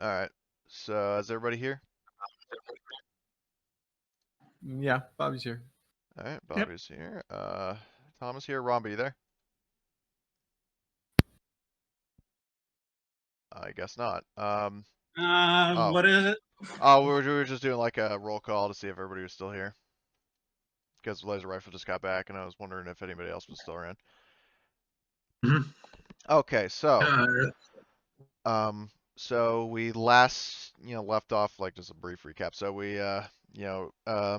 All right. So is everybody here? Yeah, Bobby's here. All right, Bobby's here. Thomas here. Romby, you there? I guess not. Oh. What is it? Oh, we were just doing like a roll call to see if everybody was still here. Because Laser Rifle just got back, and I was wondering if anybody else was still around. Mhm. Okay, so we last, left off like just a brief recap. So we,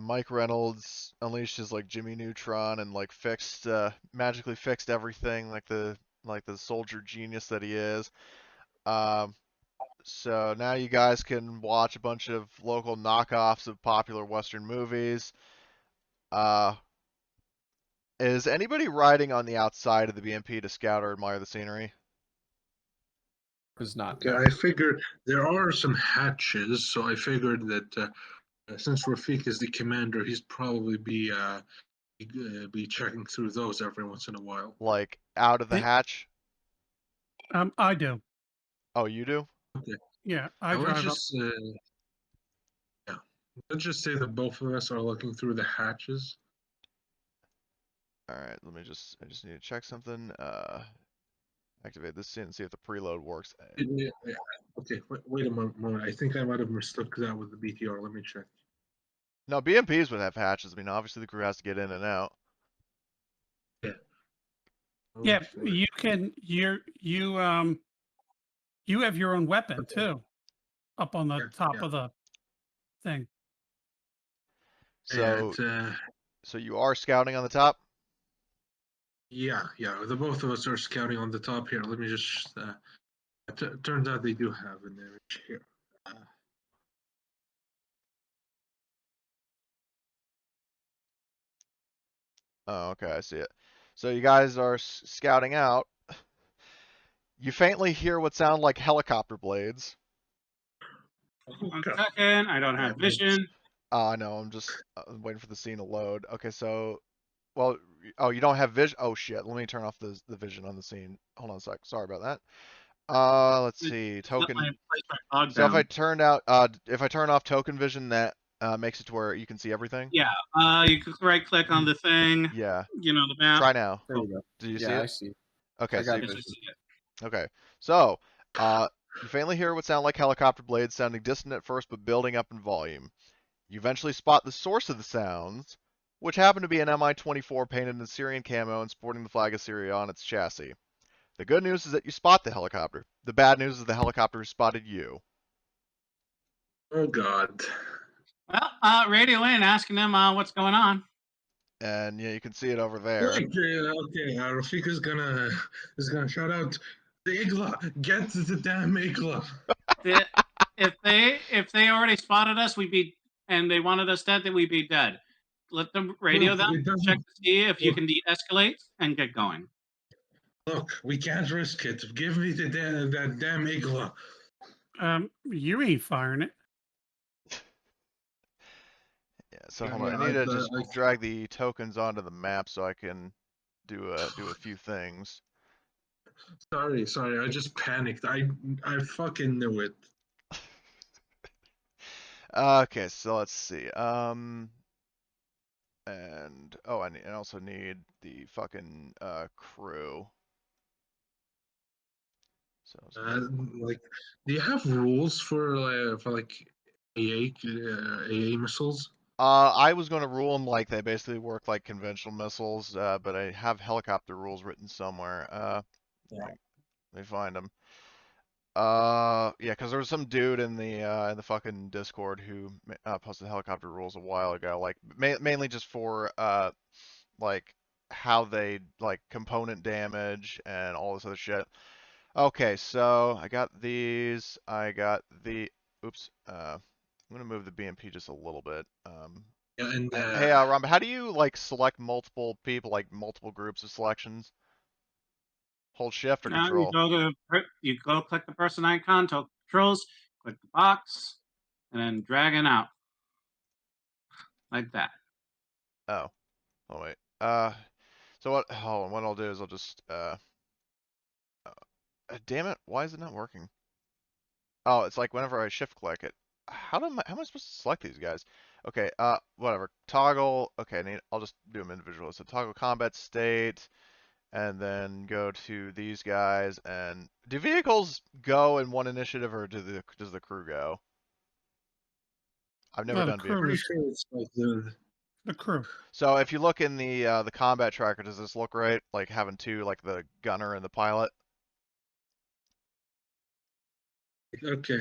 Mike Reynolds unleashed his like Jimmy Neutron and like magically fixed everything like the soldier genius that he is. So now you guys can watch a bunch of local knockoffs of popular Western movies. Is anybody riding on the outside of the BMP to scout or admire the scenery? Was not. Okay, I figured there are some hatches, so I figured that since Rafik is the commander, he's probably be checking through those every once in a while. Like out of the hatch? I do. Oh, you do? Okay. Yeah, I Now, drive let's just say that both of us are looking through the hatches. All right, I just need to check something. Activate this scene and see if the preload works. Yeah. Okay, wait a moment. I think I might have mistook that with the BTR. Let me check. No, BMPs would have hatches. I mean, obviously the crew has to get in and out. Yeah. Yeah, you can. You have your own weapon too, up on the top of the thing. So, And, so you are scouting on the top? yeah. The both of us are scouting on the top here. Let me just. Turns out they do have an image here. Oh, okay, I see it. So you guys are scouting out. You faintly hear what sound like helicopter blades. One second. I don't have vision. I know. I'm just waiting for the scene to load. Okay, so, well, oh, you don't have vision. Oh shit. Let me turn off the vision on the scene. Hold on a sec. Sorry about that. Let's see. Token. So if I turn off token vision, that makes it to where you can see everything. Yeah. You can right click on the thing. Yeah. You know the map. Try now. There you go. Do you see Yeah, it? I see. Okay. I got So vision. okay. So, you faintly hear what sound like helicopter blades, sounding distant at first, but building up in volume. You eventually spot the source of the sounds, which happen to be an Mi-24 painted in Syrian camo and sporting the flag of Syria on its chassis. The good news is that you spot the helicopter. The bad news is the helicopter spotted you. Oh God. Well, radio in, asking them what's going on. And yeah, you can see it over there. Okay. Rafik is gonna shout out the Igla. Get the damn Igla. If they already spotted us, and they wanted us dead, then we'd be dead. Let them radio them, check to see if you can de-escalate and get going. Look, we can't risk it. Give me that damn Igla. You ain't firing it. Yeah, so hold on. I need to just drag the tokens onto the map so I can do a few things. Sorry. I just panicked. I fucking knew it. Okay, so let's see. And oh, I also need the fucking crew. So do you have rules for AA missiles? I was going to rule them like they basically work like conventional missiles, but I have helicopter rules written somewhere. Let me find them. Yeah, because there was some dude in the fucking Discord who posted helicopter rules a while ago, like mainly just for like how they like component damage and all this other shit. Okay, so I got these. I got the. Oops. I'm gonna move the BMP just a little bit. Yeah, and Hey, Ramba, how do you like select multiple people, like multiple groups of selections? Hold shift or control? You go click the person icon, controls, click the box, and then drag it out like that. Oh wait. So what? Hold on. What I'll do is I'll just damn it! Why is it not working? Oh, it's like whenever I shift click it. How am I supposed to select these guys? Okay, whatever. Toggle. Okay, I'll just do them individually. So toggle combat state, and then go to these guys. And do vehicles go in one initiative, or does the crew go? I've never No, the done crew vehicles. Pretty is sure it's like the crew. So if you look in the combat tracker, does this look right? Like having two, like the gunner and the pilot. okay.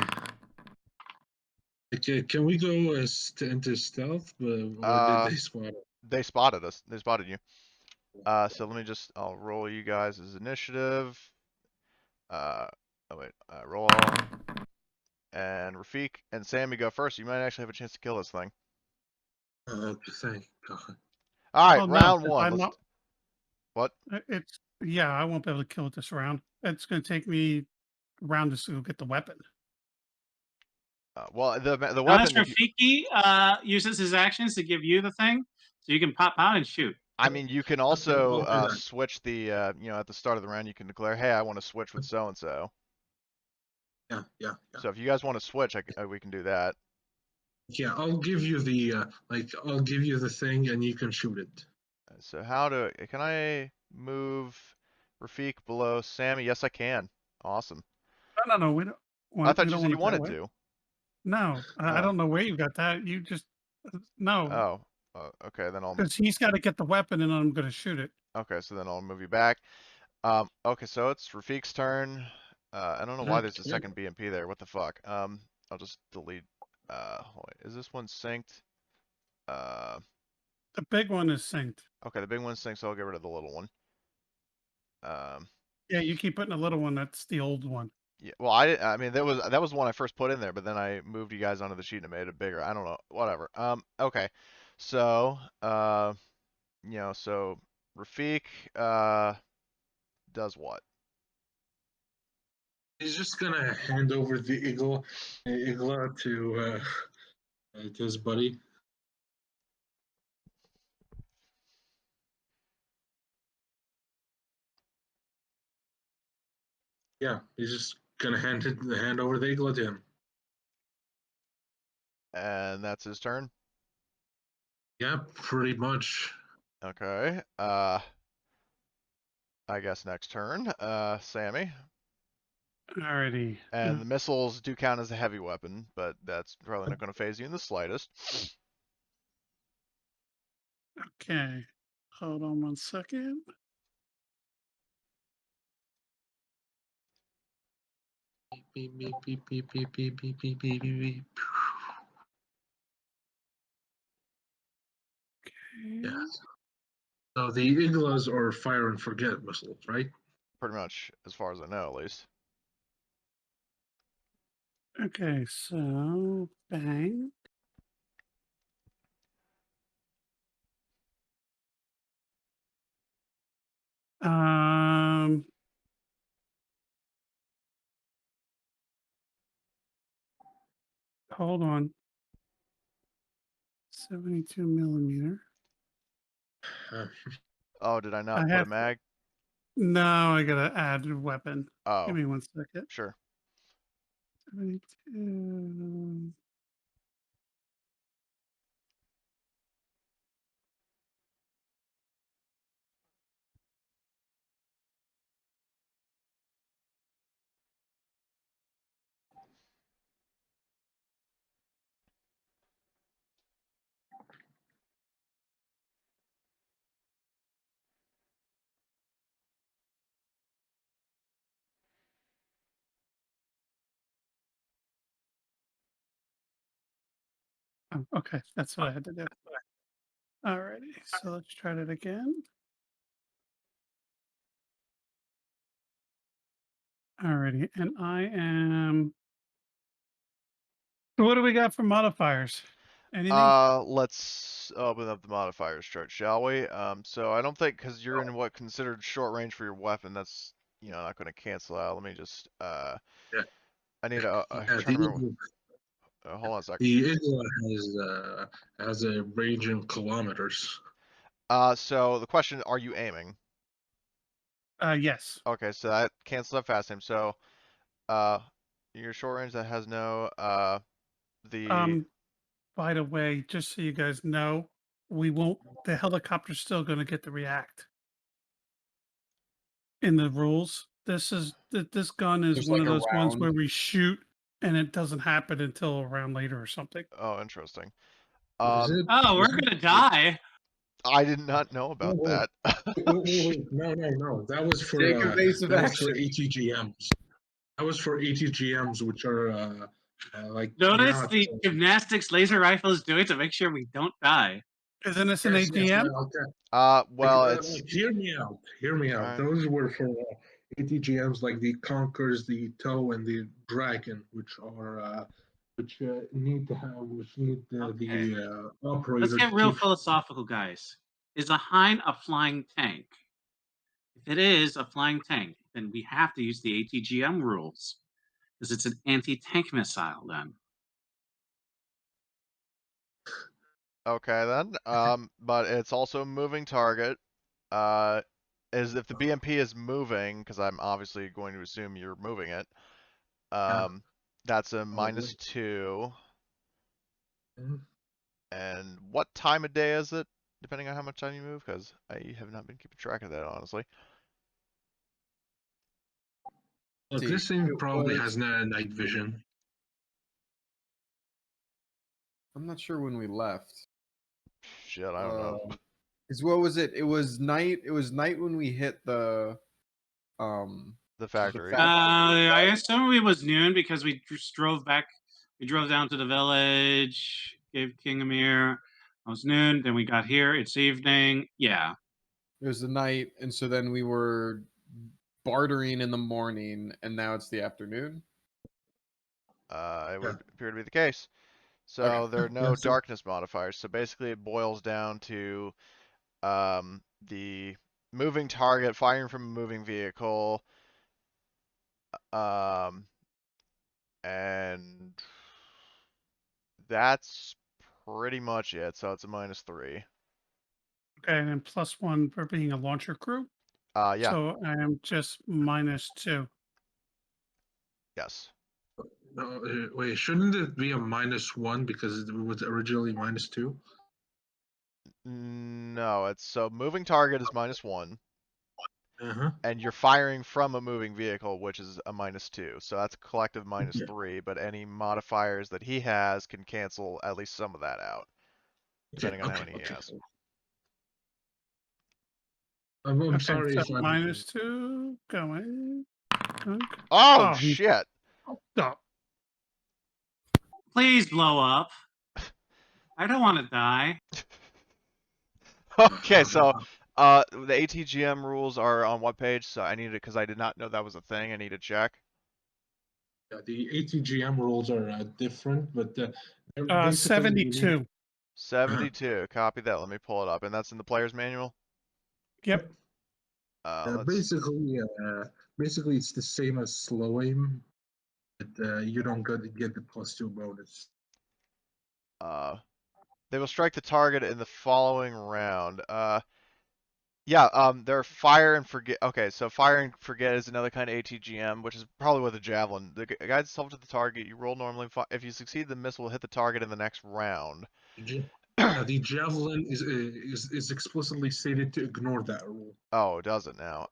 Okay, can we go into stealth, or did they spot it? They spotted us. They spotted you. So let me just, I'll roll you guys as initiative. Oh wait, roll. And Rafik and Sammy go first. You might actually have a chance to kill this thing. Thank God. All right, Oh, no, round 'cause one. I'm not, What? it's, yeah, I won't be able to kill it this round. It's going to take me a round to go get the weapon. Well, the Unless weapon. If you, Rafiki uses his actions to give you the thing, so you can pop out and shoot. I mean, you can I'll also do that. switch the, at the start of the round, you can declare, hey, I want to switch with so and so. Yeah. So if you guys want to switch, we can do that. Yeah, I'll give you the I'll give you the thing and you can shoot it. So can I move Rafik below Sammy? Yes, I can. Awesome. No, we don't I thought we you don't said want you it that wanted way. to. No, I Oh. don't know where you got that. You just, no, Oh, okay, then I'll, because he's got to get the weapon and I'm going to shoot it. okay, so then I'll move you back. Okay, so it's Rafik's turn. I don't know why there's a Okay. second BMP there. What the fuck? I'll just delete, wait, is this one synced? The big one is synced. Okay, the big one's synced, so I'll get rid of the little one. Yeah, you keep putting a little one. That's the old one. Yeah, well, I mean, that was the one I first put in there, but then I moved you guys onto the sheet and made it bigger. I don't know, whatever. Okay, so, so Rafik, does what? He's just gonna hand over the Igla to his buddy. Yeah, he's just gonna hand over the Igla to him. And that's his turn. Yeah, pretty much. Okay. I guess next turn, Sammy. Alrighty. And the missiles do count as a heavy weapon, but that's probably not going to phase you in the slightest. Okay. Hold on 1 second. Beep, beep, beep, beep, beep, beep, beep, beep, beep, beep. Okay. Yes. So the Iglas are fire and forget missiles, right? Pretty much, as far as I know, at least. Okay, so bang. Um, hold on. 72 millimeter. Oh, did I not I put a have mag? no. I gotta add a weapon. Oh, Give me 1 second. sure. 72. Oh, okay, that's what I had to do. Alrighty, so let's try that again. Alrighty, and I am. So what do we got for modifiers? Anything? Let's open up the modifiers chart, shall we? So I don't think, because you're in what considered short range for your weapon, that's, not going to cancel out. Let me just, Yeah. I need a, I'm Yeah, trying to remember. Hold on a sec. the Igla has a range in kilometers. So the question, are you aiming? Yes. Okay, so that cancels out fast aim. So, uh, Your short range that has no Um, by the way, just so you guys know, we won't. The helicopter's still going to get to react in the rules. This gun is There's one like of a those ones round. where we shoot and it doesn't happen until around later or something. Oh, interesting. Is it? Oh, we're Is it? gonna die. I did not know about Wait, that. wait. No. That was for Take evasive action. ATGMs. That was for ATGMs, which are like Notice not. the gymnastics laser rifle is doing to make sure we don't die. Isn't this an Yes, AGM? okay. Well, it's Hear me out. Hear me out. Alright. Those were for ATGMs like the Conkers, the Toe, and the Dragon, which are which need to have Okay. the operator. Let's get to real keep- philosophical, guys. Is a Hind a flying tank? If it is a flying tank, then we have to use the ATGM rules because it's an anti-tank missile. Then okay then. But it's also a moving target. Is if the BMP is moving, because I'm obviously going to assume you're moving it. That's a -2. Mhm. And what time of day is it? Depending on how much time you move, because I have not been keeping track of that honestly. Look, See, this thing it probably was- has night vision. I'm not sure when we left. Shit, I don't know. Because what was it? It was night. It was night when we hit the The factory. I assume it was noon because we just drove back. We drove down to the village, gave King Amir. It was noon. Then we got here. It's evening. Yeah. It was the night, and so then we were bartering in the morning, and now it's the afternoon. It would appear to be the case. So Okay. there are no Yes, sir. darkness modifiers. So basically, it boils down to the moving target firing from a moving vehicle, and that's pretty much it. So it's a -3. Okay, and then +1 for being a launcher crew. Yeah, So I am just -2. yes. No, wait, shouldn't it be a -1 because it was originally -2? No, it's so moving target is -1, Uh-huh. and you're firing from a moving vehicle, which is a -2. So that's a collective -3. But any modifiers that he has can cancel at least some of that out, depending on how many he has. I'm Okay, sorry so if I'm -2 going. Oh he- shit! Oh, Please blow up. I don't want to die. Okay, so the ATGM rules are on what page? So I need to, because I did not know that was a thing. I need to check. Yeah, the ATGM rules are different, but they're basically 72. 72. Copy that. Let me pull it up, and that's in the player's manual. Yep. Let's. Basically it's the same as slow aim, but you don't get the +2 bonus. They will strike the target in the following round. Yeah, they're fire and forget. Okay, so fire and forget is another kind of ATGM, which is probably with a javelin. The guides itself to the target. You roll normally. If you succeed, the missile will hit the target in the next round. The javelin is explicitly stated to ignore that rule. Oh, does it now?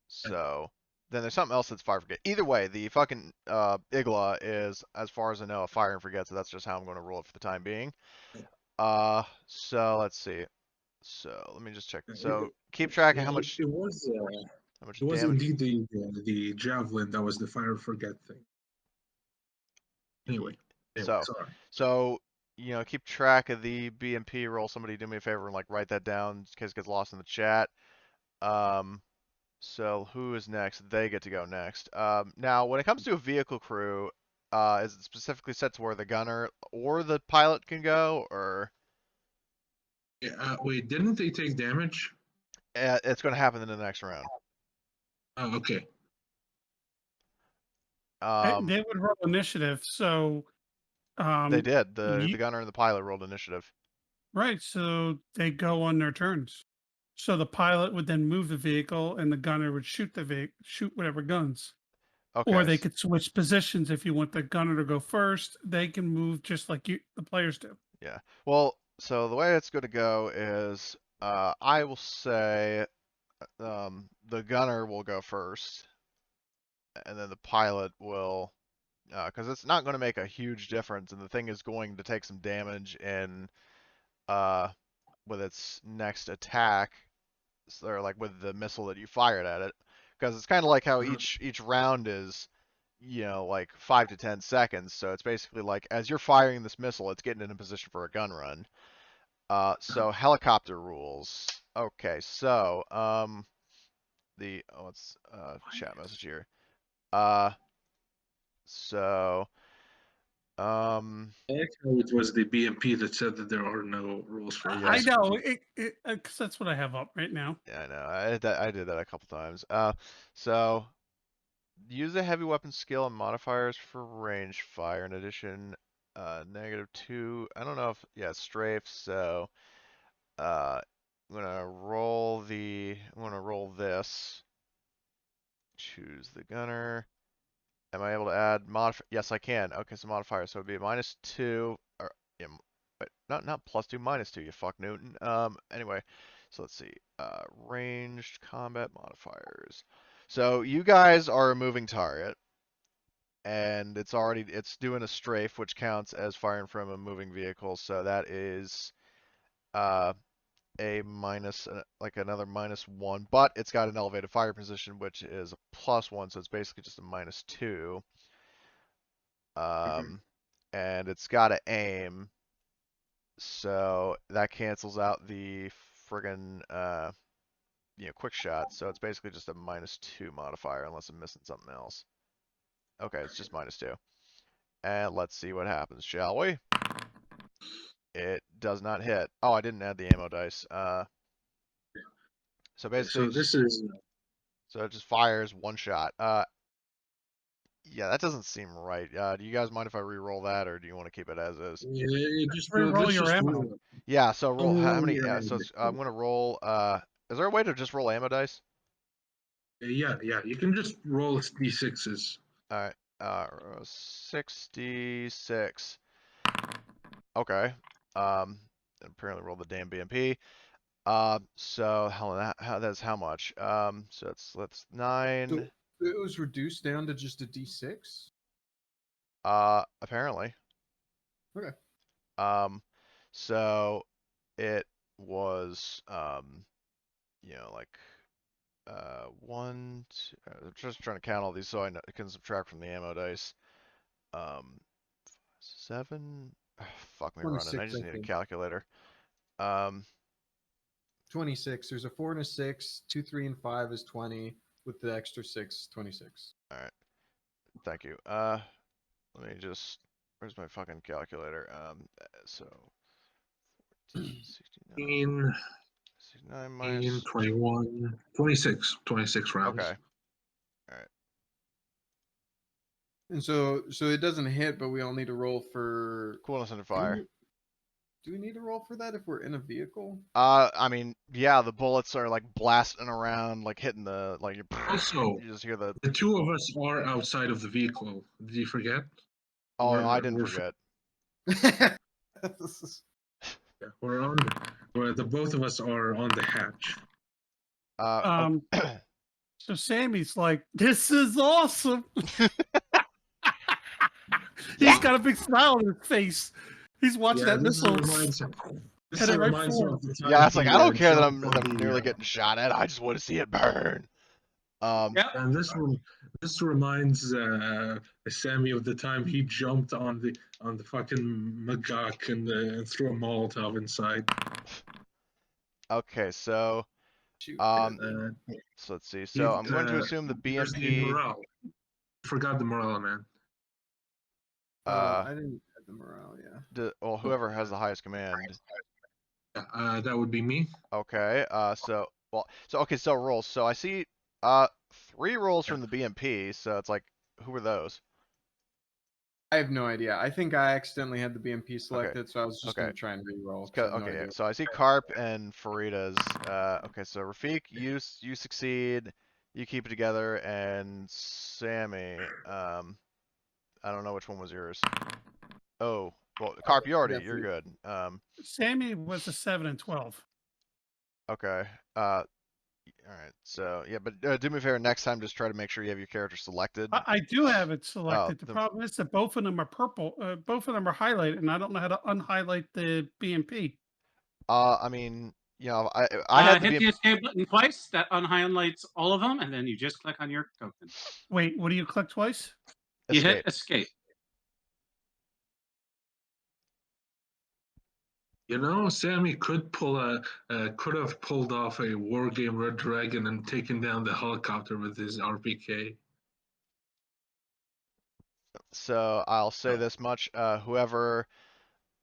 So then there's something else that's fire and forget. Either way, the fucking Igla is, as far as I know, a fire and forget. So that's just how I'm going to roll it for the time being. So let's see. So let me just check. So keep track of how much It was damage. indeed the javelin that was the fire forget thing. Anyway, So, sorry. so you know, keep track of the BMP roll. Somebody do me a favor and like write that down in case it gets lost in the chat. So who is next? They get to go next. Now when it comes to a vehicle crew, is it specifically set to where the gunner or the pilot can go, or Wait, didn't they take damage? it's going to happen in the next round? Oh, okay. They would roll initiative. So They did. The you- gunner and the pilot rolled initiative. right. So they go on their turns. So the pilot would then move the vehicle, and the gunner would shoot shoot whatever guns. Okay. Or they could switch positions if you want the gunner to go first. They can move just like the players do. Yeah. Well, so the way it's going to go is I will say the gunner will go first, and then the pilot will, because it's not going to make a huge difference, and the thing is going to take some damage in with its next attack, or like with the missile that you fired at it, because it's kind of like how each round is, like 5 to 10 seconds. So it's basically like as you're firing this missile, it's getting in a position for a gun run. So helicopter rules. Okay, so let's chat message here. So I like how it was the BMP that said that there are no rules for Yeah. I this. know, because that's what I have up right now. yeah, I know. I did that a couple times. So use a heavy weapon skill and modifiers for range fire. In addition, -2. I don't know if strafe. So I'm gonna roll this. Choose the gunner. Am I able to add modify? Yes, I can. Okay, so modifier. So it'd be -2, or yeah, wait, not +2, -2. You fuck Newton. Anyway, so let's see. Ranged combat modifiers. So you guys are a moving target, and it's doing a strafe, which counts as firing from a moving vehicle. So that is a minus, like another -1, but it's got an elevated fire position, which is a +1, so it's basically just a -2. And it's got to aim, so that cancels out the friggin' quick shot. So it's basically just a -2 modifier, unless I'm missing something else. Okay, it's just -2. And let's see what happens, shall we? It does not hit. Oh, I didn't add the ammo dice. So basically, so it just fires one shot. Yeah, that doesn't seem right. Do you guys mind if I re-roll that, or do you want to keep it as is? Yeah, just Re-roll let's your just ammo. roll it. Yeah. So roll how many? your Yeah. ammo So dice. I'm gonna roll. Is there a way to just roll ammo dice? Yeah, you can just roll d6s. All right. 66. Okay. Apparently roll the damn BMP. So that's how much? So let's So 9. it was reduced down to just a D6. Apparently. Okay. So it was like 1, 2, I'm just trying to count all these so I can subtract from the ammo dice. 7. Fuck me running. I 26, just I need a think. calculator. 26. There's a 4 and a 6. 2, 3, and 5 is 20. With the extra 6, 26. All right. Thank you. Let me just. Where's my fucking calculator? So 14, 69. 69 minus 21, 26 rounds. Okay. All right. And so it doesn't hit, but we all need to roll for Coolness under fire. Do we need to roll for that if we're in a vehicle? I mean, yeah, the bullets are like blasting around, like hitting the like. Also, you just hear the. The two of us are outside of the vehicle. Did you forget? Oh, no, I We're- didn't we're- forget. Yeah, we're on. The both of us are on the hatch. So Sammy's like, "This is awesome." He's got a big smile on his face. He's watching that missile. This Hit it right reminds me forward. of the time. Yeah, it's like I don't care that I'm jumped on the, nearly getting shot at. I just want to see it burn. Yep. And this reminds Sammy of the time he jumped on the fucking Magak and threw a Molotov inside. Okay, so Shoot. so let's see. So I'm going to assume the there's the BMP. morale. Forgot the morale, man. I didn't add the morale, yeah. Well, whoever has the highest command. That would be me. Okay. So rolls. So I see 3 rolls from the BMP. So it's like, who are those? I have no idea. I think I accidentally had the BMP selected, so I was just Okay. going to try and re-roll. 'cause I have no Okay, idea. so I see Carp and Farida's. Okay, so Rafiq, you succeed. You keep it together, and Sammy, I don't know which one was yours. Oh, well, Carp, you're good. Sammy was a 7 and 12. Okay. All right. So yeah, but do me a favor. Next time, just try to make sure you have your character selected. I do have it selected. The the- problem is that both of them are purple. Both of them are highlighted, and I don't know how to unhighlight the BMP. I mean, I had the hit BMP. the escape button twice. That unhighlights all of them, and then you just click on your token. Wait, what do you click twice? You hit Escape. escape. You know, Sammy could could have pulled off a war game Red Dragon and taken down the helicopter with his RPK. So I'll say this much: whoever,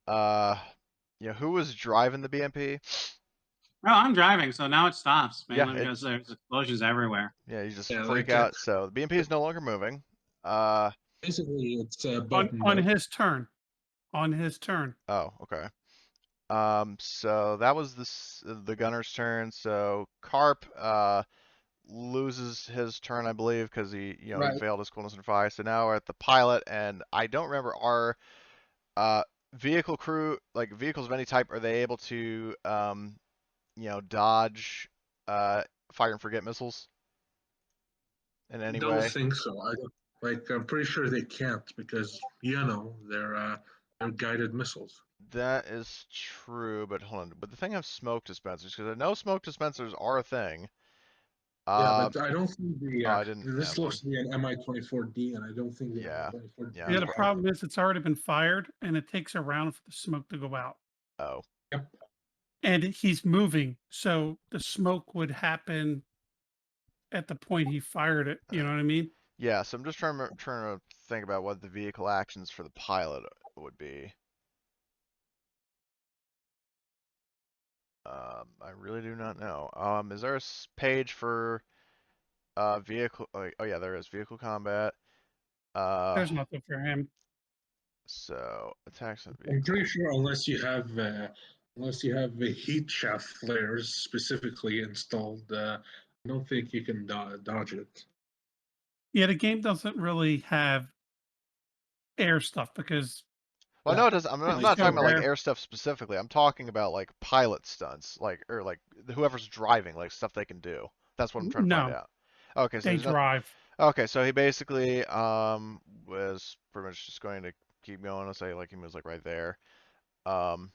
who was driving the BMP? Oh, I'm driving, so now it stops. Yeah, Mainly because there's explosions everywhere. Yeah, you just Yeah, freak like, out. So the BMP is no longer moving. Basically, it's On his turn. On his turn. Oh, okay. So that was the gunner's turn. So Carp loses his turn, I believe, because he he failed his coolness and fire. So now we're at the pilot, and I don't remember our vehicle crew, like vehicles of any type, are they able to dodge fire and forget missiles in I any don't way? think so. I don't, I'm pretty sure they can't because they're guided missiles. That is true, but hold on. But the thing of smoke dispensers, because I know smoke dispensers are a thing. Yeah, but I don't think I didn't this have looks one. to be an Mi-24D, and I don't think the Yeah. Mi-24D. Yeah, Yeah, I'm the problem is it's already been fired, and it takes a round for the smoke to go out. Oh. Yep. And he's moving, so the smoke would happen at the point he fired it. You know what I mean? Yeah, so I'm just trying to think about what the vehicle actions for the pilot would be. I really do not know. Is there a page for vehicle? Oh yeah, there is vehicle combat. There's nothing for him. So attacks on I'm vehicle. pretty sure unless you have the heat shaft flares specifically installed, I don't think you can dodge it. Yeah, the game doesn't really have air stuff because Well, no, it doesn't. I'm it's not so talking about like rare. air stuff specifically. I'm talking about like pilot stunts, or like whoever's driving, like stuff they can do. That's what I'm trying to find No, out. Okay, so they there's nothing. drive. Okay, so he basically was pretty much just going to keep going. Let's say like he was like right there, and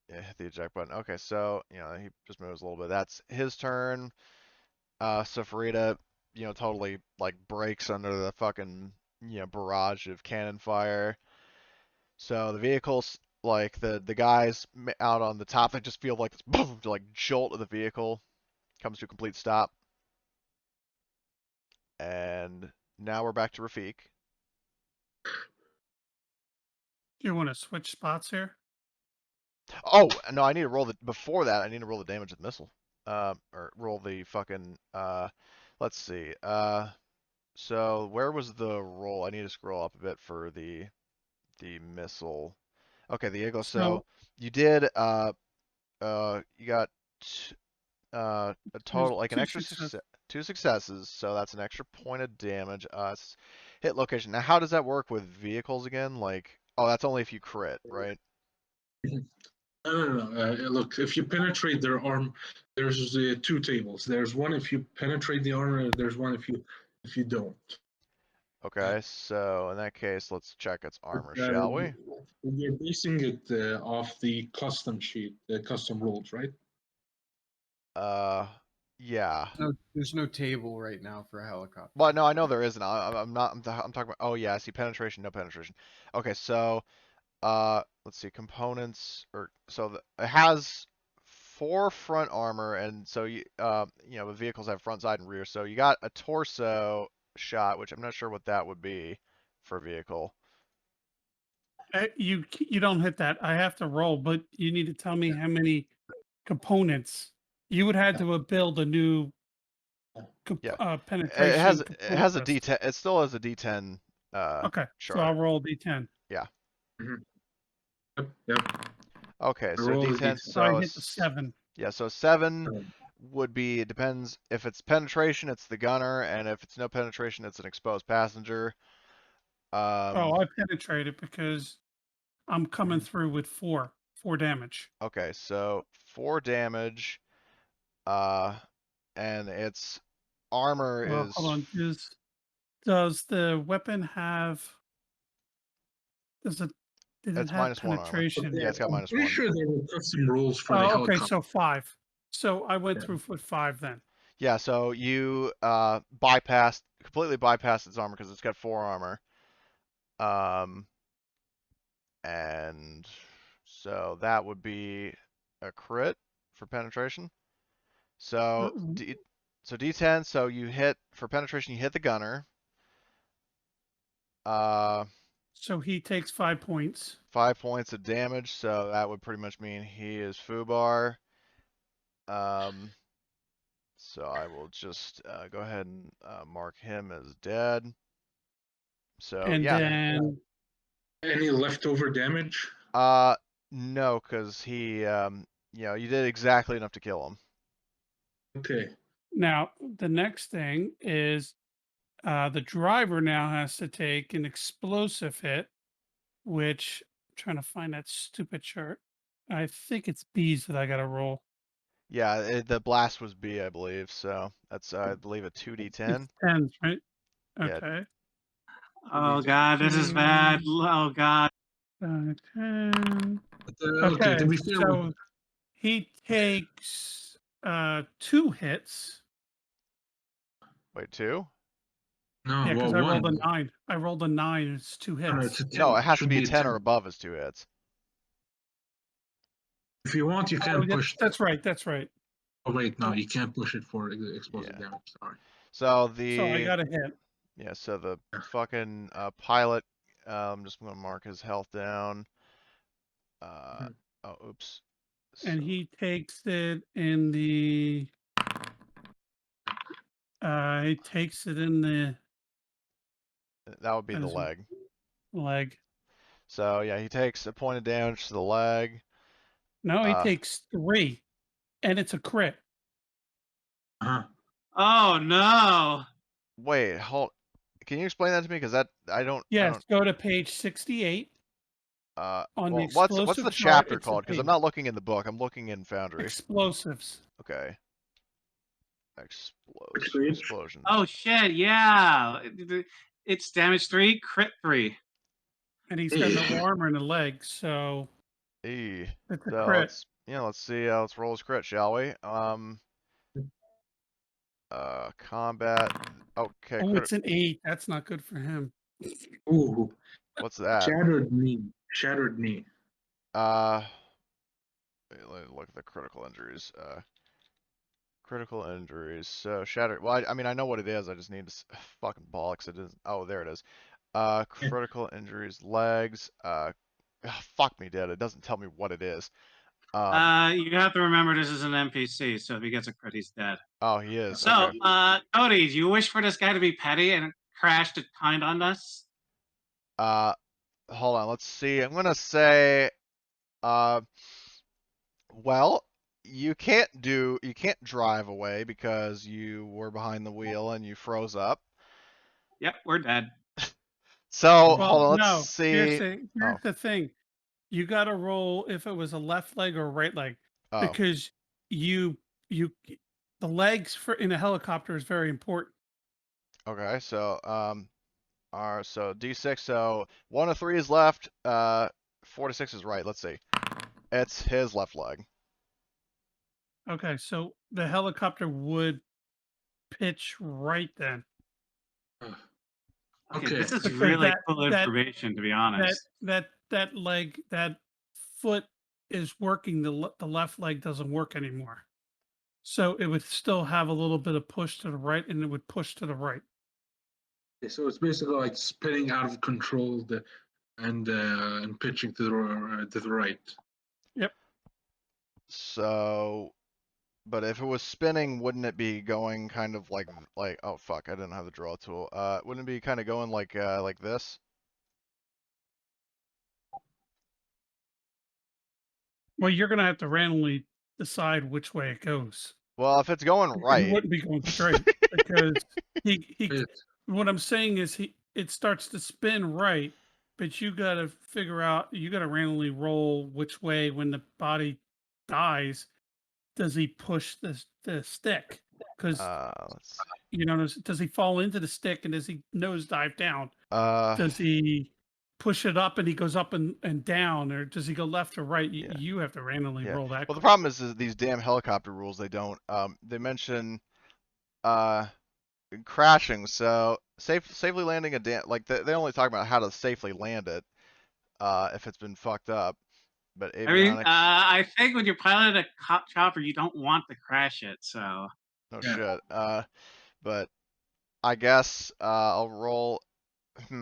hit the eject button. Okay, so he just moves a little bit. That's his turn. So Farida, totally like breaks under the fucking barrage of cannon fire. So the vehicles, like the guys out on the top, they just feel like this boom, like jolt of the vehicle comes to a complete stop. And now we're back to Rafik. Do you want to switch spots here? Oh no, I need to roll before that. I need to roll the damage of the missile. Or roll the fucking. Let's see. So where was the roll? I need to scroll up a bit for the missile. Okay, the Igla. So you did. You got a total like an extra two successes. So that's an extra point of damage. Hit location. Now, how does that work with vehicles again? Like, oh, that's only if you crit, right? No. Look, if you penetrate their arm, there's two tables. There's one if you penetrate the armor. There's one if you don't. Okay, so in that case, let's check its armor, shall we? You're basing it off the custom sheet, the custom rules, right? Yeah. There's no table right now for a helicopter. Well, no, I know there isn't. I'm not. I'm talking about. Oh yeah, I see penetration, no penetration. Okay, so let's see components it has 4 front armor, and so the vehicles have front, side, and rear. So you got a torso shot, which I'm not sure what that would be for a vehicle. You don't hit that. I have to roll, but you need to tell me how many components you would have to build a new penetration. It has a D10. It still has a D10. Okay, chart. so I'll roll D10. Yeah. Yep. Okay, so Roll the D10. D10. So I hit the 7. Yeah, so 7 would be, it depends, if it's penetration, it's the gunner, and if it's no penetration, it's an exposed passenger. Oh, I penetrated because I'm coming through with 4 damage. Okay, so 4 damage, and its armor Well, is, hold on. Does the weapon have? Does it? Did it it's have -1 armor. penetration? Yeah, it's got I'm pretty -1. sure there were custom rules for the Oh, okay. helicopter. So 5. So I went Yeah. through with 5 then. Yeah, so you completely bypassed its armor because it's got 4 armor. And so that would be a crit for penetration. So D10, so you hit, for penetration, you hit the gunner. So he takes 5 points. 5 points of damage, so that would pretty much mean he is foobar. So I will just go ahead and mark him as dead. So And yeah. then Any leftover damage? No, because he, you did exactly enough to kill him. Okay. now the next thing is the driver now has to take an explosive hit, which I'm trying to find that stupid chart. I think it's B's that I got to roll. Yeah, the blast was B, I believe. So that's, I believe, a It's 2d10. 10s, right? Yeah. Okay. Oh God, this is bad. Oh God. 10. Okay, Okay, to be fair, so he takes 2 hits. Wait, 2? no, Yeah, well, because I rolled a one. 9. I rolled a 9. It's 2 No, hits. it's a 10. No, it has to Should be a be 10 or above as 2 hits. If you want, you Oh, can push. that's right. That's right. Oh wait, no, you can't push it for explosive Yeah. damage. Sorry. So So I got a hit. yeah, so the fucking pilot, just gonna mark his health down. Oh, oops. And So, he takes it in the he takes it in the that would be how the does it- leg. leg. So yeah, he takes a point of damage to the leg. No, he takes 3, and it's a crit. Uh-huh. Oh no. Wait, can you explain that to me? Because that I don't. Yes, go to page 68. On the Well, what's explosive the chart, chapter it's a called? Because I'm B. not looking in the book. I'm looking in Foundry. Explosives. Okay. Which page? Explosions. Oh shit. Yeah. It's damage 3, crit 3. And he's got no armor in the leg, so E. it's a So crit. let's see. Let's roll his crit, shall we? Combat. Okay. Oh, it's an 8. That's not good for him. Ooh, What's that? shattered knee. Shattered knee. Let me look at the critical injuries. Critical injuries. So shattered. Well, I mean, I know what it is. I just need to fucking bollocks. It is. Oh, there it is. Critical injuries, legs. Fuck me, dead. It doesn't tell me what it is. You have to remember this is an NPC, so if he gets a crit, he's dead. Oh, he is. So, Okay. Cody, do you wish for this guy to be petty and crash to Hind on us? Hold on. Let's see. I'm gonna say, well, you can't drive away because you were behind the wheel and you froze up. Yep, we're dead. So Well, hold on. Let's no. see. Here's the thing. You got to roll if it was a left leg or a right leg, Oh. because the legs for in a helicopter is very important. Okay. So so D6. So 1 of 3 is left. 4 to 6 is right. Let's see. It's his left leg. Okay, so the helicopter would pitch right then. Okay, this is Because really that- cool that- information, to be honest. That leg, that foot is working. The left leg doesn't work anymore. So it would still have a little bit of push to the right, and it would push to the right. Okay, so it's basically like spinning out of control and pitching to the right. Yep. So, but if it was spinning, wouldn't it be going kind of like oh fuck, I didn't have the draw tool. Wouldn't it be kind of going like this? Well, you're gonna have to randomly decide which way it goes. Well, if it's going You right, wouldn't be going straight because he It, what I'm saying is it starts to spin right, but you got to figure out, you got to randomly roll which way when the body dies. Does he push the stick? Because let's see. you know, does he fall into the stick and does he nose dive down? Uh, Does he push it up and he goes up and down, or does he go left or right? Yeah. You have to randomly yeah. roll that. Well, the problem is these damn helicopter rules. They don't. They mention crashing. So safely landing a like they only talk about how to safely land it. If it's been fucked up. But I mean, avionics. I think when you're piloting a chopper, you don't want to crash it. So No Yeah. shit. But I guess I'll roll.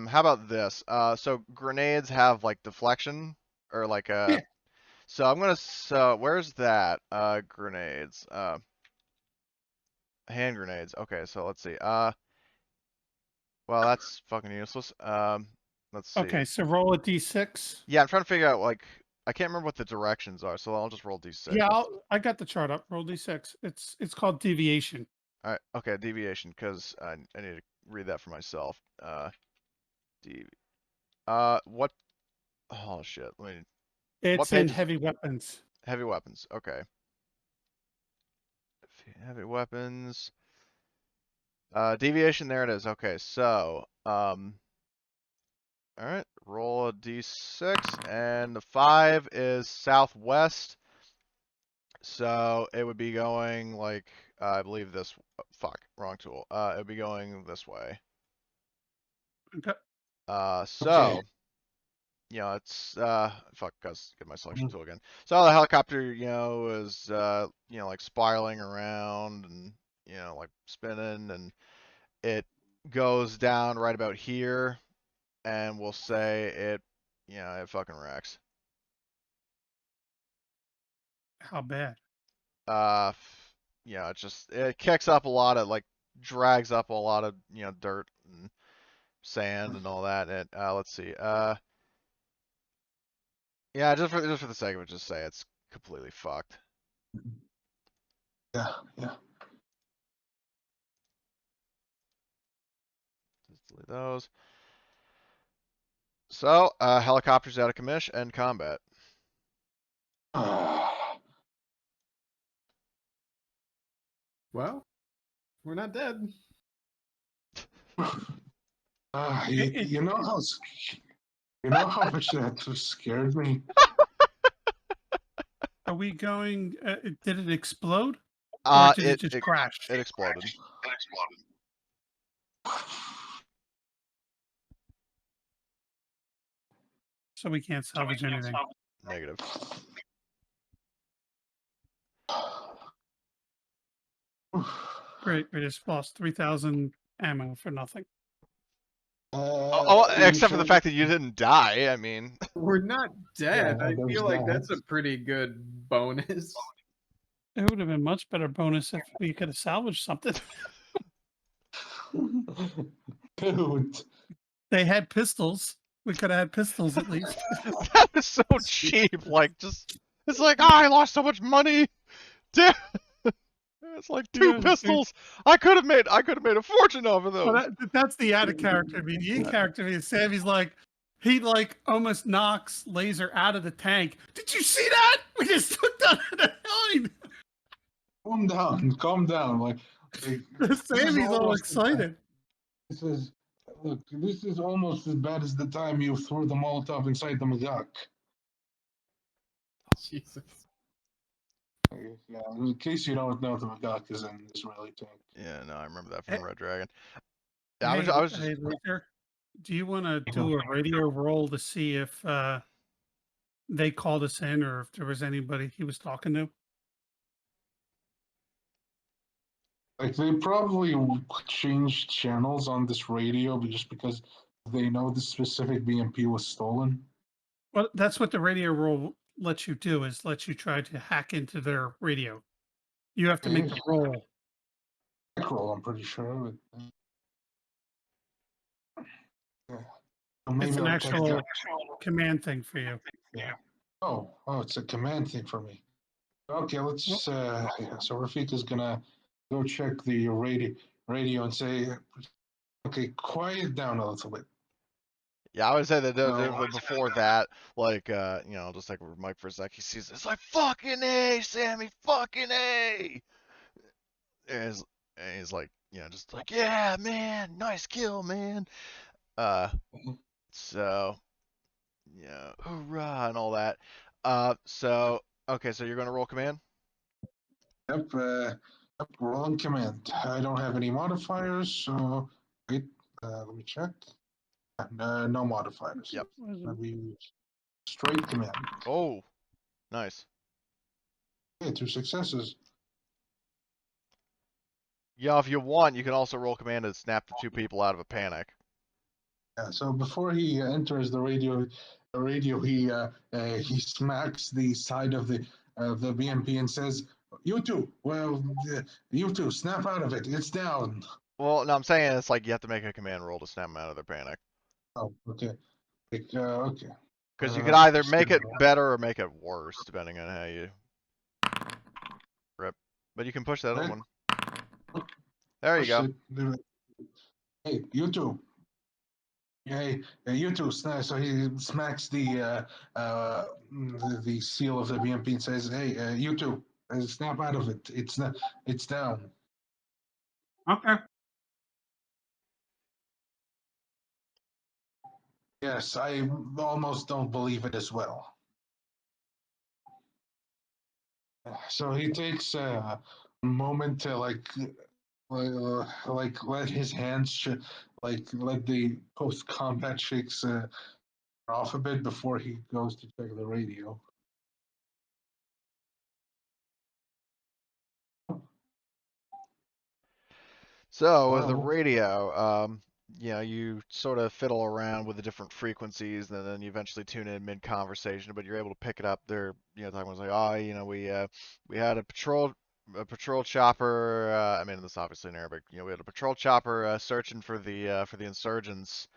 How about this? So grenades have like deflection or like a. Yeah. So I'm gonna. So where's that? Grenades. Hand grenades. Okay, so let's see. Well, that's fucking useless. Let's see. Okay, so roll a d6. Yeah, I'm trying to figure out like I can't remember what the directions are, so I'll just roll d6. Yeah, I got the chart up. Roll d6. It's called deviation. All right. Okay, deviation, because I need to read that for myself. What? Oh shit. Let me. It's in page is it? heavy weapons. Heavy weapons. Okay. Heavy weapons. Deviation. There it is. Okay. So, all right. Roll a d6, and the 5 is southwest. So it would be going like I believe this. Fuck. Wrong tool. It would be going this way. Okay. So. You know, it's fuck, guys, get my selection tool again. So the helicopter, you know, is you know, like spiraling around and you know, like spinning, and it goes down right about here, and we'll say it, you know, it fucking wrecks. How bad? You know, it kicks up a lot of like drags up a lot of you know dirt and sand and all that. And let's see, yeah, just for the sake of it, just say it's completely fucked. yeah, yeah. Just delete those. So, helicopters out of commission and combat. Well, we're not dead. You know how much that just scared me. Are we going? Did it explode, or did it just crash? It exploded. So we can't salvage anything. Negative. Great, we just lost 3,000 ammo for nothing. Except for the fact that you didn't die. I mean, We're not dead. Yeah, I there's feel like that. that's a pretty good bonus. It would have been much better bonus if we could have salvaged something. Dude. They had pistols. We could have had pistols at least. that is so cheap. Like, just it's like, I lost so much money. Damn. It's like two pistols. I could have made a fortune off of those. Well, that's the out of character. I mean, the in character is Sammy's like, he like almost knocks Laser out of the tank. Did you see that? We just took down the Hind. Calm down. Like Sammy's all excited. This is almost as bad as the time you threw the Molotov inside the Magak. Jesus. Yeah, in case you don't know, the Magak is an Israeli tank. Yeah, no, I remember that from Hey- Red Dragon. Yeah, Hey, I was just. hey, Laser, do you want to do a radio roll to see if they called us in or if there was anybody he was talking to? Like they probably changed channels on this radio just because they know the specific BMP was stolen. Well, that's what the radio roll lets you do, is lets you try to hack into their radio. You have to make the roll. Roll, I'm pretty sure. But, yeah. It's an I'll check actual that. command thing for you. Yeah. Oh, it's a command thing for me. Okay, let's. Yeah, so Rafik is gonna go check the radio and say, "Okay, quiet down a little bit." Yeah, I would say that So, definitely before that, like, just like with Mike for a sec, he sees it's like fucking A, Sammy, fucking A, and he's like, just like, yeah, man, nice kill, man. Uh, so hoorah and all that. So okay, so you're gonna roll command. yep, wrong command. I don't have any modifiers, so wait. Let me check. No modifiers. Yep. Gonna be straight command. Oh, nice. Okay, 2 successes. Yeah, if you want, you can also roll command to snap the 2 people out of a panic. Yeah, so before he enters the radio, he smacks the side of the BMP and says, "You two, well, you two, snap out of it. It's down." Well, no, I'm saying it's like you have to make a command roll to snap them out of their panic. Oh, okay. Okay. Because you could either Just make gonna it better or make it worse, depending on how you rip. But you can push that other one. There you push go. it. Hey, you two. Hey, you two. So he smacks the seal of the BMP and says, "Hey, you two, snap out of it. It's not. It's down." Okay. Yes, I almost don't believe it as well. So he takes a moment to let his hands let the post combat shakes off a bit before he goes to check the radio. So with the Well, radio, you sort of fiddle around with the different frequencies, and then you eventually tune in mid-conversation, but you're able to pick it up. They're, talking about like, oh, we had a patrol chopper. I mean, this is obviously in Arabic. We had a patrol chopper searching for the insurgents.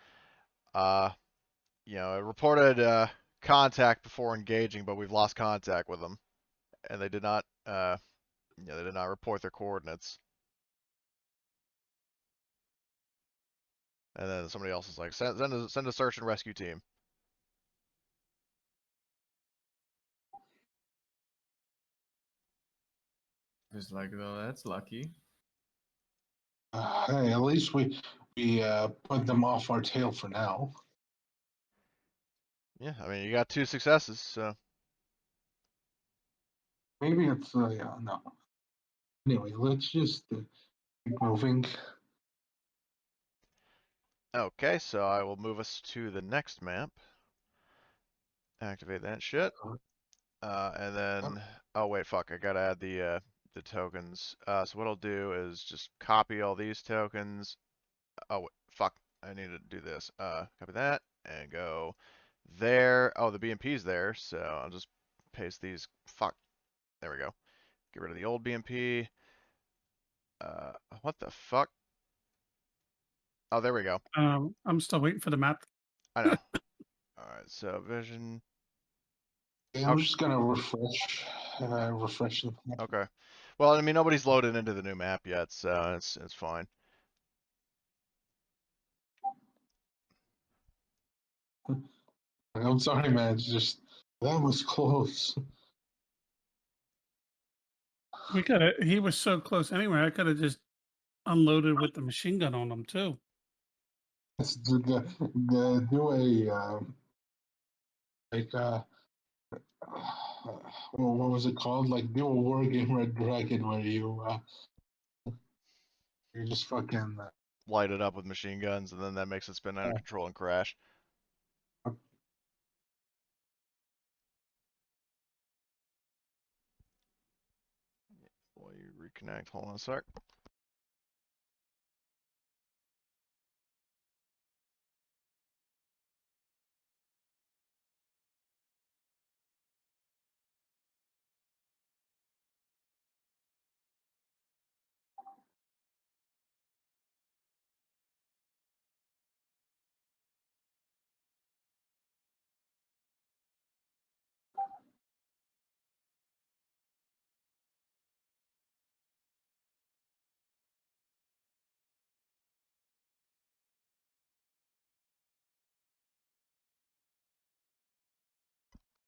Uh, it reported contact before engaging, but we've lost contact with them, and they did not, they did not report their coordinates. And then somebody else is like, send a search and rescue team. Just like, well, that's lucky. hey, at least we put them off our tail for now. Yeah, I mean, you got 2 successes, so. Maybe it's yeah, no. Anyway, let's just keep moving. Okay, so I will move us to the next map. Activate that shit. And then, oh wait, fuck, I gotta add the tokens. So what I'll do is just copy all these tokens. Oh, wait, fuck, I need to do this. Copy that and go there. Oh, the BMP's there, so I'll just paste these. Fuck, there we go. Get rid of the old BMP. What the fuck? Oh, there we go. I'm still waiting for the map. I know. All right, so vision. I'm just gonna refresh the map. Okay. Well, I mean, nobody's loaded into the new map yet, so it's fine. I'm sorry, man. It's just that was close. He was so close anyway. I could have just unloaded with the machine gun on him too. Let's do a like what was it called? Like do a war game Red Dragon where you just fucking Light it up with machine guns, and then that makes it spin out of control and crash. While you reconnect, hold on a sec.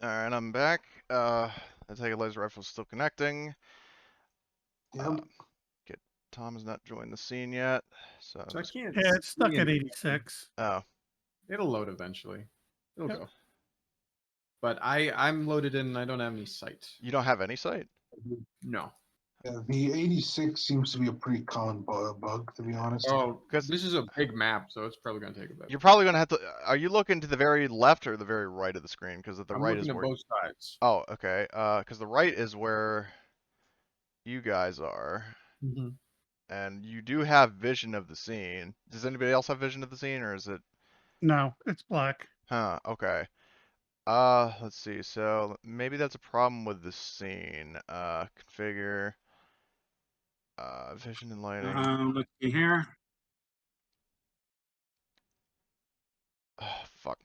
Alright, I'm back. I take a laser rifle's still connecting. Yep. Tom has not joined the scene yet, so So I can't. Yeah, it's stuck see at anything. 86. oh, It'll load eventually. It'll Yep. go. But I'm loaded in and I don't have any sight. you don't have any sight? No. Yeah, the 86 seems to be a pretty common bug, to be honest. Oh, 'Cause- this is a big map, so it's probably gonna take a bit. You're probably gonna have to. Are you looking to the very left or the very right of the screen? Because at the I'm right looking is at where. both sides. Oh, okay. Because the right is where you guys are, Mm-hmm. and you do have vision of the scene. Does anybody else have vision of the scene, or is it? No, it's black. Huh. Okay. Let's see. So maybe that's a problem with the scene. Configure. Vision and lighting. Let's see here. Oh, fuck.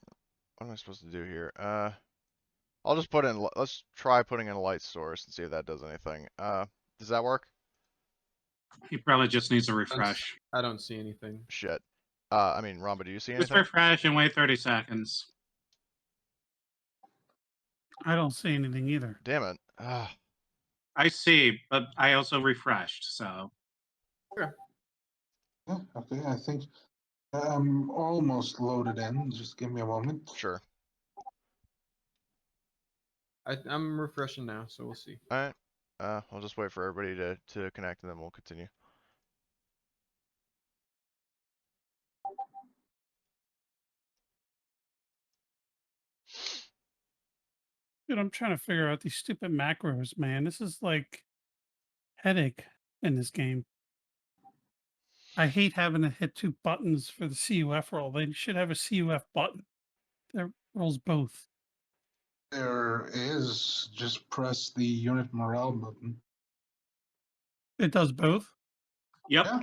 What am I supposed to do here? I'll just put in. Let's try putting in a light source and see if that does anything. Does that work? He probably just needs a refresh. I don't see anything. Shit. I mean, Ramba, do you see Just anything? refresh and wait 30 seconds. I don't see anything either. Damn it. Ah. I see, but I also refreshed, so. Yeah, okay, I think I'm almost loaded in. Just give me a moment. Sure. I'm refreshing now, so we'll see. All right. I'll just wait for everybody to connect and then we'll continue. Dude, I'm trying to figure out these stupid macros, man. This is like headache in this game. I hate having to hit two buttons for the CUF roll. They should have a CUF button that rolls both. There is, just press the unit morale button. It does both? Yep. Yeah.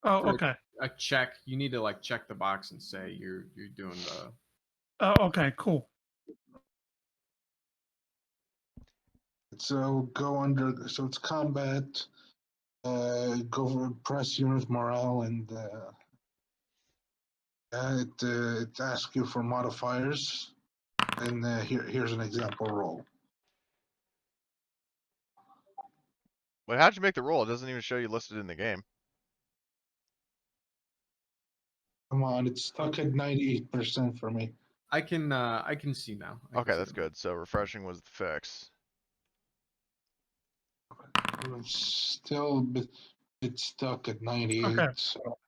Oh, Right. okay. A check. You need to like check the box and say you're doing the. Oh, okay, cool. So go under, so it's combat, go for press unit morale, and it asks you for modifiers. And here's an example roll. Wait, how'd you make the roll? It doesn't even show you listed in the game. Come on, it's stuck at 98% for me. I can see now. I can Okay, see that's them. good. So refreshing was the fix. It's still, it's stuck at 98. Okay. So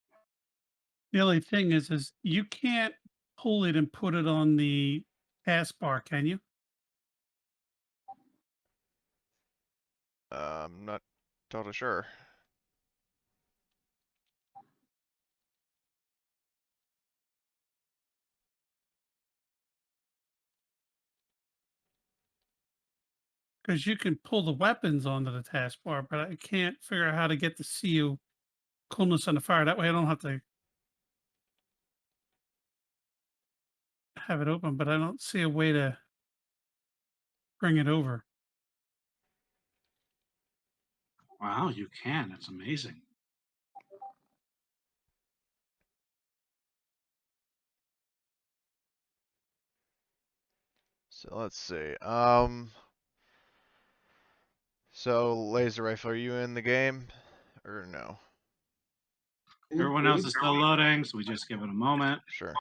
The only thing is you can't pull it and put it on the taskbar, can you? I'm not totally sure. Because you can pull the weapons onto the taskbar, but I can't figure out how to get the CU coolness on the fire. That way I don't have to have it open, but I don't see a way to bring it over. Wow, you can. It's amazing. So let's see. So laser rifle, are you in the game or no? Everyone else is still loading, so we just give it a moment. Sure.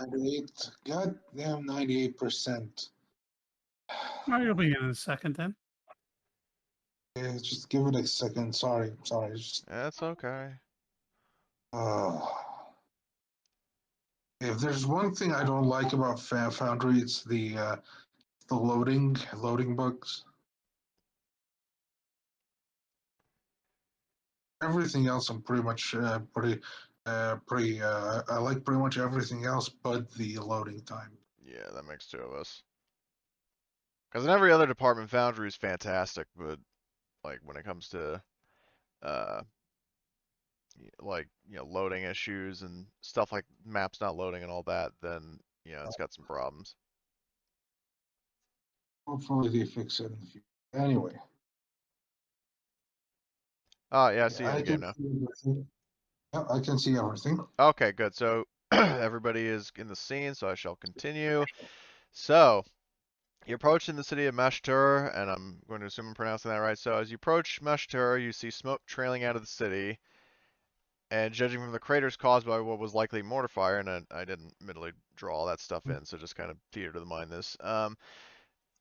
98, goddamn 98%. Oh, you'll be in a second then. Yeah, just give it a second. Sorry. Just, That's okay. if there's one thing I don't like about Foundry, it's the loading bugs. Everything else, I'm pretty much I like pretty much everything else, but the loading time. Yeah, that makes two of us. Because in every other department, Foundry is fantastic, but like when it comes to like loading issues and stuff like maps not loading and all that, then it's got some problems. Hopefully they fix it in the future. Anyway. Oh yeah, I see you in the game now. Yeah, I can see everything. Okay, good. So everybody is in the scene, so I shall continue. So You approach in the city of Mashtur, and I'm going to assume I'm pronouncing that right. So as you approach Mashtur, you see smoke trailing out of the city, and judging from the craters caused by what was likely mortar fire, and I didn't admittedly draw all that stuff in, so just kind of theater to the mind this.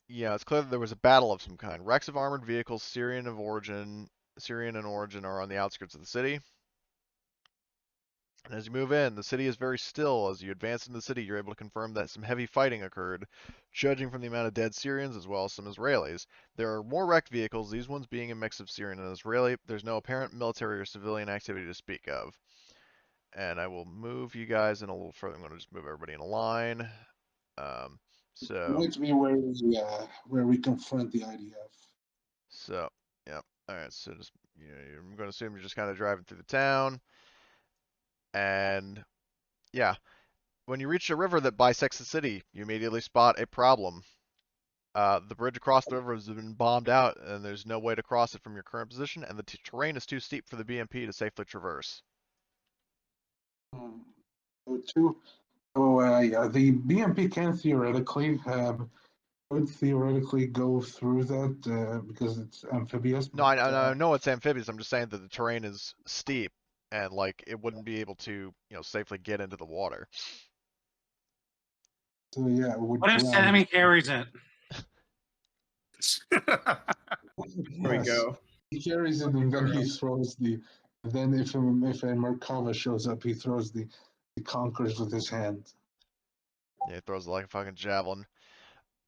Yeah, it's clear that there was a battle of some kind. Wrecks of armored vehicles, Syrian in origin, are on the outskirts of the city. And as you move in, the city is very still. As you advance into the city, you're able to confirm that some heavy fighting occurred, judging from the amount of dead Syrians as well as some Israelis. There are more wrecked vehicles, these ones being a mix of Syrian and Israeli. There's no apparent military or civilian activity to speak of. And I will move you guys in a little further. I'm going to just move everybody in a line. So Might be where we confront the IDF. So, yeah. All right. So just, I'm going to assume you're just kind of driving through the town, and yeah, when you reach a river that bisects the city, you immediately spot a problem. The bridge across the river has been bombed out, and there's no way to cross it from your current position, and the terrain is too steep for the BMP to safely traverse. Yeah, the BMP can could theoretically go through that because it's amphibious. No, I know it's amphibious. I'm just saying that the terrain is steep, and like it wouldn't be able to, safely get into the water. So yeah, it would What if Sammy carries it? There we go. He carries it, and then he throws then if a Merkava shows up, he throws the conkers with his hand. Yeah, he throws it like a fucking javelin.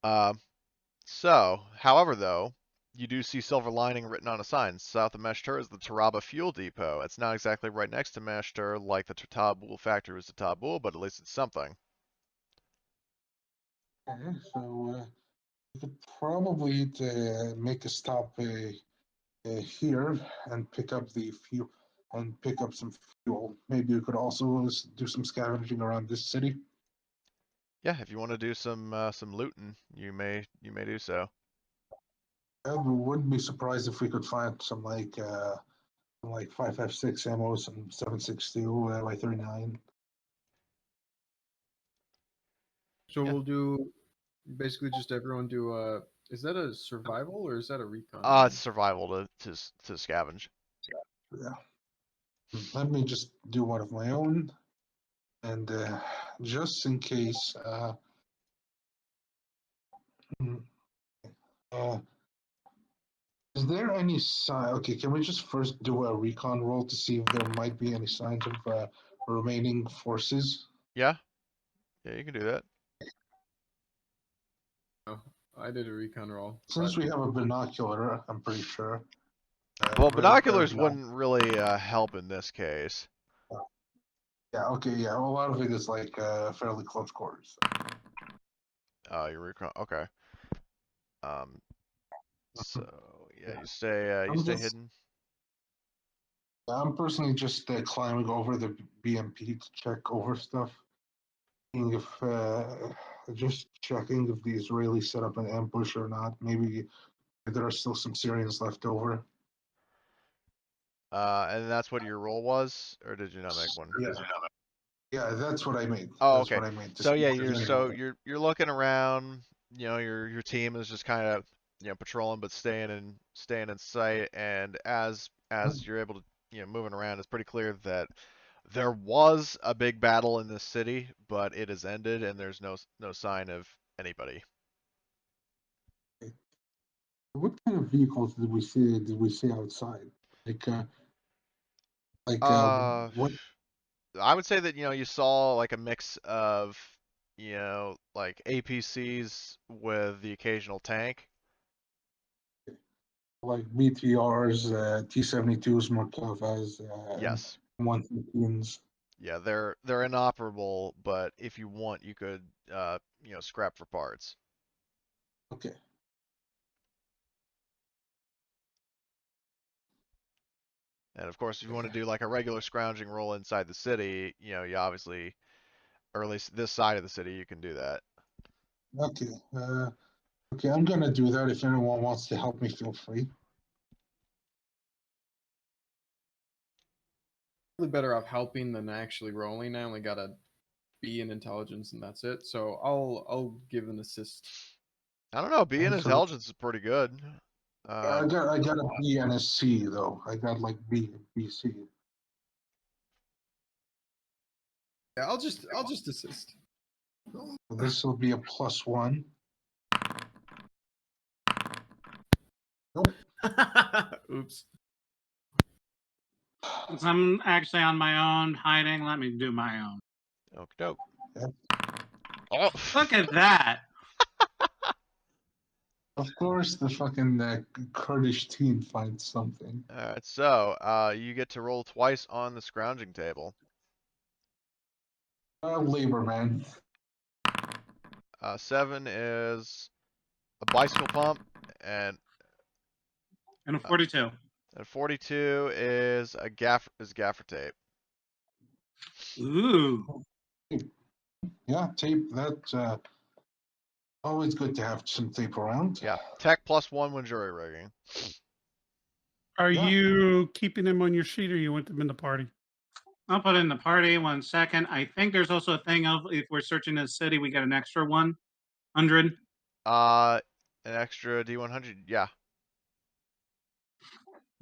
However, though, you do see silver lining written on a sign. South of Meshtur is the Taraba fuel depot. It's not exactly right next to Meshtur like the Ta-Abul factory was to Ta-Abul, but at least it's something. Okay, so we could probably make a stop here and pick up the fuel and pick up some fuel. Maybe we could also do some scavenging around this city. Yeah, if you want to do some looting, you may do so. I wouldn't be surprised if we could find some like 5.56 ammo, some 7.62 Y39. So Yeah. we'll do basically just everyone do is that a survival or is that a recon? It's survival to scavenge. Yeah. Let me just do one of my own, and just in case. Hmm, is there any sign? Okay, can we just first do a recon roll to see if there might be any signs of remaining forces? Yeah, you can do that. Oh, I did a recon roll. Since we have a binocular, I'm pretty sure. Well, binoculars wouldn't really help in this case. Yeah, okay, yeah. Well, a lot of it is like fairly close quarters. Oh, your recon. Okay. So yeah, you stay hidden. I'm personally just climbing over the BMP to check over stuff. Seeing if just checking if the Israelis set up an ambush or not. Maybe there are still some Syrians left over. And that's what your roll was, or did you not make one? Yeah, that's what I made. Oh, That's okay. what I made. So yeah, you're looking around. Your team is just kind of patrolling, but staying in sight. And as you're able to moving around, it's pretty clear that there was a big battle in this city, but it has ended, and there's no sign of anybody. What kind of vehicles did we see? Did we see outside? What? I would say that you saw like a mix of like APCs with the occasional tank. Like BTRs, T-72s, Merkavas, Yes. 115s. Yeah, they're inoperable, but if you want, you could scrap for parts. Okay. And of course, if you want to do like a regular scrounging roll inside the city, you obviously, or at least this side of the city, you can do that. Okay. Okay, I'm gonna do that. If anyone wants to help me, feel free. Really better off helping than actually rolling. I only got a B in intelligence and that's it. So I'll give an assist. I don't know. B in Okay, so intelligence is pretty good. I got a B and a C though. I got like B, C. Yeah, I'll just assist. So this will be a +1. Nope. Oops. Since I'm actually on my own hiding, let me do my own. Okie doke. Yeah. Oh. Look at that. Of course, the fucking Kurdish team finds something. Alright, so you get to roll twice on the scrounging table. Labor man. 7 is a bicycle pump, and And a 42. 42 is a gaffer tape. Ooh. Yeah, tape. That's always good to have some tape around. Yeah, tech +1 when jury rigging. Are Yeah. you keeping them on your sheet, or you want them in the party? I'll put it in the party 1 second. I think there's also a thing of if we're searching the city, we get an extra 100. An extra D100. Yeah.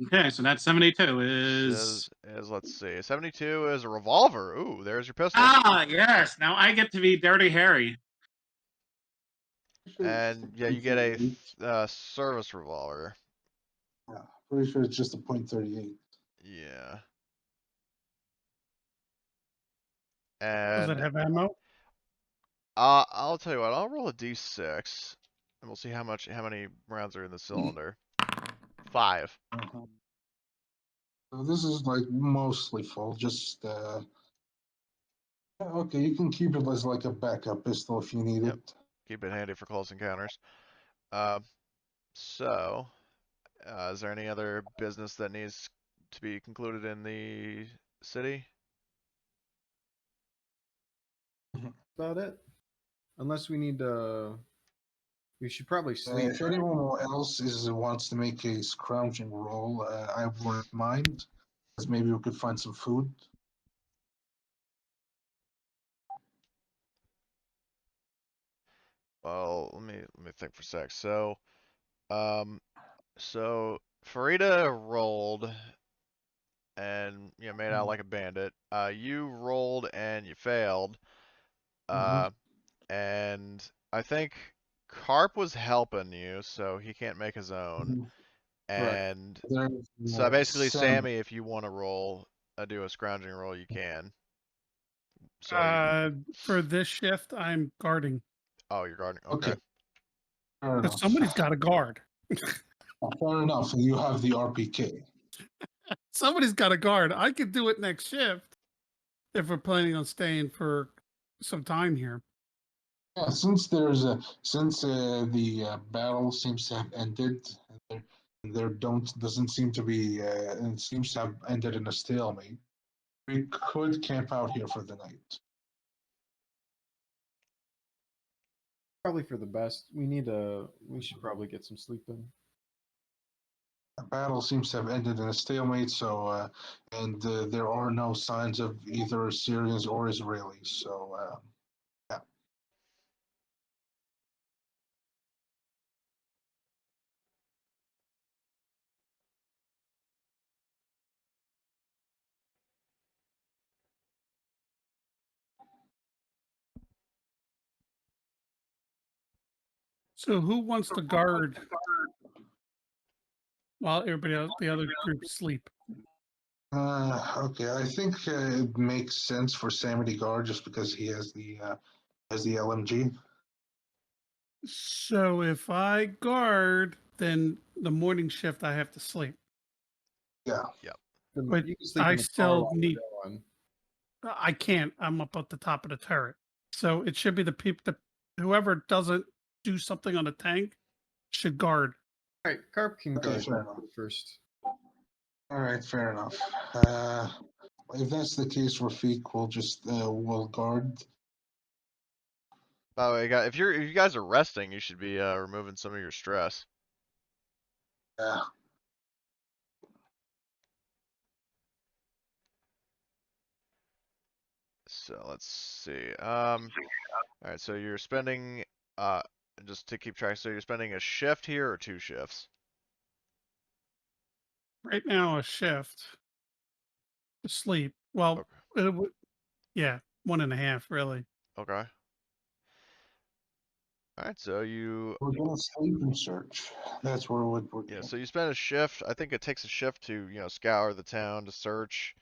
Okay, so that's 72 is. Let's see. 72 is a revolver. Ooh, there's your pistol. Ah, yes. Now I get to be Dirty Harry. And yeah, you get a service revolver. Yeah, pretty sure it's just a .38. Yeah. Does it And have ammo? I'll tell you what. I'll roll a d6, and we'll see how many rounds are in the cylinder. 5. Uh-huh. So this is like mostly full. Just okay, you can keep it as like a backup pistol if you need Yep. it. Keep it handy for close encounters. So, is there any other business that needs to be concluded in the city? About it. Unless we need to. We should probably sleep. If anyone else wants to make a scrounging roll, I wouldn't mind, because maybe we could find some food. Well, let me think for a sec. So, so Farida rolled and made out like a bandit. You rolled and you failed. And I think Carp was helping you, so he can't make his own. Correct. And There's, so basically, Sam. Sammy, if you want to do a scrounging roll, you can. So, For this shift, I'm guarding. oh, you're guarding. Okay. Okay. Fair Because enough. somebody's got to guard. Fair enough. You have the RPK. Somebody's got to guard. I could do it next shift if we're planning on staying for some time here. Yeah, since the battle seems to have ended, there doesn't seem to be it seems to have ended in a stalemate. We could camp out here for the night. Probably for the best. We should probably get some sleep in. The battle seems to have ended in a stalemate, so and there are no signs of either Syrians or Israelis. So yeah. So who wants to guard while everybody else, the other group sleep? Okay, I think it makes sense for Sammy to guard just because he has the LMG. So if I guard, then the morning shift I have to sleep. Yeah. But You can sleep I in the car still while we're need. going. I can't. I'm up at the top of the turret. So it should be the people. Whoever doesn't do something on the tank should guard. All right, Carp can Okay, guard fair enough. first. All right, fair enough. If that's the case, Rafiq will just will guard. By the way, if you guys are resting, you should be removing some of your stress. Yeah. So let's see. All right. So you're spending just to keep track, so you're spending a shift here or 2 shifts? Right now, a shift to sleep. Well, it would, yeah, 1.5 really. Okay. Alright, so you, We're gonna sleep and search. That's where we're yeah, doing. so you spend a shift. I think it takes a shift to, scour the town, to search.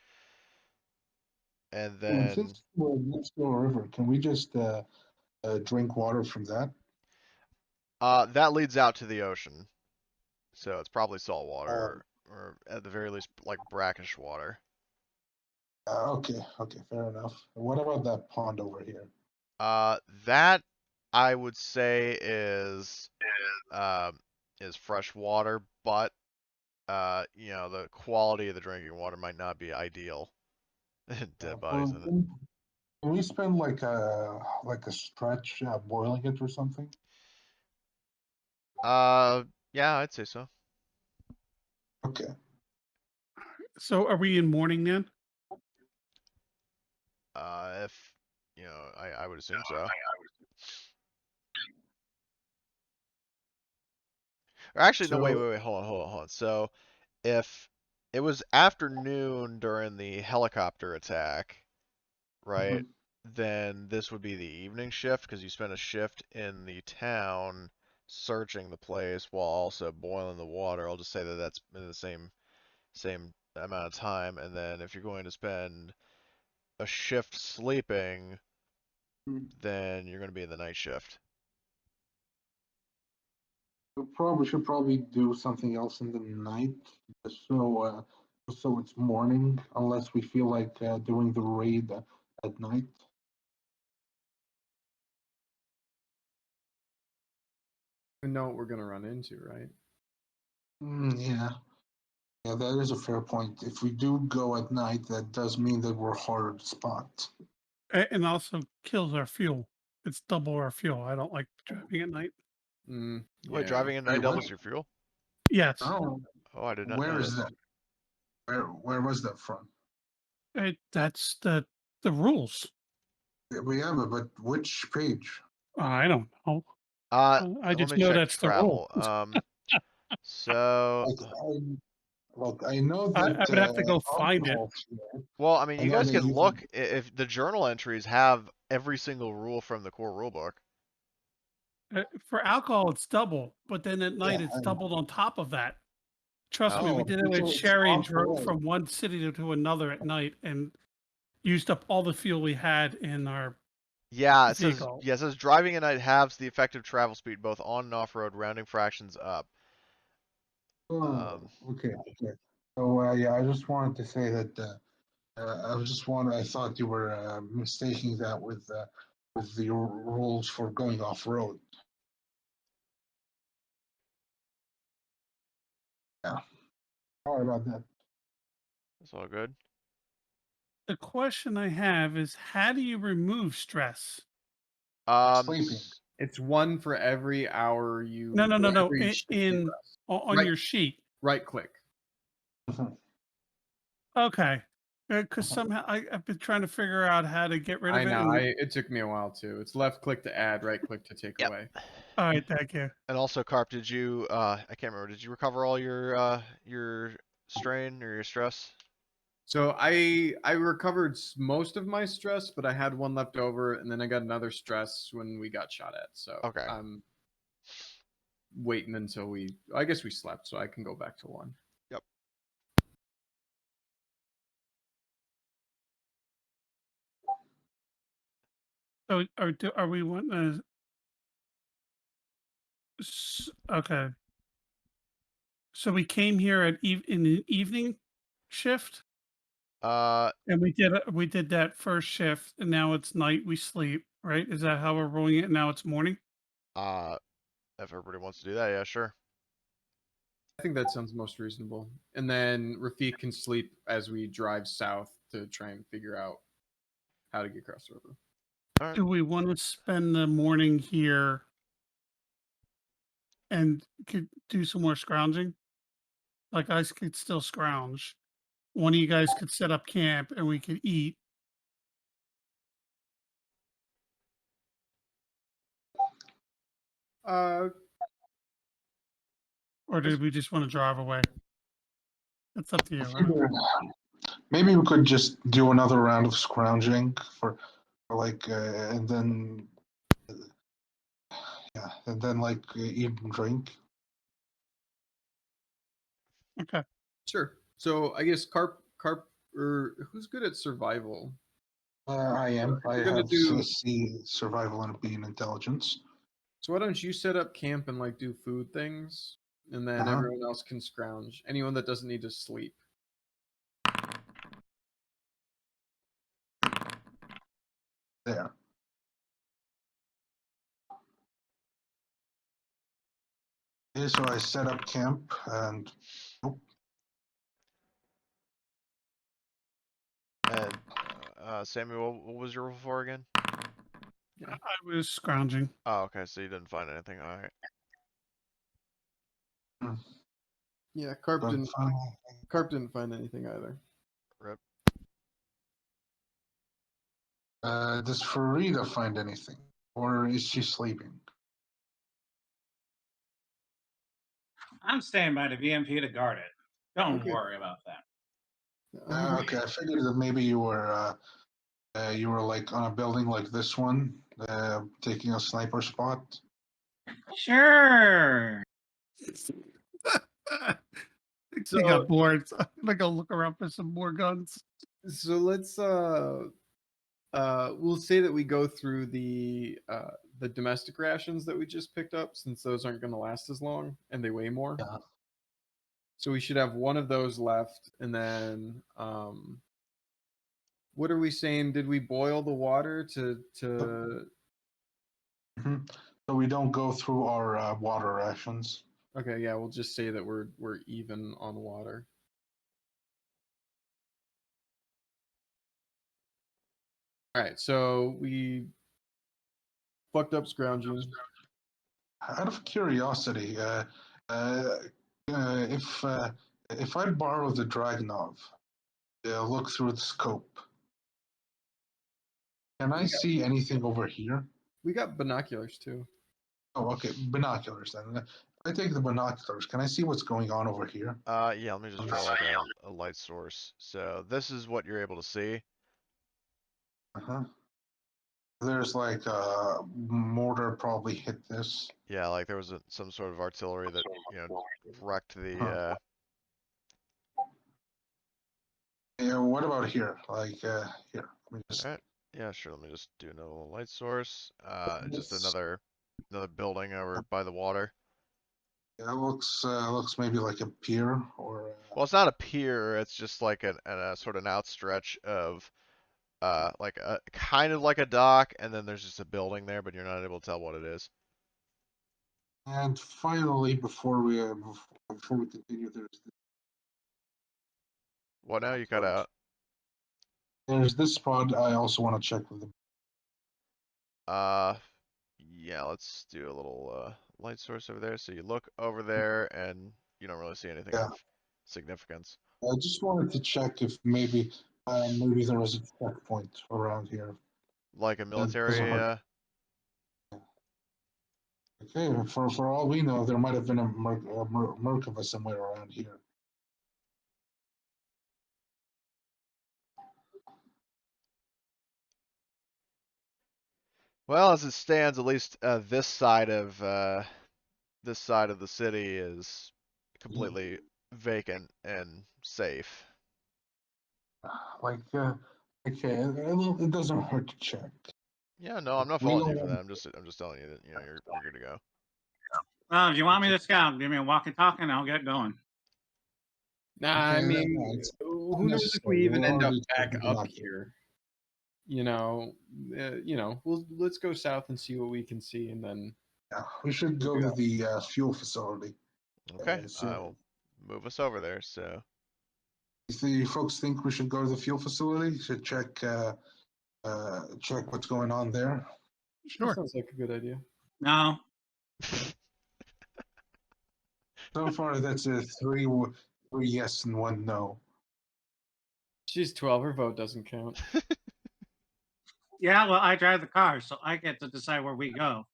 And then, Since we're next to a river, can we just drink water from that? that leads out to the ocean. So it's probably salt Um, water, or at the very least, like brackish water. okay, fair enough. What about that pond over here? That I would say is fresh water, but the quality of the drinking water might not be ideal. Dead bodies in it. Can we spend like a stretch boiling it or something? Yeah, I'd say so. Okay. So are we in morning then? If I would assume so. Or actually, no, wait, So hold on. So if it was afternoon during the helicopter attack, right? mhm. Then this would be the evening shift because you spend a shift in the town searching the place while also boiling the water. I'll just say that that's in the same amount of time. And then if you're going to spend a shift sleeping, then you're going to be in the night shift. We should probably do something else in the night, just so it's morning, unless we feel like doing the raid at night. We know what we're gonna run into, right? Yeah, that is a fair point. If we do go at night, that does mean that we're harder to spot. And also kills our fuel. It's double our fuel. I don't like driving at night. Wait, Yeah. driving at night Wait, what? doubles your fuel? Yes. Oh, Oh, I did not where know is this. that? Where was that from? That's the rules. We have it, but which page? I don't know. Uh, I let just me know check that's the rule. travel. So, I know that I would have to go find it. alcohol's here. well, I mean, I you know guys that can you look if the journal entries have every single rule from the core rulebook. For alcohol, it's double, but then at night Yeah, it's I know. doubled on top of that. Trust me, we Oh, did it with it's Sherry and off the drove road. from one city to another at night and used up all the fuel we had in our yeah, it vehicle. says driving at night halves the effective travel speed both on and off road, rounding fractions up. Oh, okay. So yeah, I just wanted to say that I thought you were mistaking that with the rules for going off road. Yeah. Sorry about that. That's all good. The question I have is, how do you remove stress? Sleeping. It's one for every hour you. No. every shift you rest. On Right. your sheet. Right click. Okay. Because somehow I've been trying to figure out how to get rid of I it. know. And, It took me a while too. It's left click to add, right click to take Yep. away. all right, thank you. And also, Carp, did you? I can't remember. Did you recover all your strain or your stress? So I recovered most of my stress, but I had one left over, and then I got another stress when we got shot at. So Okay. I'm waiting until I guess we slept, so I can go back to one. Yep. So are we wanting okay. So we came here at in the evening shift, and we did that first shift, and now it's night. We sleep, right? Is that how we're rolling it? Now it's morning. Uh, if everybody wants to do that, yeah, sure. I think that sounds most reasonable. And then Rafik can sleep as we drive south to try and figure out how to get across the river. All right. Do we want to spend the morning here and could do some more scrounging? Like I could still scrounge. One of you guys could set up camp, and we could eat. Or did we just want to drive away? It's up to you. Right? Maybe we could just do another round of scrounging for like, and then, yeah, and then like eat and drink. Okay. Sure. So I guess Carp, or who's good at survival? I am. I We're gonna have do- C survival and being intelligence. So why don't you set up camp and like do food things, and then Uh-huh. everyone else can scrounge. Anyone that doesn't need to sleep. There. Okay, so I set up camp and And Samuel, what was your roll for again? I was scrounging. Oh, okay. So you didn't find anything. All right. Yeah, Carp don't didn't. find Carp didn't find anything either. Rip. does Farida find anything? Or is she sleeping? I'm staying by the VMP to guard it. Don't Okay. worry about that. Okay, I figured that maybe you were like on a building like this one, taking a sniper spot. Sure. He got bored. So I'm gonna go look around for some more guns. So let's we'll say that we go through the domestic rations that we just picked up, since those aren't going to last as long and they weigh more. Yeah. So we should have one of those left, and then what are we saying? Did we boil the water to? Mm-hmm. So we don't go through our water rations. Okay, yeah, we'll just say that we're even on water. All right, so we fucked up scrounging. Out of curiosity, if I borrow the Dragunov, look through the scope, can I see anything over here? We got binoculars too. Oh, okay, binoculars then. I take the binoculars. Can I see what's going on over here? Yeah. Let me just draw like a light source. So this is what you're able to see. Uh-huh. There's like a mortar probably hit this. Yeah, like there was some sort of artillery that wrecked the. Yeah, what about here? Like here, let me just. All right. Yeah, sure. Let me just do another little light source. Just This- another building over by the water. It looks maybe like a pier or. Well, it's not a pier. It's just like a sort of an outstretch of like a kind of like a dock, and then there's just a building there, but you're not able to tell what it is. And finally, before we continue, What now? You cut out. there's this spot I also want to check with them. Yeah. Let's do a little light source over there. So you look over there, and you don't really see anything Yeah. of significance. I just wanted to check if maybe there was a checkpoint around here. Like a military. Okay, for all we know, there might have been a Merkava somewhere around here. Well, as it stands, at least this side of the city is completely vacant and safe. Like, okay, it doesn't hurt to check. Yeah, no, I'm not We faulting you don't for that. want- I'm just telling you that you're good to go. Well, if you want me to scout, give me a walkie-talkie and I'll get going. Nah, Okay, I mean, it's who knows if we necessary. even We're end up already back taking up binoculars. here. Let's go south and see what we can see, and then Yeah, we should go to the fuel facility. Okay, So- I will move us over there. So If the folks think we should go to the fuel facility, should check check what's going on there. that Sure. sounds like a good idea. No. So far, that's a three yes and one no. She's 12. Her vote doesn't count. Yeah, well, I drive the car, so I get to decide where we go.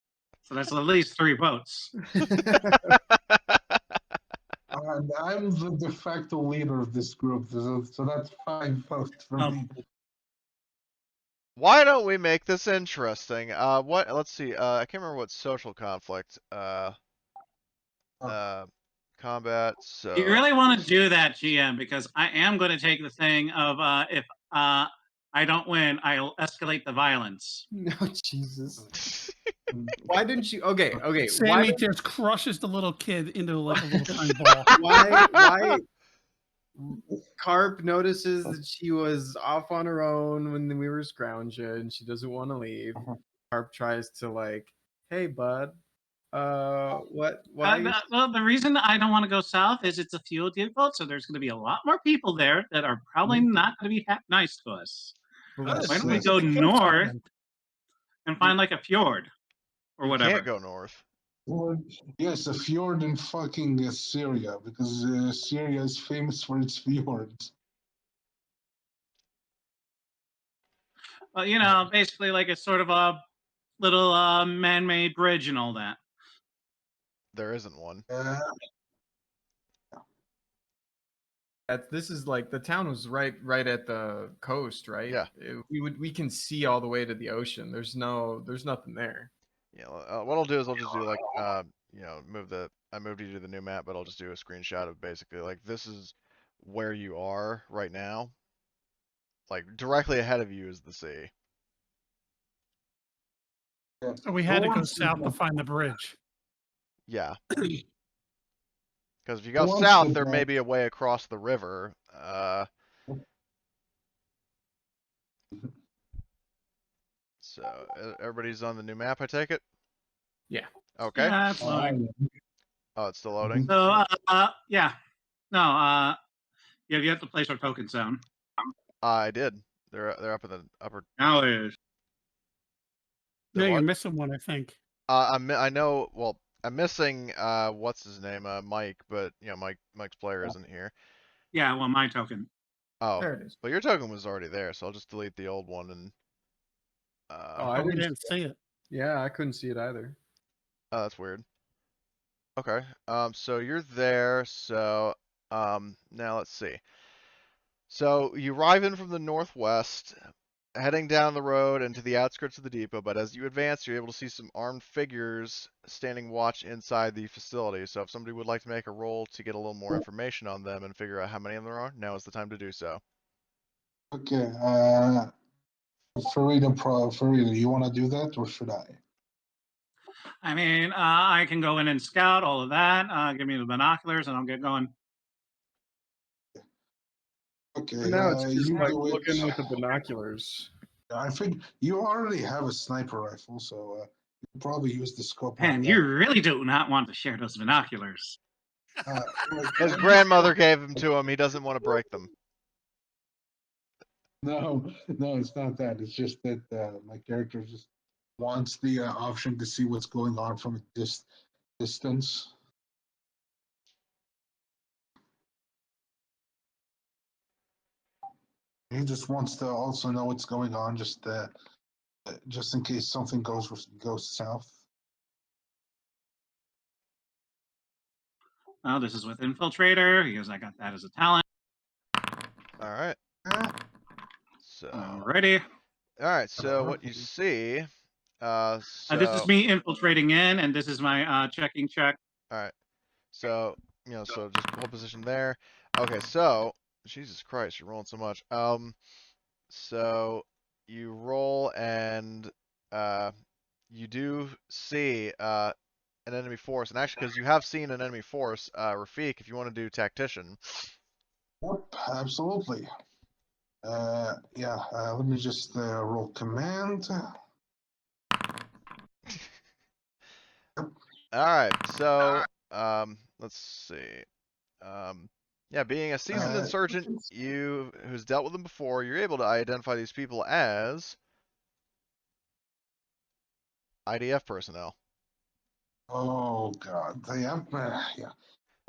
So that's at least 3 votes. And I'm the de facto leader of this group, so that's 5 votes for Oh. me. Why don't we make this interesting? Let's see. I can't remember what social conflict. Combat. So. You really want to do that, GM, because I am going to take the thing of if I don't win, I'll escalate the violence. No, Jesus. Why didn't you? Okay. Why? Sammy just crushes the little kid into like a little tiny ball. Why? Carp notices that she was off on her own when we were scrounging, and she doesn't want to leave. Carp tries to like, hey, bud. What? Why? Well, the reason I don't want to go south is it's a fuel depot, so there's going to be a lot more people there that are probably not going to be nice to us. Why don't we go north and find like a fjord or whatever? You can't go north. Well, yes, a fjord in fucking Syria, because Syria is famous for its fjords. Well, you know, basically like it's sort of a little man-made bridge and all that. There isn't one. This is like the town was right at the coast, right? Yeah. We can see all the way to the ocean. There's nothing there. Yeah. What I'll do is I'll just do like I moved you to the new map, but I'll just do a screenshot of basically like this is where you are right now. Like directly ahead of you is the sea. So we had to go south to find the bridge. Yeah. Because if you go south, there may be a way across the river. So everybody's on the new map, I take it? Yeah. Okay. Yeah, that's fine. Oh, it's still loading? So, yeah. No, you have to place our token zone. I did. They're up in the upper. Now it is. No, what? you're missing one, I think. I know. Well, I'm missing what's his name, Mike, but you know, Mike's player isn't here. Yeah, well, my token. Oh, There it is. but your token was already there, so I'll just delete the old one and. We didn't see it. Yeah, I couldn't see it either. Oh, that's weird. Okay. So you're there. So now let's see. So you arrive in from the northwest, heading down the road and to the outskirts of the depot, but as you advance, you're able to see some armed figures standing watch inside the facility. So if somebody would like to make a roll to get a little more information on them and figure out how many of them there are, now is the time to do so. Okay, Farida, you want to do that, or should I? I mean, I can go in and scout all of that. Give me the binoculars, and I'll get going. Okay, For now, it's just you like do it. looking with the binoculars. I think you already have a sniper rifle, so you can probably use the scope. And you really do not want to share those binoculars. His grandmother gave them to him. He doesn't want to break them. No, it's not that. It's just that my character just wants the option to see what's going on from a distance. He just wants to also know what's going on, just in case something goes south. Oh, this is with Infiltrator, because I got that as a talent. All right. So. Alrighty. All right. So what you see. This is me infiltrating in, and this is my checking check. All right. So so just hold position there. Okay. So Jesus Christ, you're rolling so much. So you roll and you do see an enemy force, and actually, because you have seen an enemy force, Rafik, if you want to do tactician. Yep, absolutely. Yeah. Let me just roll command. All right. So let's see. Yeah, being a seasoned insurgent, who's dealt with them before, you're able to identify these people as IDF personnel. Oh God, yeah.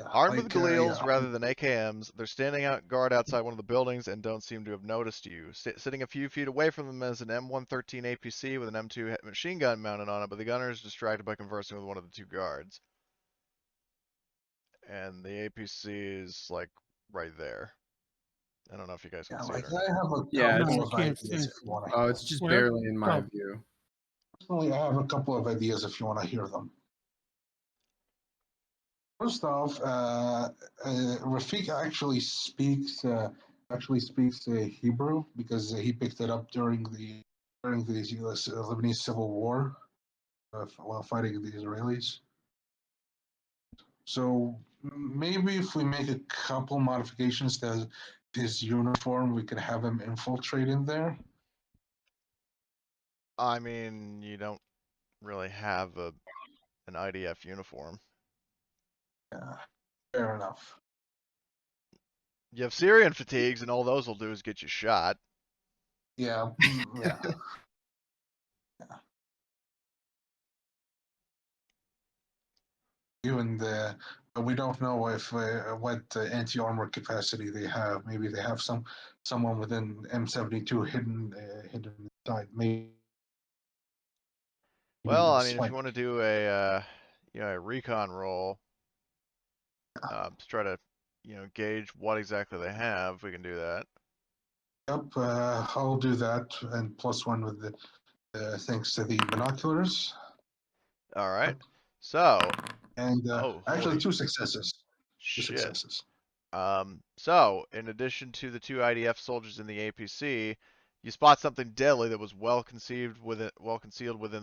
Armed with Like, Galeals yeah. rather than AKMs, they're standing out guard outside one of the buildings and don't seem to have noticed you. Sitting a few feet away from them is an M113 APC with an M2 machine gun mounted on it, but the gunner is distracted by conversing with one of the two guards. And the APC is like right there. I don't know if you guys can Yeah, see like it or I not. have a Yeah, couple No, of I can't ideas see. if you want to Oh, hear it's them. just Where? barely in my Oh. view. Personally, I have a couple of ideas if you want to hear them. First off, Rafik actually speaks Hebrew because he picked it up during the Lebanese Civil War while fighting the Israelis. So maybe if we make a couple modifications to his uniform, we could have him infiltrate in there. I mean, you don't really have an IDF uniform. Yeah, fair enough. You have Syrian fatigues, and all those will do is get you shot. Yeah, yeah. Even we don't know if what anti-armor capacity they have. Maybe they have someone within M72 hidden inside. Maybe Well, I mean, if you swipe. want to do a recon roll, to try to gauge what exactly they have, we can do that. Yep, I'll do that, and +1 with the thanks to the binoculars. All right. So, And oh, actually, holy two successes. Two shit. successes. So, in addition to the two IDF soldiers in the APC, you spot something deadly that was well concealed within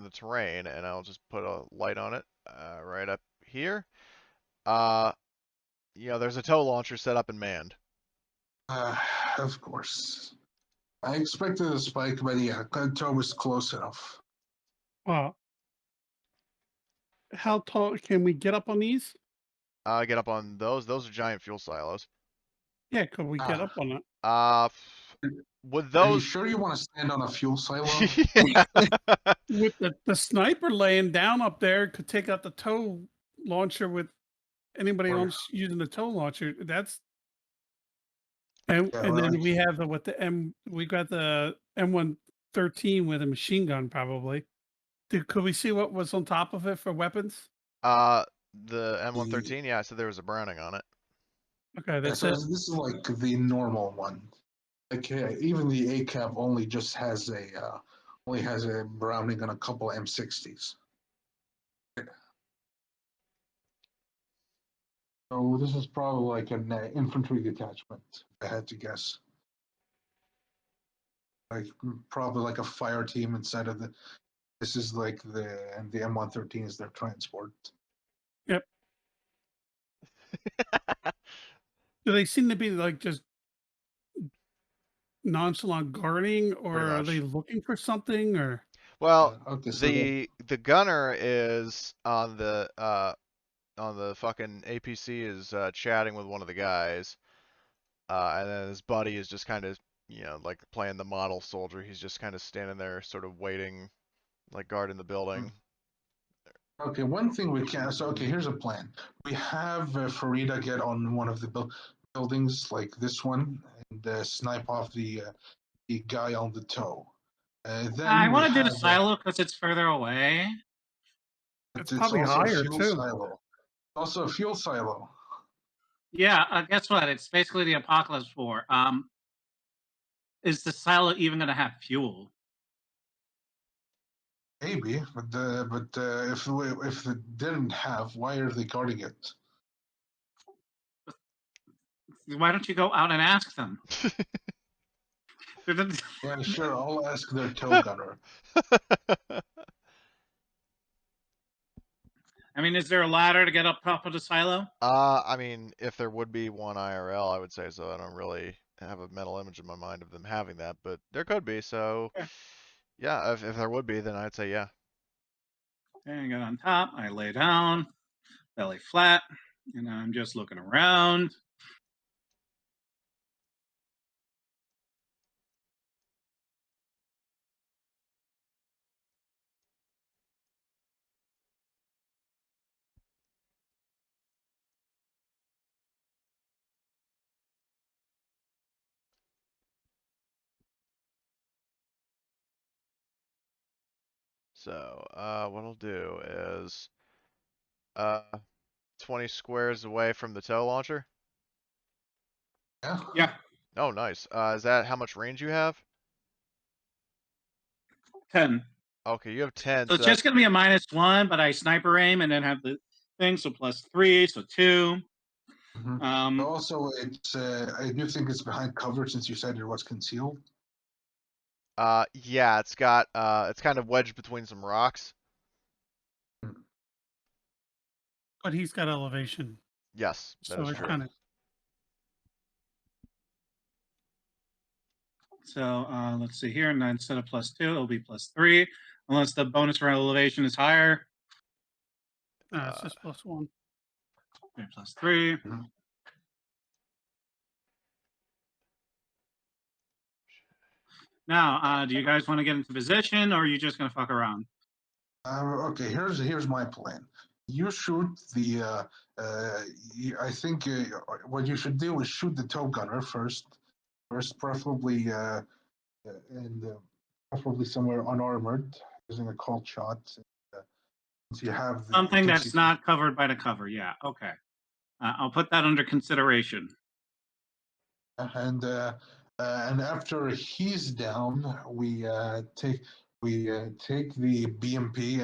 the terrain, and I'll just put a light on it right up here. There's a tow launcher set up and manned. Of course. I expected a spike, but yeah, toe was close enough. Well, how tall can we get up on these? Get up on those. Those are giant fuel silos. Yeah, could we get Ah. up on it? Would Are you those? sure you want to stand on a fuel silo? Yeah. With the sniper laying down up there, could take out the tow launcher with anybody Or- else using the tow launcher. That's and Yeah, and well, then we have we got the M113 with a machine gun probably. Could we see what was on top of it for weapons? The M113. Yeah, I said there was a Browning on it. Okay, that's so it. this is like the normal one. Like even the ACAP only just has a Browning and a couple M60s. So this is probably like an infantry detachment, if I had to guess. Like probably like a fire team inside of the. This is like and the M113 is their transport. Yep. Do they seem to be like just nonchalant guarding, or Pretty are they much. looking for something? Or Well, Okay, so the gunner is on the fucking APC is chatting with one of the guys, and then his buddy is just kind of like playing the model soldier. He's just kind of standing there, sort of waiting, like guarding the building. okay, one thing we can. So okay, here's a plan. We have Farida get on one of the buildings like this one and snipe off the guy on the toe. Then I we want to do the have silo because it's further away. it's it's probably also a higher fuel too. silo. Also a fuel silo. Yeah, guess what? It's basically the Apocalypse War. Is the silo even going to have fuel? Maybe, but if it didn't have, why are they guarding it? Why don't you go out and ask them? Yeah, sure. I'll ask their tow gunner. I mean, is there a ladder to get up top of the silo? I mean, if there would be one IRL, I would say so. I don't really have a mental image in my mind of them having that, but there could be. So, Okay. yeah, if there would be, then I'd say yeah. Okay, I get on top. I lay down, belly flat, and I'm just looking around. So, what I'll do is, 20 squares away from the tow launcher. Yeah. Yeah, Oh, nice. Is that how much range you have? 10. Okay, you have 10, So so it's just that's gonna be a -1, but I sniper aim and then have the thing, so +3, so 2. Mhm. Um, Also, it's I do think it's behind cover since you said it was concealed. yeah, it's got it's kind of wedged between some rocks. But he's got elevation, Yes, that so is it's true. kind of. so let's see here, and then instead of +2, it'll be +3, unless the bonus for elevation is higher. It's just +1. Okay, +3. Mhm. Now, do you guys want to get into position, or are you just gonna fuck around? Okay, here's my plan. You shoot the. I think what you should do is shoot the tow gunner first. First, preferably and preferably somewhere unarmored, using a cold shot. Once you have the Something once you, that's not covered by the cover. Yeah, okay. I'll put that under consideration. and after he's down, we take the BMP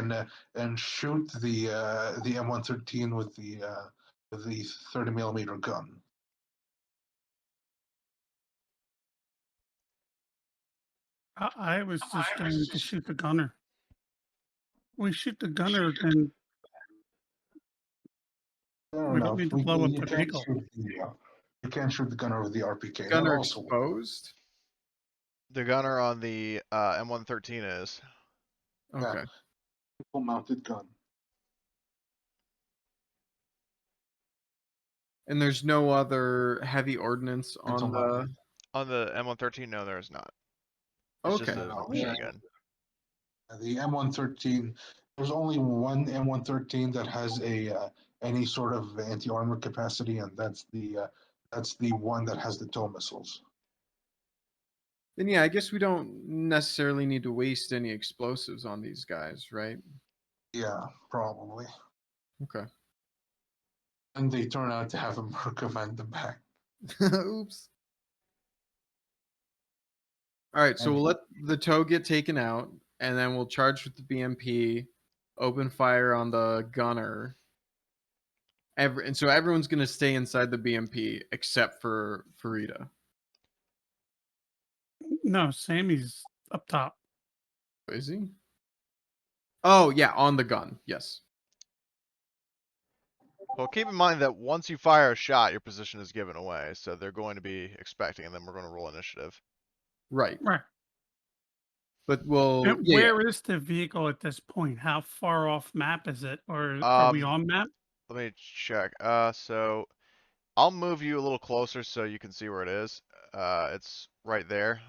and shoot the M113 with the 30 millimeter gun. I was just going to shoot the gunner. We shoot the gunner, then I don't we know. don't need to blow up the vehicle. You can't shoot the gunner with the RPK. That Gunner also works. exposed. The gunner on the M113 is. Okay. Full mounted gun. And there's no other heavy ordnance It's on the. allowed. On the M113, no, there is not. It's just Okay. a machine gun. The M113. There's only one M113 that has any sort of anti-armor capacity, and that's the one that has the tow missiles. Then yeah, I guess we don't necessarily need to waste any explosives on these guys, right? Yeah, probably. Okay. And they turn out to have a Murkoff in the back. Oops. All right, so And we'll let the tow get taken out, and then we'll charge with the BMP, open fire on the gunner. And so everyone's gonna stay inside the BMP except for Farida. No, Sammy's up top. Is he? Oh yeah, on the gun. Yes. Well, keep in mind that once you fire a shot, your position is given away, so they're going to be expecting, and then we're going to roll initiative. Right. Right. But we'll. And Yeah, where is the vehicle at this point? How far off map is it? Or are we on map? Let me check. So I'll move you a little closer so you can see where it is. It's right there.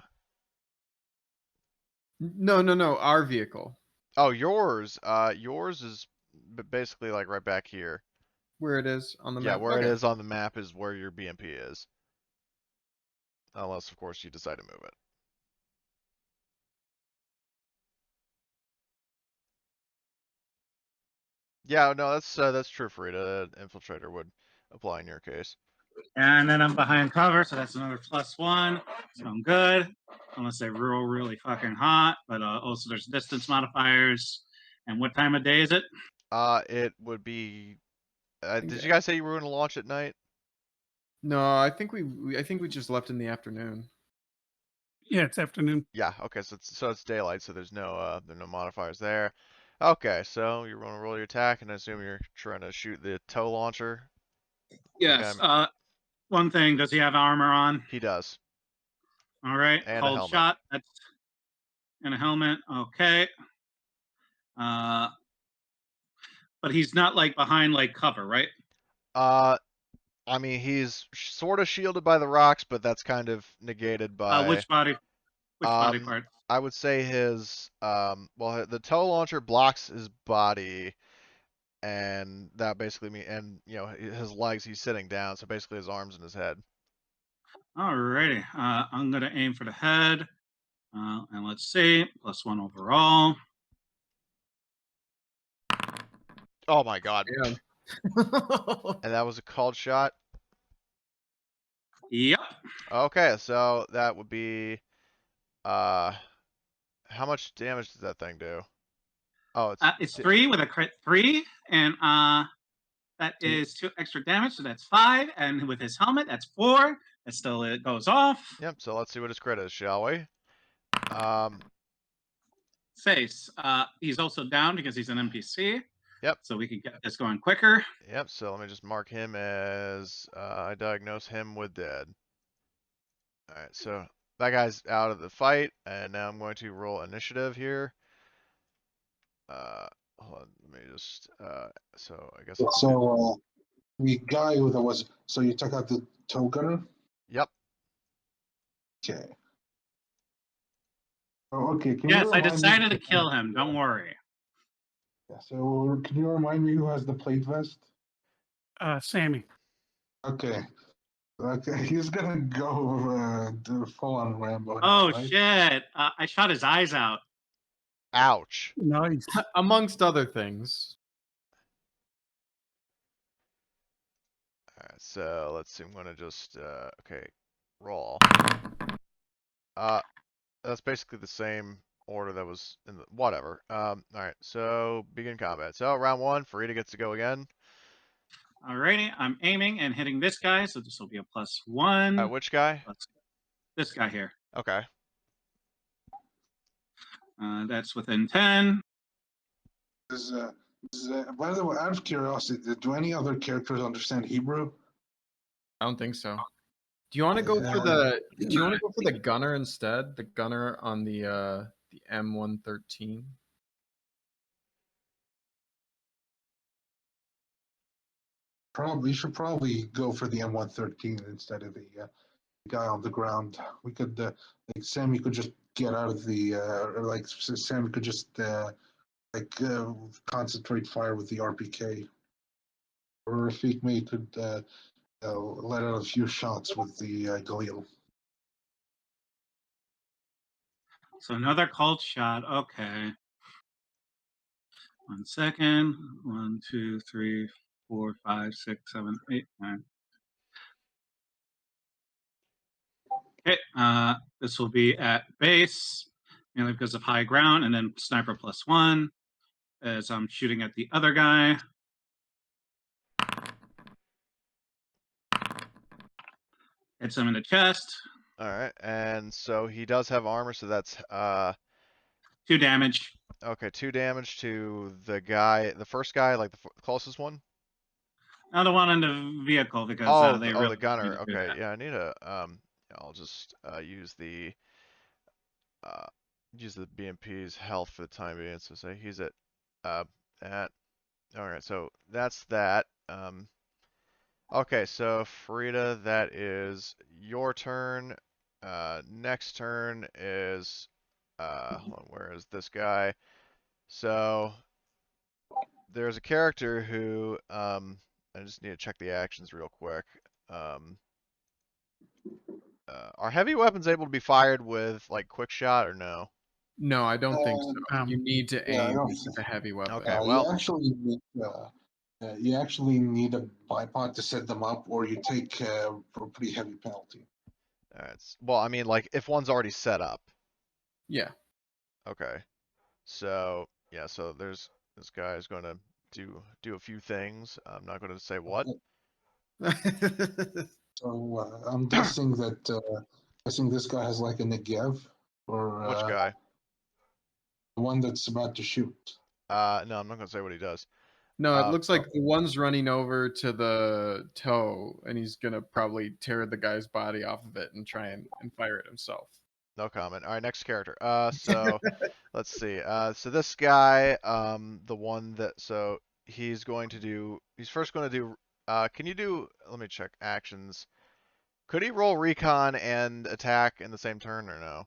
No. Our vehicle. Oh, yours. Yours is basically like right back here. Where it is on the Yeah, map. where it Okay. is on the map is where your BMP is. Unless, of course, you decide to move it. Yeah, no, that's true, Farida. Infiltrator would apply in your case. And then I'm behind cover, so that's another +1. So I'm good. Unless they roll really fucking hot. But also there's distance modifiers. And what time of day is it? It would be. Did you guys say you were going to launch at night? No, I think we just left in the afternoon. Yeah, it's afternoon. Yeah. Okay. So it's daylight. So there's no modifiers there. Okay. So you're going to roll your attack, and I assume you're trying to shoot the tow launcher. Yes. Okay. One thing, does he have armor on? He does. All right. And a Cold helmet. shot. That's and a helmet. Okay. Uh, but he's not like behind like cover, right? I mean, he's sort of shielded by the rocks, but that's kind of negated by. Which body part? I would say his well, the tow launcher blocks his body, and that basically mean, and his legs, he's sitting down, so basically his arms and his head. Alrighty. I'm gonna aim for the head. And let's see, +1 overall. Oh my god. Damn. And that was a called shot. Yep. Okay, so that would be how much damage does that thing do? Oh, It's 3 with a crit 3, and that is 2 extra damage, so that's 5. And with his helmet, that's 4. That still it goes off. Yep. So let's see what his crit is, shall we? Face. He's also down because he's an NPC. Yep. So we can get this going quicker. Yep. So let me just mark him as I diagnose him with dead. All right. So that guy's out of the fight, and now I'm going to roll initiative here. Hold on. Let me just. So I guess. So the guy that was. So you took out the tow gunner. Yep. Okay. Oh, okay. Can Yes, you I remind me? decided to kill him. Don't worry. Yeah, so can you remind me who has the plate vest? Sammy. Okay. Okay, he's gonna go do full on Rambo. Oh, right? shit. I shot his eyes out. Ouch. Nice. Amongst other things. All right. So let's see. I'm gonna just okay. Roll. That's basically the same order that was in the whatever. All right. So begin combat. So round 1, Farida gets to go again. Alrighty, I'm aiming and hitting this guy, so this will be a +1. Which guy? This guy here. Okay. That's within 10. By the way, out of curiosity, do any other characters understand Hebrew? I don't think so. Do you want to go for the? Do you want to go for the gunner instead? The gunner on the M113. Probably you should probably go for the M113 instead of the guy on the ground. We could like Sammy could just get out of the or like Sammy could just concentrate fire with the RPK, or Rafik May could let out a few shots with the Galil. So another cult shot. Okay. 1 second. 1, 2, 3, 4, 5, 6, 7, 8, 9. Okay. This will be at base, mainly because of high ground, and then sniper +1 as I'm shooting at the other guy. Hits him in the chest. All right. And so he does have armor, so that's 2 damage. okay, 2 damage to the guy, the first guy, like the closest one. Another one in the vehicle because Oh, they the really gunner. need to do Okay. that. Yeah, I need a I'll just use the BMP's health for the time being. So say he's at that. All right. So that's that. Okay, so Frida, that is your turn. Next turn is hold on, where is this guy? So there's a character who I just need to check the actions real quick. Are heavy weapons able to be fired with like quick shot or no? No, I don't think so. You need to Yeah, I aim don't with a heavy weapon. Okay, well, you actually need a bipod to set them up, or you take a pretty heavy penalty. well, I mean, like if one's already set up. Yeah. Okay. So yeah, so there's this guy is going to do a few things. I'm not going to say what. So I'm guessing that this guy has like a Negev, or Which guy? the one that's about to shoot. No, I'm not going to say what he does. No, it looks like the one's running over to the toe, and he's gonna probably tear the guy's body off of it and try and fire it himself. No comment. All right, next character. So let's see. So this guy, the one that, so he's first going to do. Can you do? Let me check actions. Could he roll recon and attack in the same turn or no?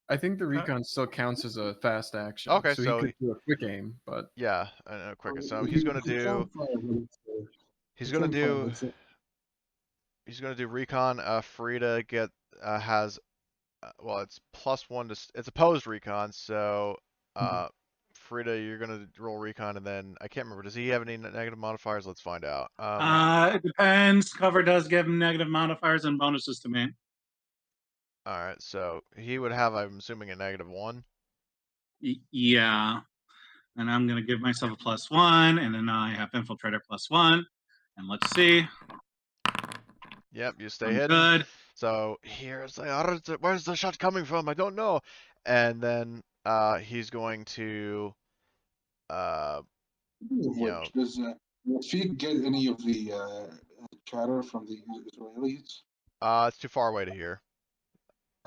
I think the recon still counts as a fast action. Okay, so he could do a quick aim, but yeah, quicker. So he's going to do. He's going to do. He's going to do recon. Frida has well, it's +1 to it's opposed recon, so Frida, you're gonna roll recon, and then I can't remember. Does he have any negative modifiers? Let's find out. It depends. Cover does give him negative modifiers and bonuses to me. All right, so he would have, I'm assuming, a -1. Yeah. And I'm going to give myself a +1, and then I have Infiltrator +1. And let's see. Yep, you stay I'm hidden. good. So here's like, where's the shot coming from? I don't know. And then he's going to, you know, Does Rafik get any of the chatter from the Israelis? it's too far away to hear.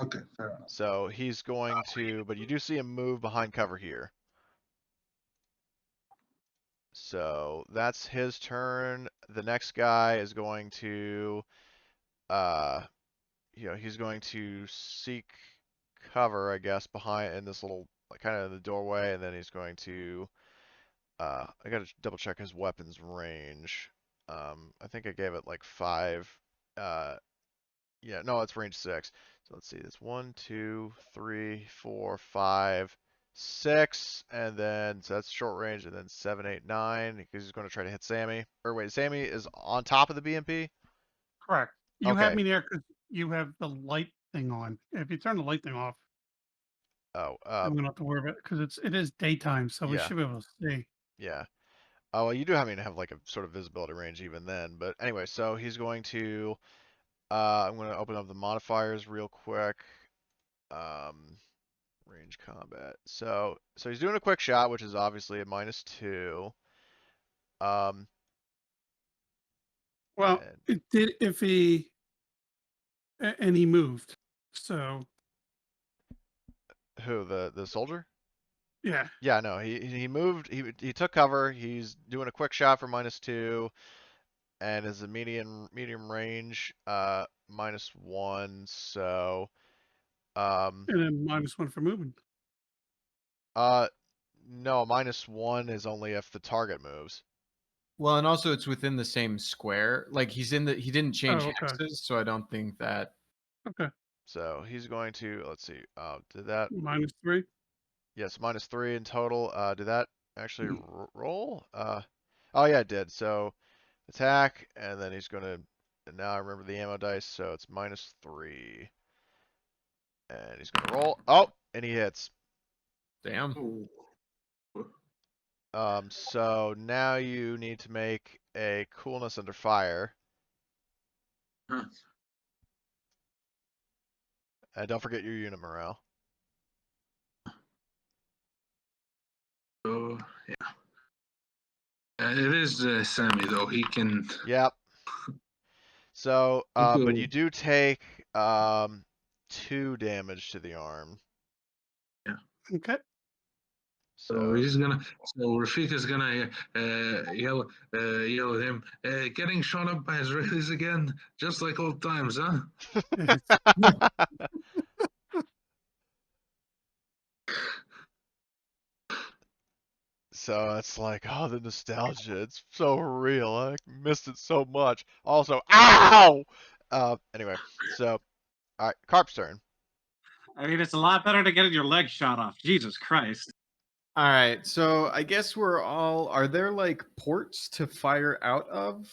Okay, fair enough. So he's going to, but you do see him move behind cover here. So that's his turn. The next guy is going to, he's going to seek cover, I guess, behind in this little, like, kind of in the doorway, and then he's going to, I gotta double check his weapons range. I think I gave it like 5. Yeah, no, it's range 6. So let's see, it's 1, 2, 3, 4, 5, 6, and then so that's short range, and then 7, 8, 9, because he's going to try to hit Sammy. Or wait, Sammy is on top of the BMP? Correct. You have Okay. me there because you have the light thing on. If you turn the light thing off, Oh, we don't have to worry about it because it is daytime, so we yeah. should be able to see. Yeah. Oh, well, you do have to have like a sort of visibility range even then. But anyway, so he's going to, I'm going to open up the modifiers real quick. Range combat. So he's doing a quick shot, which is obviously a -2. Well, And it did if he and he moved. So who, the soldier? yeah. Yeah, no, he moved. He took cover. He's doing a quick shot for -2, and is a medium range, -1. So, And then -1 for moving. no, -1 is only if the target moves. Well, and also it's within the same square. Like he didn't change Oh, okay. hexes, so I don't think that. Okay. So he's going to, let's see, did that? -3. Yes, -3 in total. Did that actually roll? Oh yeah, it did. So attack, and then he's gonna. And now I remember the ammo dice, so it's -3, and he's gonna roll. Oh, and he hits. Damn. So now you need to make a coolness under fire, and don't forget your unit morale. So yeah, it is Sammy though. He can. Yep. So, but you do take 2 damage to the arm. Yeah. Okay. So he's gonna. So Rafik is gonna yell at him, getting shot up by Israelis again, just like old times, huh? So it's like, oh, the nostalgia. It's so real. I missed it so much. Also, ow! Anyway, so, all right, Carp's turn. I mean, it's a lot better to get your leg shot off. Jesus Christ. All right, so I guess we're all. Are there like ports to fire out of?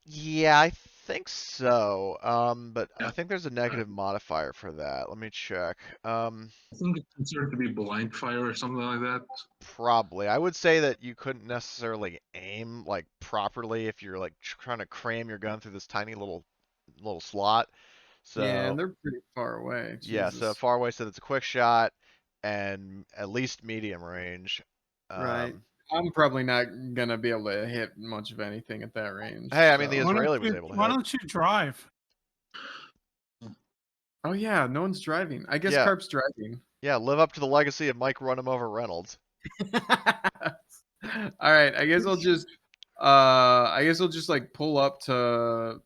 Yeah, I think so. But I Yeah. think there's a negative modifier for that. Let me check. I think it's considered to be blind fire or something like that. Probably. I would say that you couldn't necessarily aim like properly if you're like trying to cram your gun through this tiny little slot. So Yeah, and they're pretty far away. yeah, so Jesus. far away, so it's a quick shot and at least medium range. Right. I'm probably not gonna be able to hit much of anything at that range. Hey, I mean the so- Israeli was able to Why hit. don't you drive? Oh yeah, no one's driving. I guess Yeah. Carp's driving. Yeah, live up to the legacy of Mike Run Him Over Reynolds. All right, I guess I'll just like pull up to.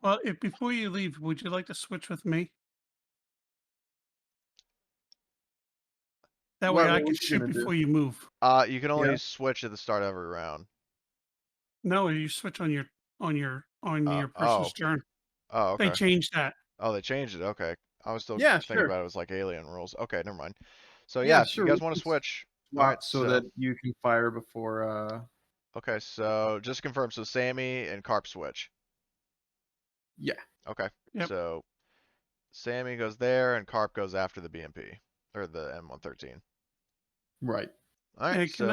Well, if before you leave, would you like to switch with me? That way What I were can we shoot gonna do? before you move. You can only Yeah. switch at the start of every round. No, you switch on your person's turn. Oh, okay. They changed that. Oh, they changed it. Okay. I was still Yeah, thinking sure. about it was like alien rules. Okay, never mind. So Yeah, yeah, if you sure, guys we want to can switch. swap Alright, so that you can fire before. Okay, so just to confirm, so Sammy and Carp switch. Yeah. Okay. Yep. So Sammy goes there and Carp goes after the BMP. Or the M113. Right. Alright, Hey, so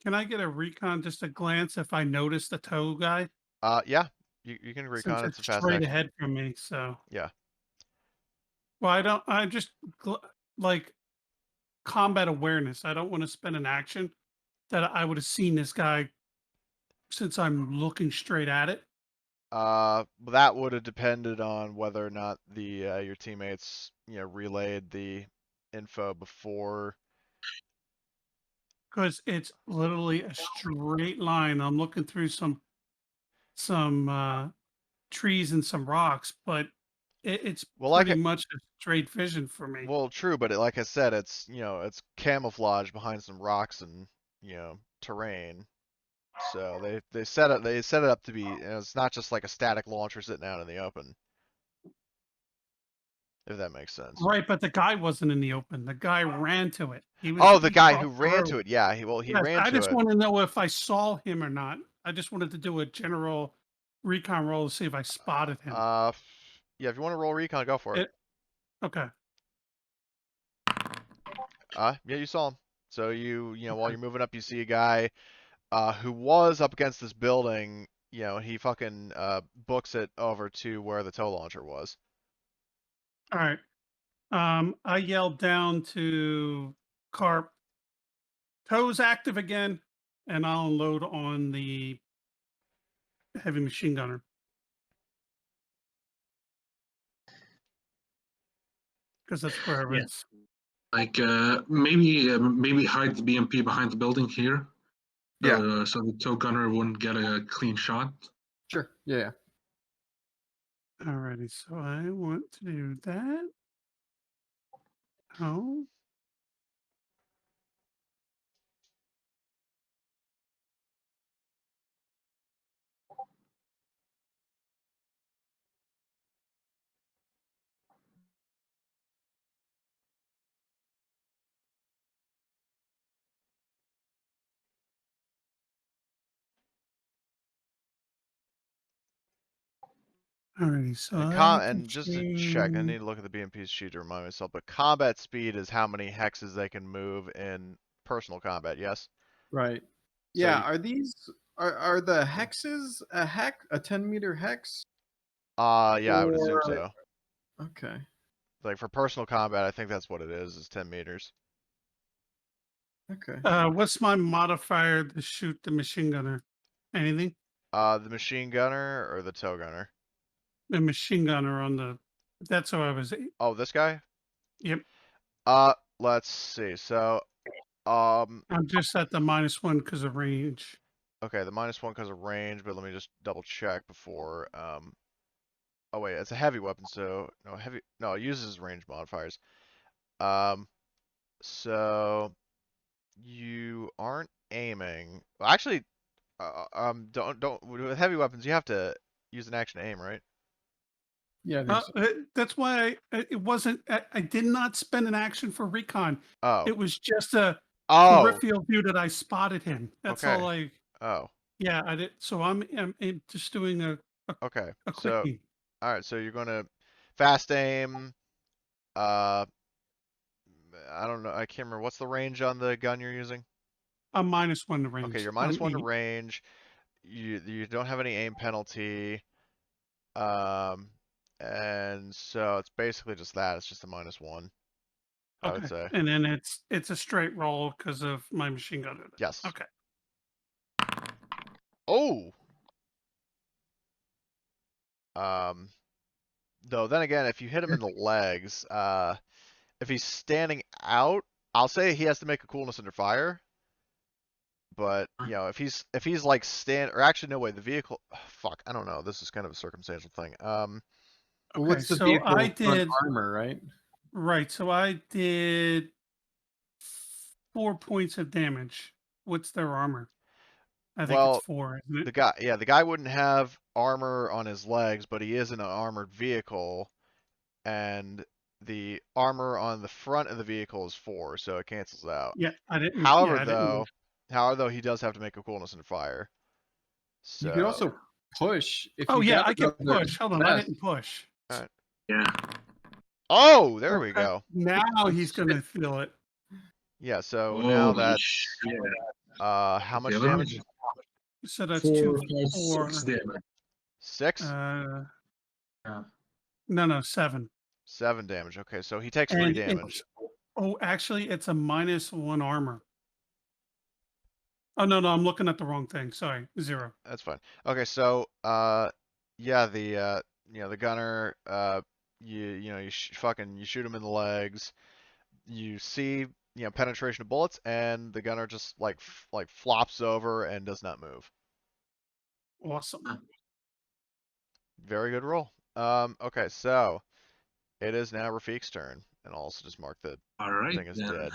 can I get a recon, just a glance if I notice the tow guy? yeah. You can Since recon, it's it's a fast straight action. ahead from me, so. Yeah. Well, I just like combat awareness. I don't want to spend an action that I would have seen this guy since I'm looking straight at it. That would have depended on whether or not the your teammates, relayed the info before. Because it's literally a straight line. I'm looking through some trees and some rocks, but it's Well, like pretty much a straight vision for me. Well, true, but like I said, it's it's camouflage behind some rocks and terrain. So they set it up to be, it's not just like a static launcher sitting out in the open. If that makes sense. Right, but the guy wasn't in the open. The guy ran to it. The He guy who crossed the ran road. to it. Yeah, he Yes, ran I to just it. want to know if I saw him or not. I just wanted to do a general recon roll to see if I spotted him. Yeah, if you want to roll recon, go for it. Okay. Yeah, you saw him. So while you're moving up, you see a guy who was up against this building. He fucking books it over to where the tow launcher was. All right. I yelled down to Carp, toes active again, and I'll unload on the heavy machine gunner. Because that's where Yeah. it's. Like maybe hide the BMP behind the building here. Yeah. So the tow gunner wouldn't get a clean shot. Sure. Yeah. Alrighty, so I want to do that. Oh. Alrighty, so And just to check, I need to look at the BMP's sheet to remind myself, but combat speed is how many hexes they can move in personal combat, yes? Right. So Yeah. Are the hexes a 10-meter hex? Yeah, I would assume Or- so. Okay. Like for personal combat, I think that's what it is 10 meters. Okay. what's my modifier to shoot the machine gunner? Anything? The machine gunner or the tow gunner? The machine gunner on the. That's how I was. Oh, this guy? Yep. Let's see. So, I'm just at the -1 because of range. okay, the -1 because of range, but let me just double check before. Oh wait, it's a heavy weapon, so no, it uses range modifiers. So you aren't aiming. Well, actually, don't with heavy weapons you have to use an action to aim, right? Yeah. I think so. That's why it wasn't. I did not spend an action for recon. Oh. It was just a Oh. peripheral view that I spotted him. That's Okay. all I. Oh. Yeah, I did. So I'm just doing a Okay. quick aim. All right. So you're gonna fast aim. I don't know. I can't remember. What's the range on the gun you're using? I'm -1 to range. Okay, you're I'm -1 to aim- range. You don't have any aim penalty. And so it's basically just that. It's just a -1. I would say. And then it's a straight roll because of my machine gunner. Yes. Okay. Oh. Though then again, if you hit him in the legs, if he's standing out, I'll say he has to make a coolness under fire. But if he's like or actually no way, the vehicle. Fuck, I don't know. This is kind of a circumstantial thing. Well, what's the so vehicle I front did armor, right? right. So I did 4 points of damage. What's their armor? I think Well, it's 4, isn't it? the guy wouldn't have armor on his legs, but he is in an armored vehicle, and the armor on the front of the vehicle is 4, so it cancels out. Yeah, I didn't. However, Yeah, I didn't. however, he does have to make a coolness and fire. So You could also push if Oh you yeah, got I can another push. Hold on, I vest. didn't push. Alright. Yeah. Oh, there we Okay, go. now he's gonna feel it. Yeah, so now Holy that's shit. how much Okay, let me damage? just- So that's 4, 2, 5, 4. 6 damage. 6? Yeah. No, 7. 7 damage. Okay, so he takes 3 And damage. actually, it's a -1 armor. Oh no, I'm looking at the wrong thing. Sorry, 0. That's fine. Okay, so yeah, the the gunner, you fucking you shoot him in the legs. You see, penetration of bullets, and the gunner just like flops over and does not move. Awesome. Very good roll. Okay, so it is now Rafiq's turn, and I'll also just mark that All right thing is then. dead.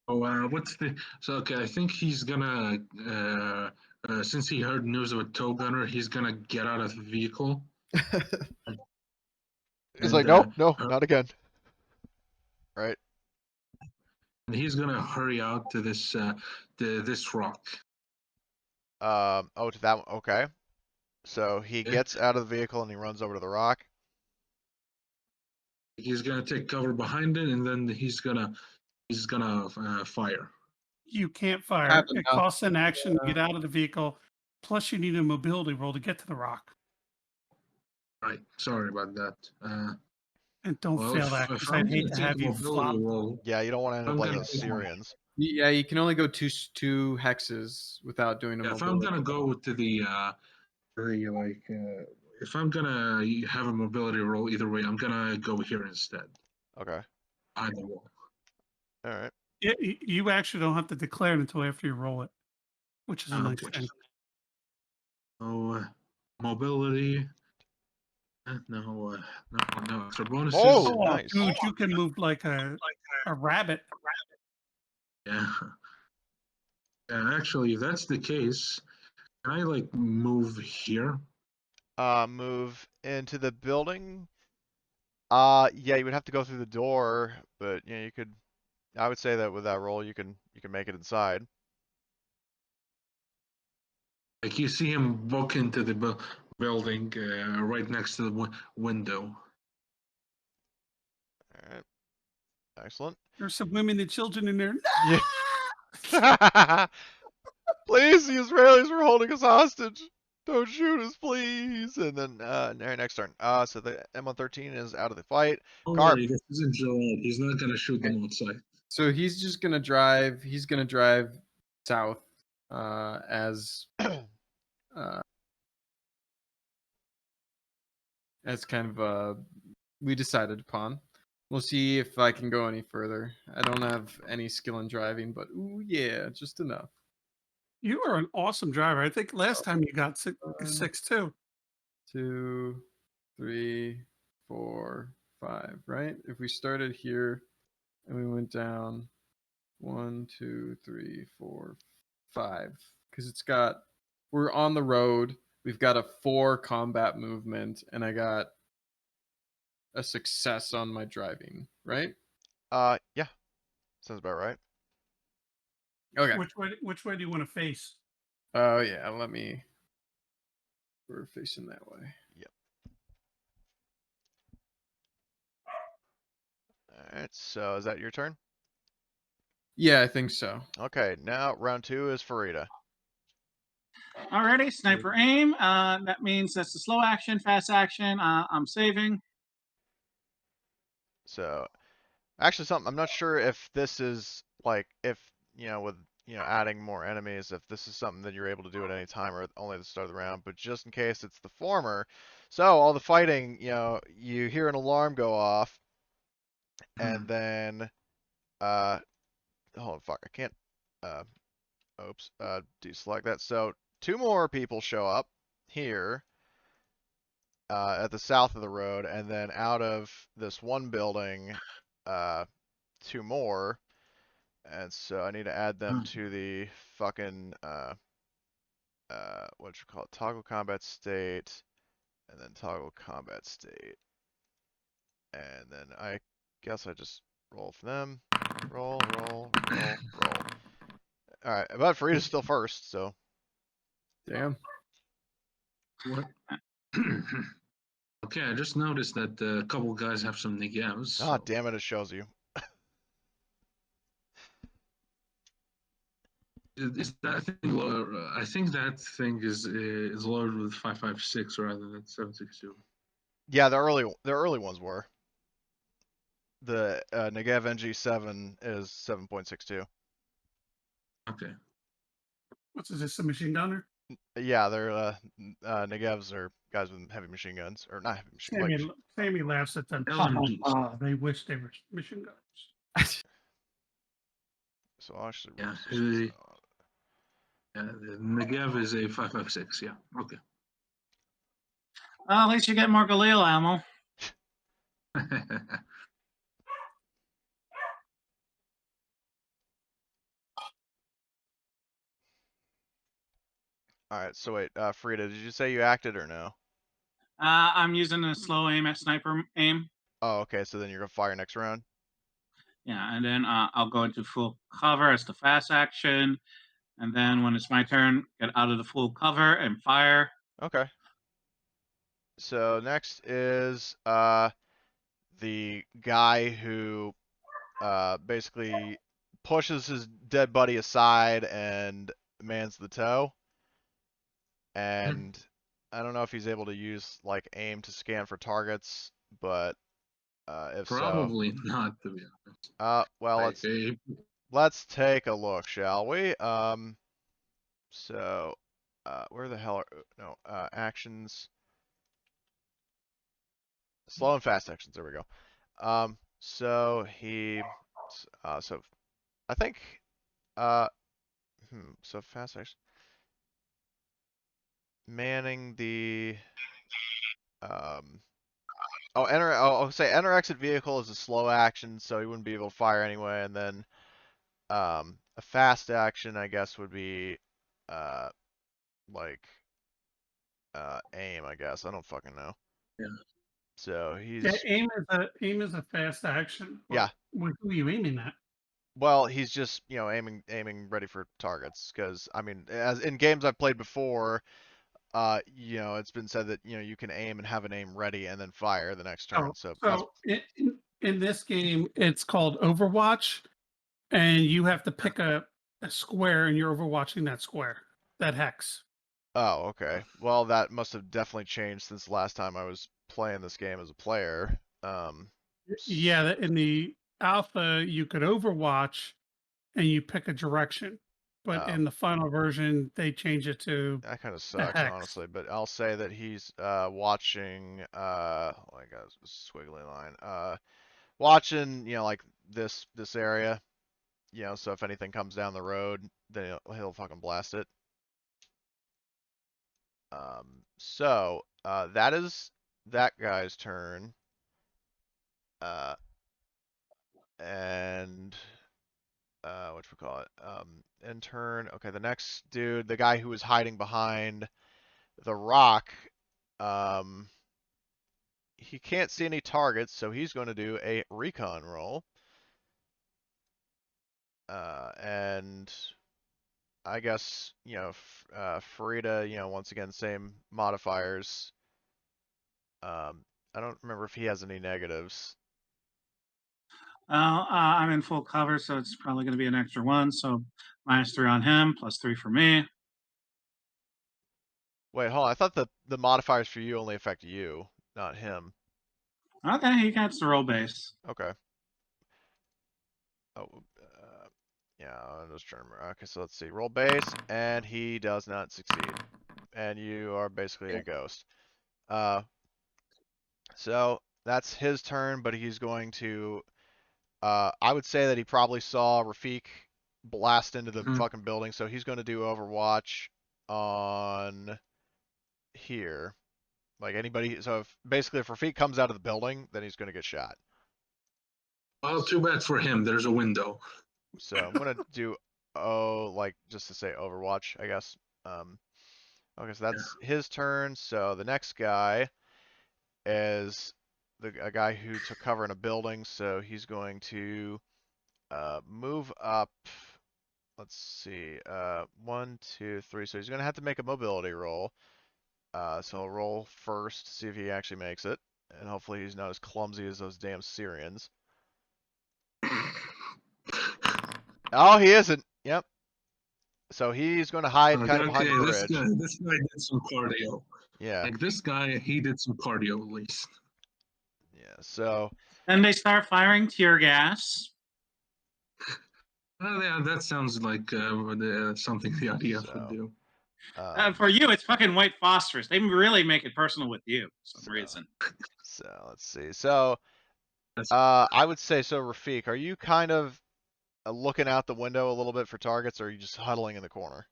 Oh, what's the? So okay, I think he's gonna. Since he heard news of a tow gunner, he's gonna get out of the vehicle. It's And, like, no, hur- not again. Right? and he's gonna hurry out to this this rock. Oh, to that one. Okay. So he Yeah. gets out of the vehicle and he runs over to the rock. He's gonna take cover behind it, and then he's gonna fire. You can't fire. Have It enough. costs an action to get out of the vehicle. Plus, you need a mobility roll to get to the rock. Right. Sorry about that. And don't Well, fail if, that if because I'm I'd hate gonna to take have a you mobility flop. roll, Yeah, you don't want to end up I'm like gonna the take my- Syrians. Yeah, you can only go two hexes without doing a if I'm mobility. gonna go to the if I'm gonna have a mobility roll either way, I'm gonna go here instead. Okay. Behind the wall. All right. You actually don't have to declare it until after you roll it, which is a nice Which thing. is mobility. No extra bonuses. Oh, Oh, nice. dude, you can move like a rabbit. Yeah. Yeah, actually, if that's the case, can I like move here? Move into the building. Yeah, you would have to go through the door, but you could. I would say that with that roll, you can make it inside. Like you see him walk into the building right next to the window. All right. Excellent. There's some women and children in there. Yeah. Please, the Israelis were holding us hostage. Don't shoot us, please. And then next turn. So the M113 is out of the fight. Oh, Carp. this isn't Gerard. He's not gonna shoot them outside. So he's just gonna drive. He's gonna drive south as kind of we decided upon. We'll see if I can go any further. I don't have any skill in driving, but ooh yeah, just enough. You are an awesome driver. I think last time you got 6-2. 2, 3, 4, 5. Right? If we started here and we went down 1, 2, 3, 4, 5, because we're on the road. We've got a 4 combat movement, and I got a success on my driving. Right? Yeah. Sounds about right. Okay. Which way do you want to face? Oh yeah. We're facing that way. Yep. All right. So is that your turn? Yeah, I think so. Okay. Now round 2 is Farida. Alrighty, sniper aim. That means that's the slow action, fast action. I'm saving. So actually, I'm not sure if this is like if with adding more enemies, if this is something that you're able to do at any time or only at the start of the round. But just in case it's the former, so all the fighting, you hear an alarm go off, and then hold on, fuck, I can't oops, deselect that. So 2 more people show up here at the south of the road, and then out of this one building, 2 more. And so I need to add them to the fucking what you call it, toggle combat state, and then toggle combat state, and then I guess I just roll for them. Roll. Alright, but Farida's still first, so. Damn. What? Okay, I just noticed that a couple guys have some negavs. Ah, damn it, it shows you. Is that thing lower? I think that thing is loaded with 556 rather than 762. Yeah, the early ones were. The Negev NG7 is 7.62. Okay. What's this? A machine gunner? Yeah, they're Negevs are guys with heavy machine guns, or not heavy machine guns. Sammy laughs at them. LMGs. They wish they were machine guns. So I'll actually Yeah, roll this the Negev is a 556. Yeah. Okay. Well, at least you get more Galil ammo. Alright, so wait, Frida, did you say you acted or no? I'm using a slow aim at sniper aim. Oh, okay, so then you're gonna fire next round? Yeah, and then I'll go into full cover as the fast action. And then when it's my turn, get out of the full cover and fire. Okay. So next is the guy who basically pushes his dead buddy aside and mans the tow. And I don't know if he's able to use like aim to scan for targets, but if Probably not, to be honest. well, let's take a look, shall we? So where the hell are no actions? Slow and fast actions. There we go. So he, so I think, so fast action, manning the, I'll say enter exit vehicle is a slow action, so he wouldn't be able to fire anyway, and then, a fast action, I guess, would be, like, aim, I guess. I don't fucking know. Yeah. So he's. Yeah, aim is a fast action. Yeah. Who are you aiming at? Well, he's just, aiming ready for targets. Because, I mean, as in games I've played before, it's been said that, you can aim and have an aim ready and then fire the next turn. So in this game, it's called Overwatch, and you have to pick a square, and you're overwatching that square, that hex. Oh, okay. Well, that must have definitely changed since the last time I was playing this game as a player. Yeah, in the alpha, you could overwatch, and you pick a direction. But in the final version, they change it to that kind of sucks, honestly. But I'll say that he's watching. I got a squiggly line. Watching, like this area. So if anything comes down the road, then he'll fucking blast it. So that is that guy's turn. And whatchamacallit? In turn, okay, the next dude, the guy who was hiding behind the rock, he can't see any targets, so he's going to do a recon roll. And I guess, Farida, once again, same modifiers. I don't remember if he has any negatives. I'm in full cover, so it's probably going to be an extra 1. So -3 on him, +3 for me. Wait, hold on. I thought the modifiers for you only affect you, not him. Okay, he gets the roll base. Okay. Oh, yeah, I'm just trying to remember. Okay, so let's see. Roll base, and he does not succeed. And you are basically a ghost. So that's his turn, but he's going to, I would say that he probably saw Rafik blast into the fucking building, so he's going to do Overwatch on here. Like anybody, so if Rafik comes out of the building, then he's going to get shot. Well, too bad for him. There's a window. So I'm going to do, just to say Overwatch, I guess. Okay, so that's his turn. So the next guy is a guy who took cover in a building, so he's going to move up. Let's see, 1, 2, 3. So he's going to have to make a mobility roll. So he'll roll first, see if he actually makes it, and hopefully he's not as clumsy as those damn Syrians. Oh, he isn't. Yep. So he's going to hide kind of behind the bridge. This guy did some cardio. Yeah. Like this guy, he did some cardio at least. Yeah. So. And they start firing tear gas. Yeah, that sounds like something the IDF would do. For you, it's fucking white phosphorus. They really make it personal with you for some reason. So let's see. So I would say, so Rafik, are you kind of looking out the window a little bit for targets, or are you just huddling in the corner?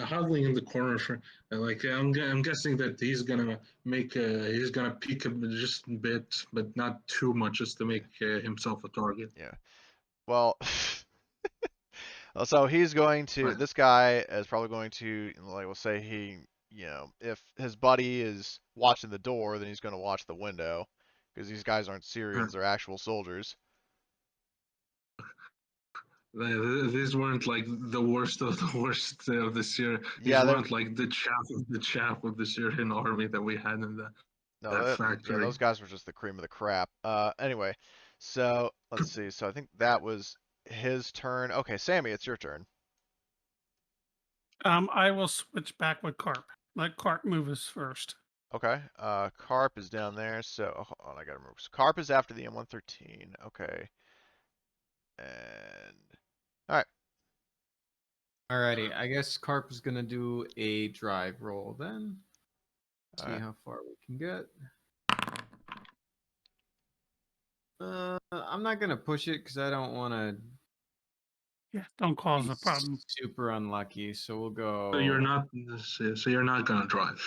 Huddling in the corner for like I'm guessing that he's gonna make he's gonna peek just a bit, but not too much, just to make himself a target. Yeah. Well, so he's going to. This guy is probably going to, like, we'll say he, if his buddy is watching the door, then he's going to watch the window, because these guys aren't Syrians; they're actual soldiers. These weren't like the worst of the worst of this year. These weren't like the chaff of the Syrian army that we had in that factory. Yeah, those guys were just the cream of the crap. Anyway, so let's see. So I think that was his turn. Okay, Sammy, it's your turn. I will switch back with Carp. Let Carp move us first. Okay. Carp is down there. So hold on, I gotta remove. So Carp is after the M113. Okay. And all right. Alrighty, I guess Carp is gonna do a drive roll then. See how far we can get. I'm not gonna push it because I don't want to. Yeah, don't cause a problem. Super unlucky, so we'll go. So you're not gonna drive.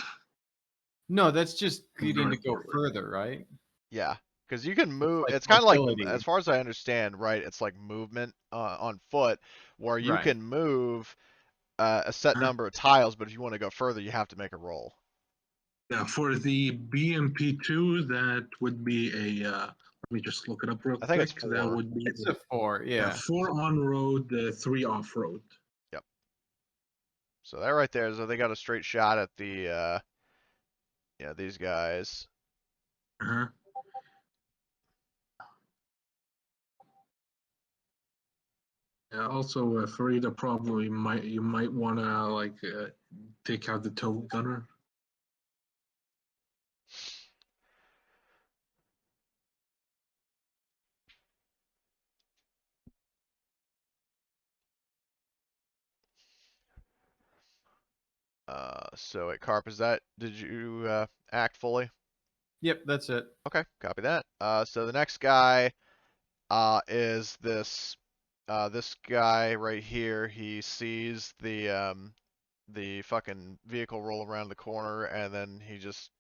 No, that's just needing to go further, right? Yeah, because you can move. Like it's kind of like, mobility. as far as I understand, right? It's like movement on foot, where you Right. can move a set number of tiles, but if you want to go further, you have to make a roll. Yeah, for the BMP2, that would be a. Let me just look it up real quick. I think it's 4. That would be It's a 4, yeah. 4 on road, 3 off road. Yep. So that right there, so they got a straight shot at the these guys. Uh-huh. Yeah, also, Farida, probably you might want to like take out the tow gunner. So at Carp, did you act fully? Yep, that's it. Okay, copy that. So the next guy is this guy right here. He sees the fucking vehicle roll around the corner, and then he just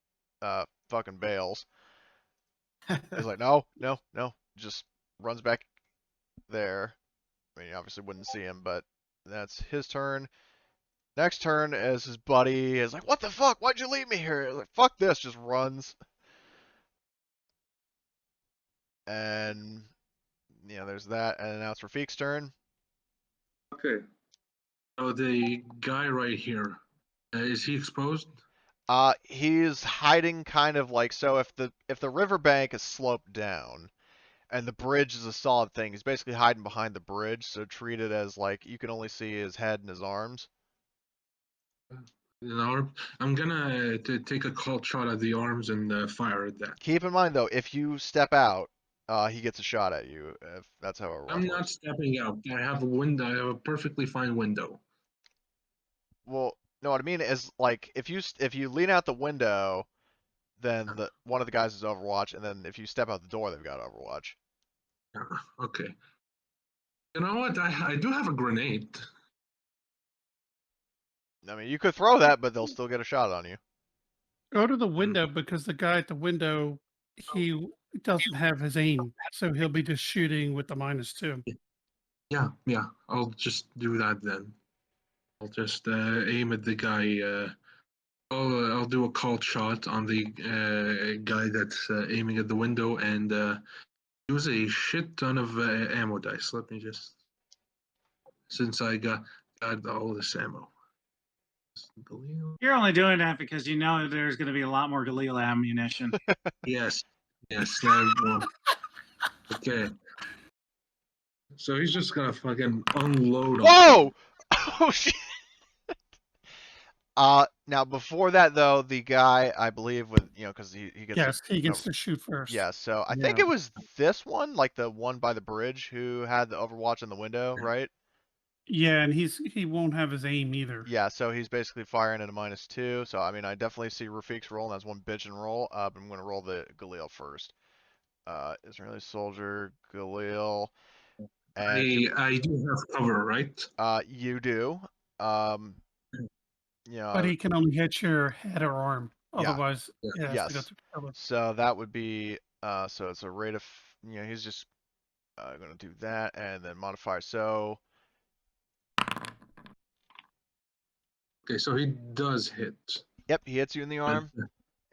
fucking bails. He's like, no, just runs back there. I mean, you obviously wouldn't see him, but that's his turn. Next turn is his buddy is like, what the fuck? Why'd you leave me here? Like, fuck this, just runs. And there's that. And now it's Rafik's turn. Okay. So the guy right here, is he exposed? He's hiding kind of like, so if the riverbank is sloped down and the bridge is a solid thing, he's basically hiding behind the bridge, so treat it as like you can only see his head and his arms. I'm gonna take a called shot at the arms and fire at that. Keep in mind though, if you step out, he gets a shot at you. If that's how it works. I'm not stepping out. I have a window. I have a perfectly fine window. Well, no, what I mean is like if you lean out the window, then one of the guys is Overwatch, and then if you step out the door, they've got Overwatch. Okay. You know what? I do have a grenade. I mean, you could throw that, but they'll still get a shot on you. Go to the window because the guy at the window, he doesn't have his aim, so he'll be just shooting with the -2. Yeah. I'll just do that then. I'll just aim at the guy I'll do a called shot on the guy that's aiming at the window and use a shit ton of ammo dice. Let me just, since I got all this ammo. You're only doing that because you know there's going to be a lot more Galil ammunition. Yes, that one. Okay. So he's just gonna fucking unload on. Whoa! Oh shit! Now before that though, the guy I believe with because he gets Yes, he gets no, to shoot first. yeah. So I think it was this one, like the one by the bridge, who had the Overwatch in the window, right? Yeah, and he won't have his aim either. Yeah, so he's basically firing at a -2. So I mean, I definitely see Rafiq's roll, and that's one bitch and roll. But I'm gonna roll the Galil first. Israeli soldier, Galil, and I do have cover, right? you do. Um, But he can only hit your head or arm. Yeah. Otherwise, it has to go Yes. through cover. So that would be so it's a rate of he's just gonna do that and then modifier. So Okay, so he does hit. yep, he hits you in the arm,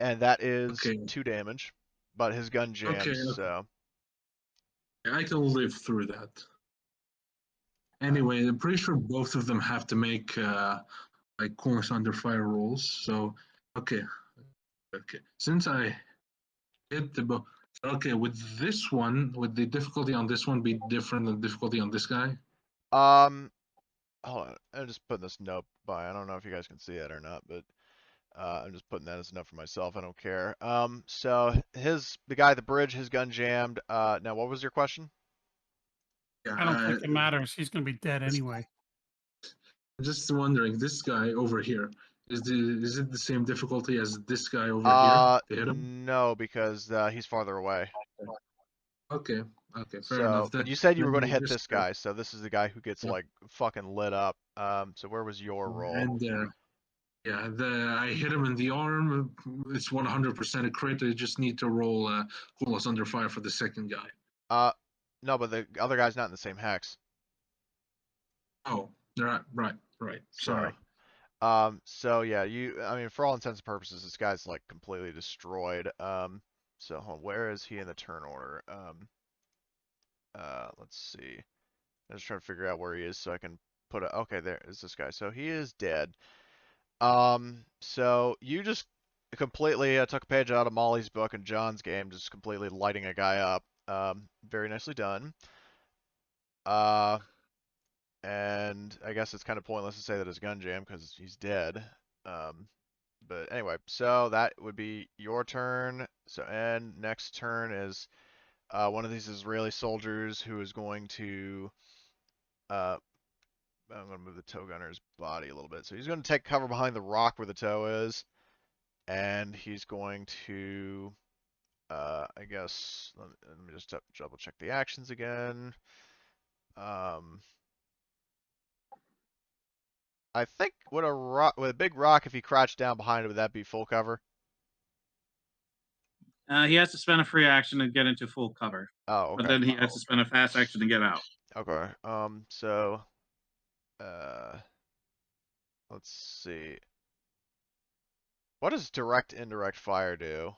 and that is 2 damage. But his gun jams, Okay. so I can live through that. Anyway, I'm pretty sure both of them have to make like coolness under fire rolls. So okay. Since I hit the bow, okay, would this one, would the difficulty on this one be different than difficulty on this guy? hold on, I'm just putting this note by. I don't know if you guys can see it or not, but I'm just putting that as a note for myself. I don't care. So the guy at the bridge, his gun jammed. Now what was your question? Yeah, I don't think it matters. He's going to be dead anyway. I'm just wondering, this guy over here, is it the same difficulty as this guy over here to hit him? No, because he's farther away. Okay, fair enough. But you said you were going to hit this guy, so this is the guy who gets like fucking lit up. So where was your roll? And yeah, I hit him in the arm. It's 100% a crit. I just need to roll coolness under fire for the second guy. No, but the other guy's not in the same hex. Oh, right. Sorry. So yeah, I mean, for all intents and purposes, this guy's like completely destroyed. So where is he in the turn order? Let's see. I'm just trying to figure out where he is so I can put it. Okay, there is this guy. So he is dead. So you just completely took a page out of Molly's book and John's game, just completely lighting a guy up. Very nicely done. And I guess it's kind of pointless to say that it's gun jam because he's dead. But anyway, so that would be your turn. So and next turn is one of these Israeli soldiers who is going to I'm going to move the tow gunner's body a little bit. So he's going to take cover behind the rock where the tow is, and he's going to I guess let me just double check the actions again. I think with a big rock, if he crouched down behind it, would that be full cover? He has to spend a free action to get into full cover. Oh, okay. But then he has to spend a fast action to get out. Okay. So, let's see. What does direct indirect fire do?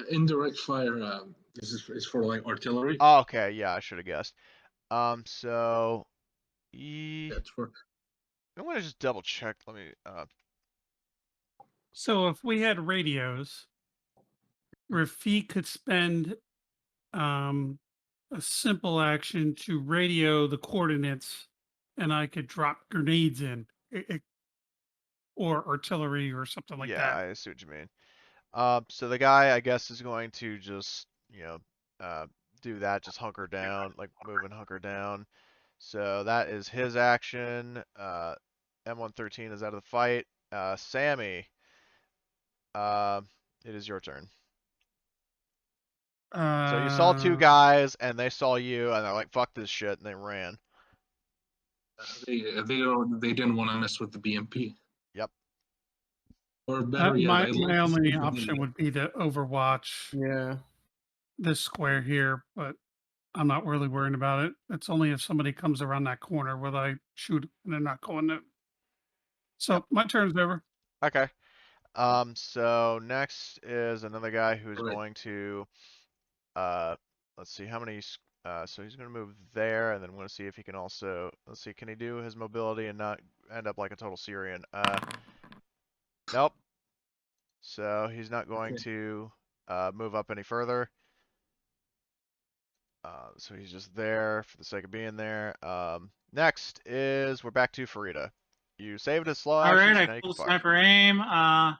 Indirect fire is for like artillery. Oh, okay. Yeah, I should have guessed. So That's for. I'm gonna just double check. Let me. So if we had radios, Rafiq could spend a simple action to radio the coordinates, and I could drop grenades in, or artillery or something like that. Yeah, I see what you mean. So the guy, I guess, is going to just, do that, just hunker down, like move and hunker down. So that is his action. M113 is out of the fight. Sammy, it is your turn. So you saw 2 guys, and they saw you, and they're like, "Fuck this shit," and they ran. They didn't want to mess with the BMP. Yep. Or better yet, my only option would be to overwatch this square here, but I'm not really worried about it. It's only if somebody comes around that corner where I shoot and they're not going to. So my turn's over. Okay. So next is another guy who's Right. going to, uh, let's see how many. So he's going to move there, and then we're going to see if he can also. Let's see, can he do his mobility and not end up like a total Syrian? Nope. So he's not going Okay. to move up any further. So he's just there for the sake of being there. Next is we're back to Farida. You saved his slow All right, actions, I and now you can full fire. sniper aim.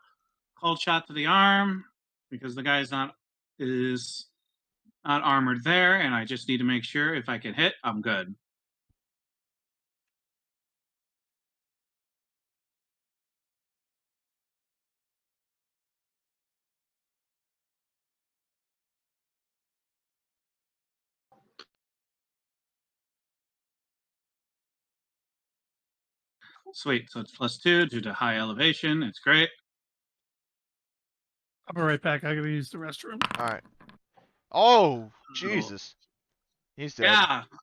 Cold shot to the arm because the guy's is not armored there, and I just need to make sure if I can hit, I'm good. Sweet. So it's +2 due to high elevation. It's great. I'll be right back. I gotta use the restroom. All right. Oh, Oh. Jesus. He's dead.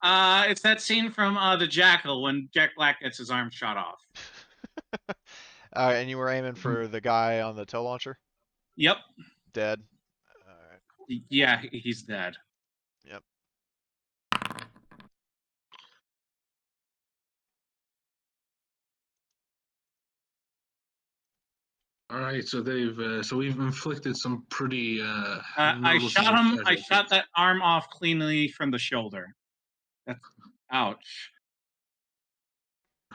Yeah. It's that scene from The Jackal when Jack Black gets his arm shot off. All right, and you were aiming for the guy on the tow launcher? Yep. Dead. All right. Yeah, he's dead. Yep. All right, so we've inflicted some pretty I shot noticeable him. I casualties. shot that arm off cleanly from the shoulder. That's ouch.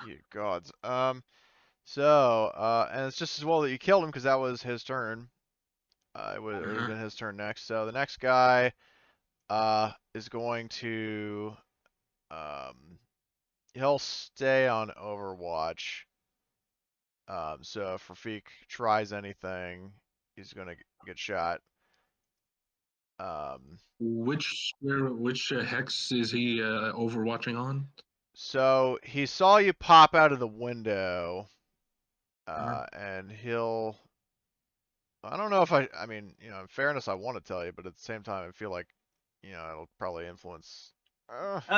You gods. And it's just as well that you killed him because that was his turn. It would have been his turn next. So the next guy, is going to, he'll stay on Overwatch. So if Rafik tries anything, he's gonna get shot. Which hex is he overwatching on? So he saw you pop out of the window, Uh-huh. and he'll. I don't know if I mean, in fairness, I want to tell you, but at the same time, I feel like, it'll probably influence.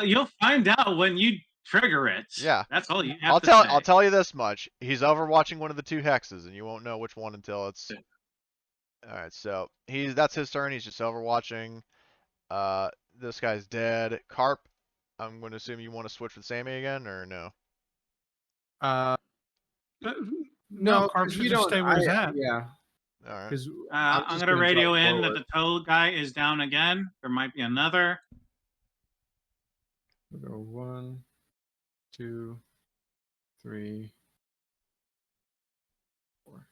You'll find out when you trigger it. Yeah. That's all you have to say. I'll tell you this much: he's overwatching one of the two hexes, and you won't know which one until it's. Yeah. All right, so that's his turn. He's just overwatching. This guy's dead. Carp, I'm going to assume you want to switch with Sammy again, or no? No, Carp 'cause should we just don't. stay where he's at. Yeah, All right. because I'm gonna radio in that the tow guy is down again. There might be another. We'll go 1, 2, 3, 4,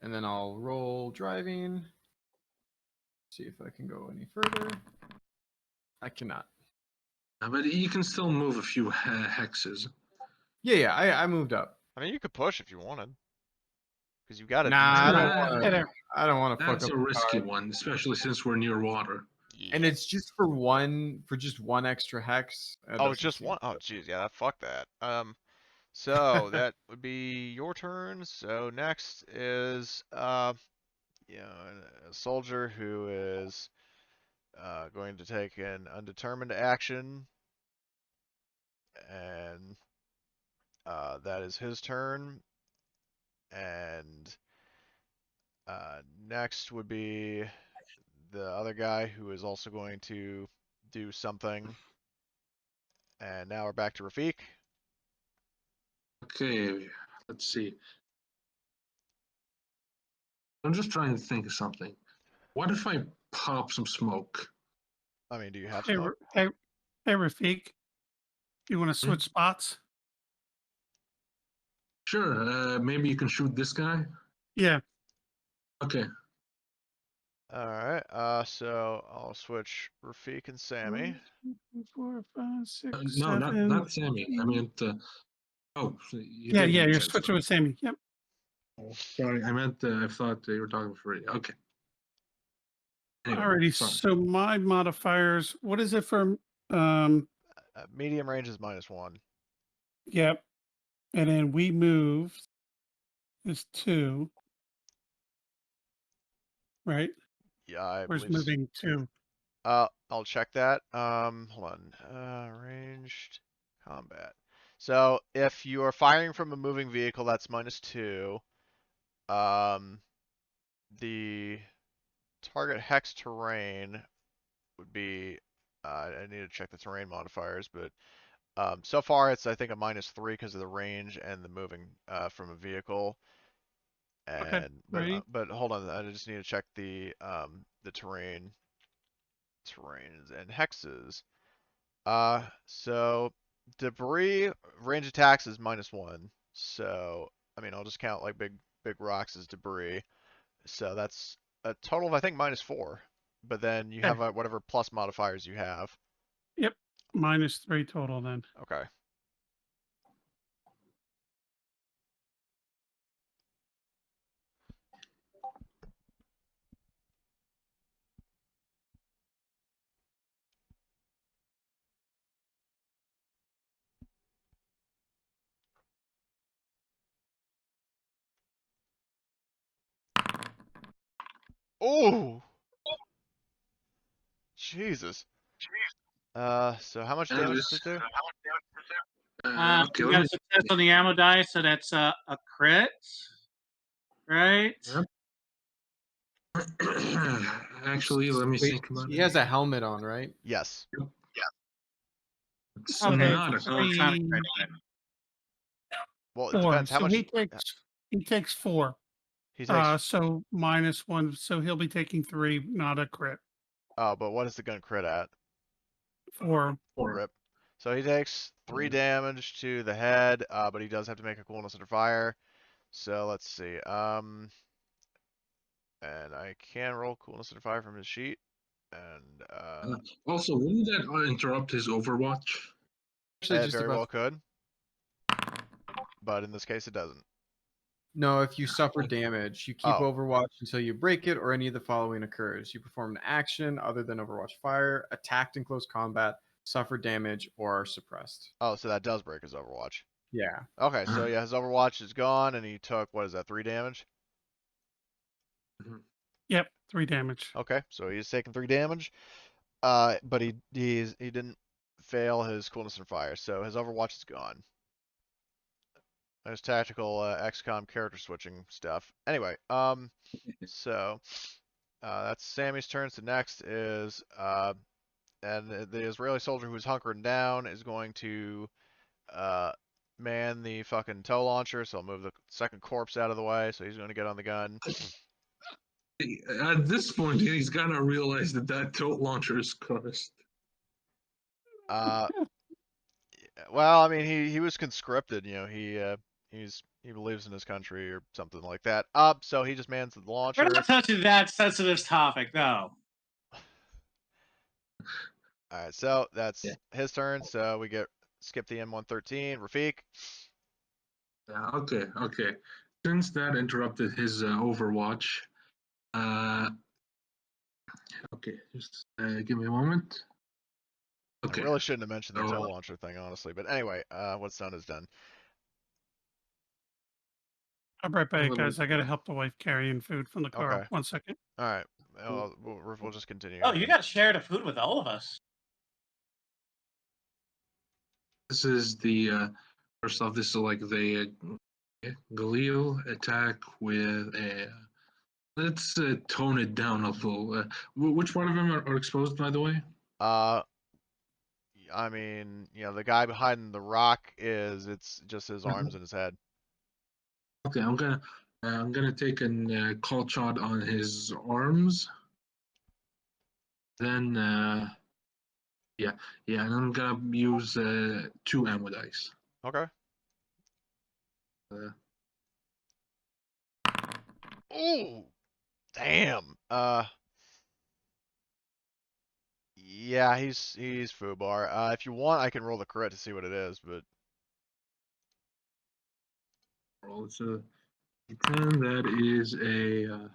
and then I'll roll driving. See if I can go any further. I cannot. But you can still move a few hexes. Yeah, I moved up. I mean, you could push if you wanted, because you got a Nah, detour. I don't want to fuck That's up a the risky card. one, especially since we're near water. Yeah. And it's just for just one extra hex. Oh, it's just one. Oh, jeez, yeah, fuck that. So that would be your turn. So next is a soldier who is going to take an undetermined action, and that is his turn. And next would be the other guy who is also going to do something. And now we're back to Rafik. Okay, let's see. I'm just trying to think of something. What if I pop some smoke? I mean, do you have Hey, smoke? hey, Rafik, you want to switch spots? Sure, maybe you can shoot this guy? Yeah. Okay. Alright, so I'll switch Rafik and Sammy. 4, 5, 6, No, 7. not Sammy. I meant, Yeah, did you're mention switching with Sammy. Yep. stuff. Sorry, I meant, I thought you were talking for you. Okay. Anyway, Alrighty. sorry. So my modifiers, what is it for? Medium range is -1. Yep. And then we moved is 2. Right? Yeah, I Where's believe. moving 2? I'll check that. Hold on. Ranged combat. So if you are firing from a moving vehicle, that's -2. the target hex terrain would be, I need to check the terrain modifiers, but so far it's I think a -3 because of the range and the moving from a vehicle. Okay, And ready? but hold on, I just need to check the terrains and hexes. So debris range attacks is -1. So I mean I'll just count like big rocks as debris. So that's a total of I think -4. But then you have Okay. whatever plus modifiers you have. Yep. -3 total then. Okay. Oh, Jesus. So how much That damage is. does it do? Okay, You let got me. a success on the ammo die, so that's a crit, right? Yep. Actually, let me Wait, think about he it. has a helmet on, right? Yes. It's So Okay, that's not a. so it's not a crit. Well, it 4. depends how So much he takes 4. he takes. So -1. So he'll be taking 3, not a crit. Oh, but what is the gun crit at? 4. Rip. So he takes 3 damage to the head, but he does have to make a coolness under fire. So let's see. And I can roll coolness under fire from his sheet. And Also, wouldn't that interrupt his Overwatch? Actually, it just very about. well could. But in this case, it doesn't. No, if you suffer damage, you keep Oh. Overwatch until you break it or any of the following occurs. You perform an action other than Overwatch fire, attacked in close combat, suffer damage, or are suppressed. Oh, so that does break his Overwatch. Yeah. Okay, so yeah, his Overwatch is gone, and he took, what is that, 3 damage? Yep, 3 damage. Okay, so he's taking 3 damage. But he didn't fail his coolness and fire, so his Overwatch is gone. His tactical XCOM character switching stuff. Anyway, so that's Sammy's turn. So next is and the Israeli soldier who's hunkering down is going to man the fucking tow launcher. So I'll move the second corpse out of the way. So he's going to get on the gun. At this point, he's gonna realize that tote launcher is cursed. Well, I mean, he was conscripted. You know, he believes in his country or something like that. So he just mans the We're launcher. not touching that sensitive topic, though. All right, so that's his turn. So we skip the M113. Rafik. Yeah. Okay. Since that interrupted his Overwatch, okay, just give me a moment. Okay. I really shouldn't have mentioned the So, tow launcher thing, honestly. But anyway, what's done is done. I'll be right back, guys. I gotta help the wife carrying food from the car. Okay. 1 second. All right. We'll just continue. Oh, here you then. got to share the food with all of us. this is the first off. This is like the Galil attack with a. Let's tone it down a little. Which one of them are exposed, by the way? I mean, you know, the guy behind the rock it's just his arms and his head. Okay, I'm gonna take a call shot on his arms. Then yeah, and I'm gonna use 2 ammo dice. Okay. Uh, Ooh, damn. Yeah, he's Fubar. If you want, I can roll the crit to see what it is, but roll it's a 10. That is a.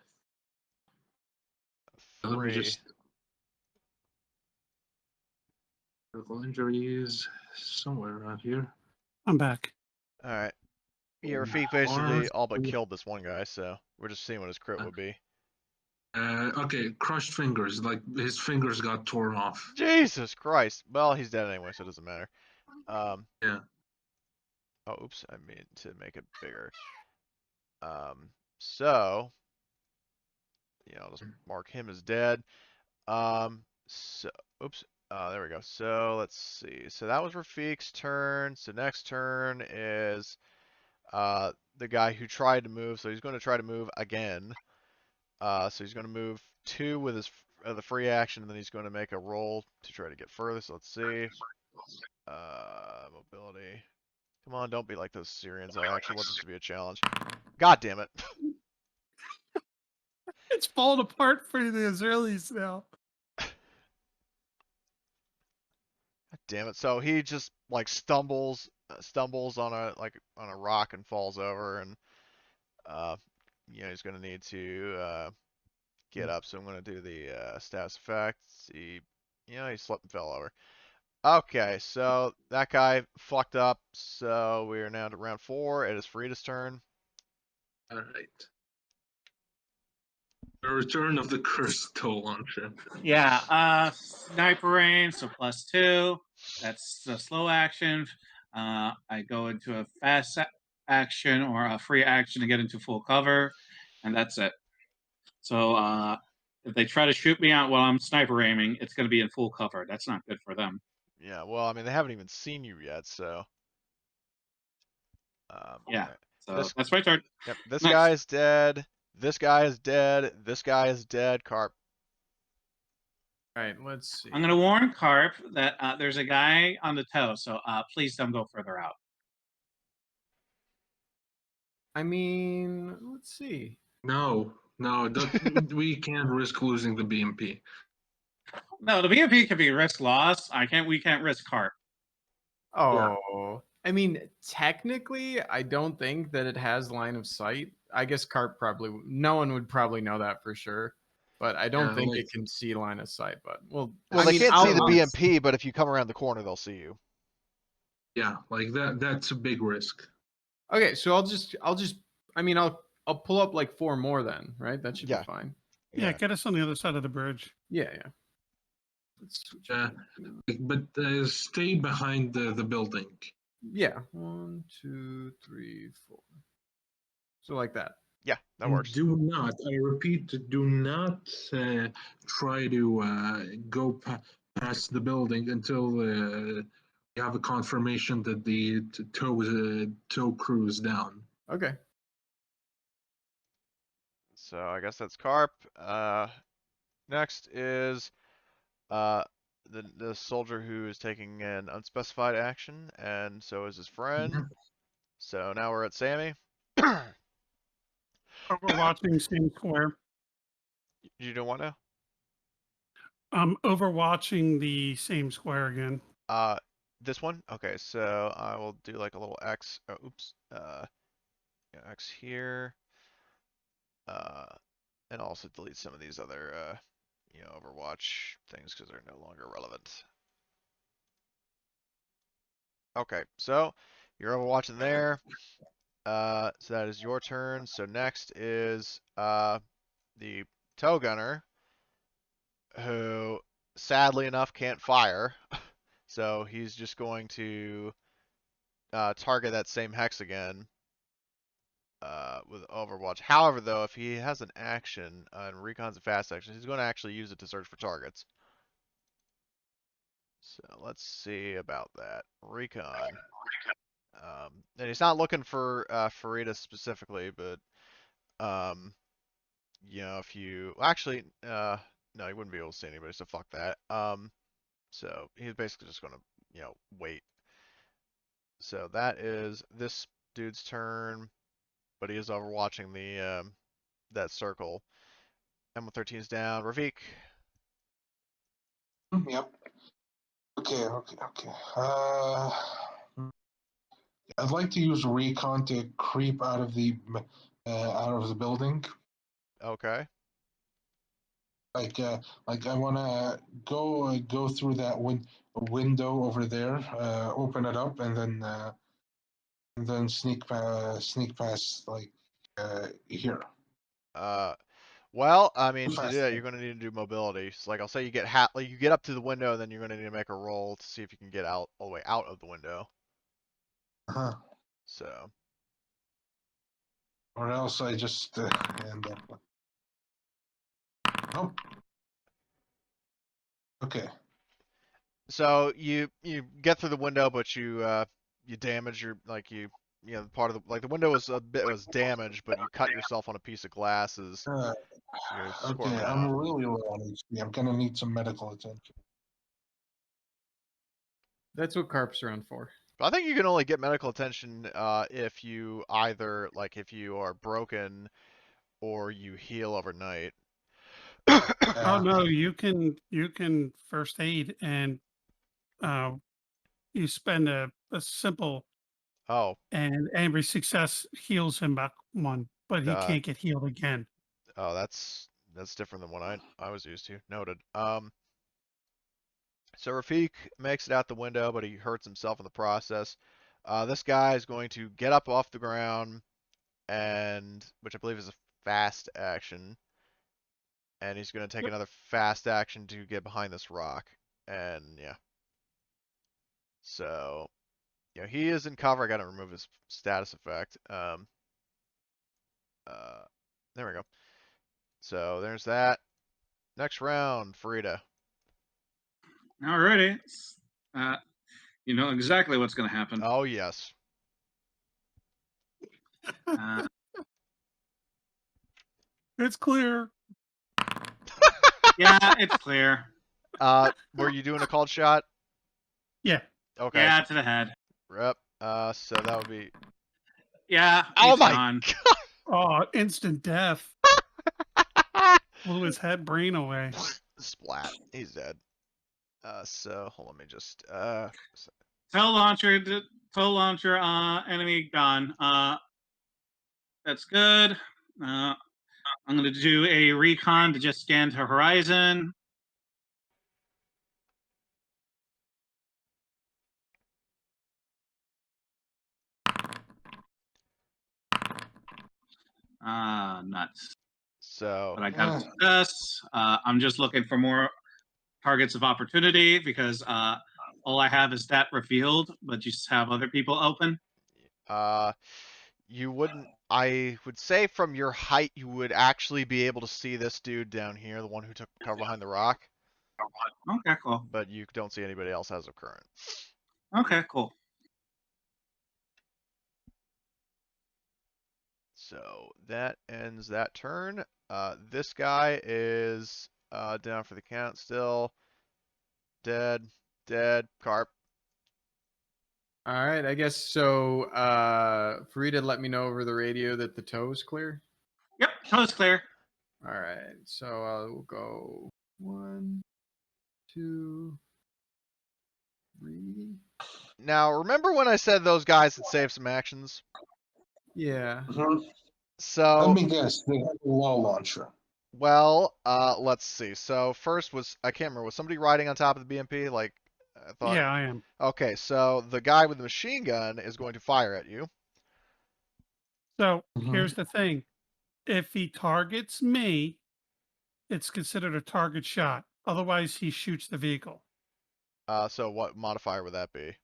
Let me 3. just. Critical injuries somewhere around here. I'm back. All right. Yeah, Arms. Rafik basically all but killed this one guy, so we're just seeing what his crit would be. Okay, crushed fingers. Like his fingers got torn off. Jesus Christ. Well, he's dead anyway, so it doesn't matter. Yeah. Oh, oops, I meant to make it bigger. So, I'll just mark him as dead. So, oops. There we go. So let's see. So that was Rafiq's turn. So next turn is the guy who tried to move. So he's going to try to move again. So he's going to move 2 with his the free action, and then he's going to make a roll to try to get further. So let's see. Mobility. Come on, don't be like those Syrians. I actually want this to be a challenge. God damn it. It's falling apart for the Israelis now. God damn it. So he just like stumbles on a rock and falls over, and he's going to need to get up. So I'm going to do the status effects. He slipped and fell over. Okay, so that guy fucked up. So we are now to round 4. It is Farida's turn. All right. The return of the cursed toll launcher. Yeah, sniper range, so +2. That's the slow action. I go into a fast action or a free action to get into full cover, and that's it. So if they try to shoot me out while I'm sniper aiming, it's going to be in full cover. That's not good for them. Yeah, well, I mean, they haven't even seen you yet, so. Yeah, so this, that's my turn. Yep, this Next. guy is dead. This guy is dead. This guy is dead. Carp. All right, let's see. I'm going to warn Carp that there's a guy on the toe, so please don't go further out. I mean, let's see. No, we can't risk losing the BMP. No, the BMP can be risk loss. We can't risk Carp. Oh, I mean, technically, I don't think that it has line of sight. I guess Carp no one would probably know that for sure, but I don't think it can see line of sight. But well, I they mean, can't see the BMP, but if you come around the corner, they'll see you. Yeah, like that's a big risk. Okay, so I'll pull up like 4 more then, right? That should be fine. Yeah, get us on the other side of the bridge. Yeah. Let's switch but stay behind the building. Yeah, 1, 2, 3, 4. So like that. Yeah, that works. Do not, I repeat, do not try to go past the building until you have a confirmation that the tow crew is down. Okay. So I guess that's Carp. Next is the soldier who is taking an unspecified action, and so is his friend. So now we're at Sammy. Overwatching same square. You don't want to? I'm overwatching the same square again. This one? Okay, so I will do like a little X. Oh, oops. X here. And also delete some of these other, Overwatch things because they're no longer relevant. Okay, so you're overwatching there. So that is your turn. So next is the tow gunner, who sadly enough can't fire. So he's just going to target that same hex again with Overwatch. However, though, if he has an action and Recon's a fast action, he's going to actually use it to search for targets. So let's see about that. Recon. And he's not looking for Farida specifically, but if you actually no, he wouldn't be able to see anybody, so fuck that. So he's basically just gonna wait. So that is this dude's turn, but he is overwatching the that circle. M13 is down. Rafiq. Yep. Okay. I'd like to use recon to creep out of the building. Okay. Like I want to go through that window over there, open it up, and then sneak past like here. Well, I mean, to do that, you're going to need to do mobility. So, like, I'll say you get you get up to the window, and then you're going to need to make a roll to see if you can get out all the way out of the window. Uh-huh. So. Or else I just end up. Oh. Okay. So you get through the window, but you damage your part of the window was damaged, but you cut yourself on a piece of glass as you're Okay, squirming I'm out. really low on HP. I'm gonna need some medical attention. That's what carp's around for. But I think you can only get medical attention if you either if you are broken or you heal overnight. Oh no, you can first aid and you spend a simple Oh, and every success heals him back one, but he uh, can't get healed again. oh, that's different than what I was used to. Noted. So Rafik makes it out the window, but he hurts himself in the process. This guy is going to get up off the ground, and which I believe is a fast action, and he's going to take another fast action to get behind this rock, and yeah. So, he is in cover. I got to remove his status effect. There we go. So there's that. Next round, Frida. Alrighty. You know exactly what's going to happen. Oh yes. It's clear. Yeah, it's clear. Were you doing a cold shot? Yeah. Okay. Yeah, to the head. Rep. So that would be. Yeah. Oh He's my gone. Oh, instant death. Blew his head brain away. Splat. He's dead. So hold on, let me just Tow launcher, enemy gone. That's good. I'm gonna do a recon to just scan to horizon. Nuts. so But I got a success. I'm just looking for more targets of opportunity because all I have is that revealed, but you just have other people open. you wouldn't. I would say from your height, you would actually be able to see this dude down here, the one who took cover behind the rock. Okay, cool. But you don't see anybody else as of current. Okay, cool. So that ends that turn. This guy is down for the count still. Dead. Carp. All right, I guess so. Farida let me know over the radio that the tow is clear. Yep, tow is clear. All right, so we'll go 1, 2, 3. Now, remember when I said those guys had saved some actions? Yeah. So Let me guess. They have a wall launcher. well, let's see. So first I can't remember, was somebody riding on top of the BMP? Like, I thought. Yeah, I am. Okay, so the guy with the machine gun is going to fire at you. So here's the thing. If he targets me, it's considered a target shot. Otherwise, he shoots the vehicle. So what modifier would that be?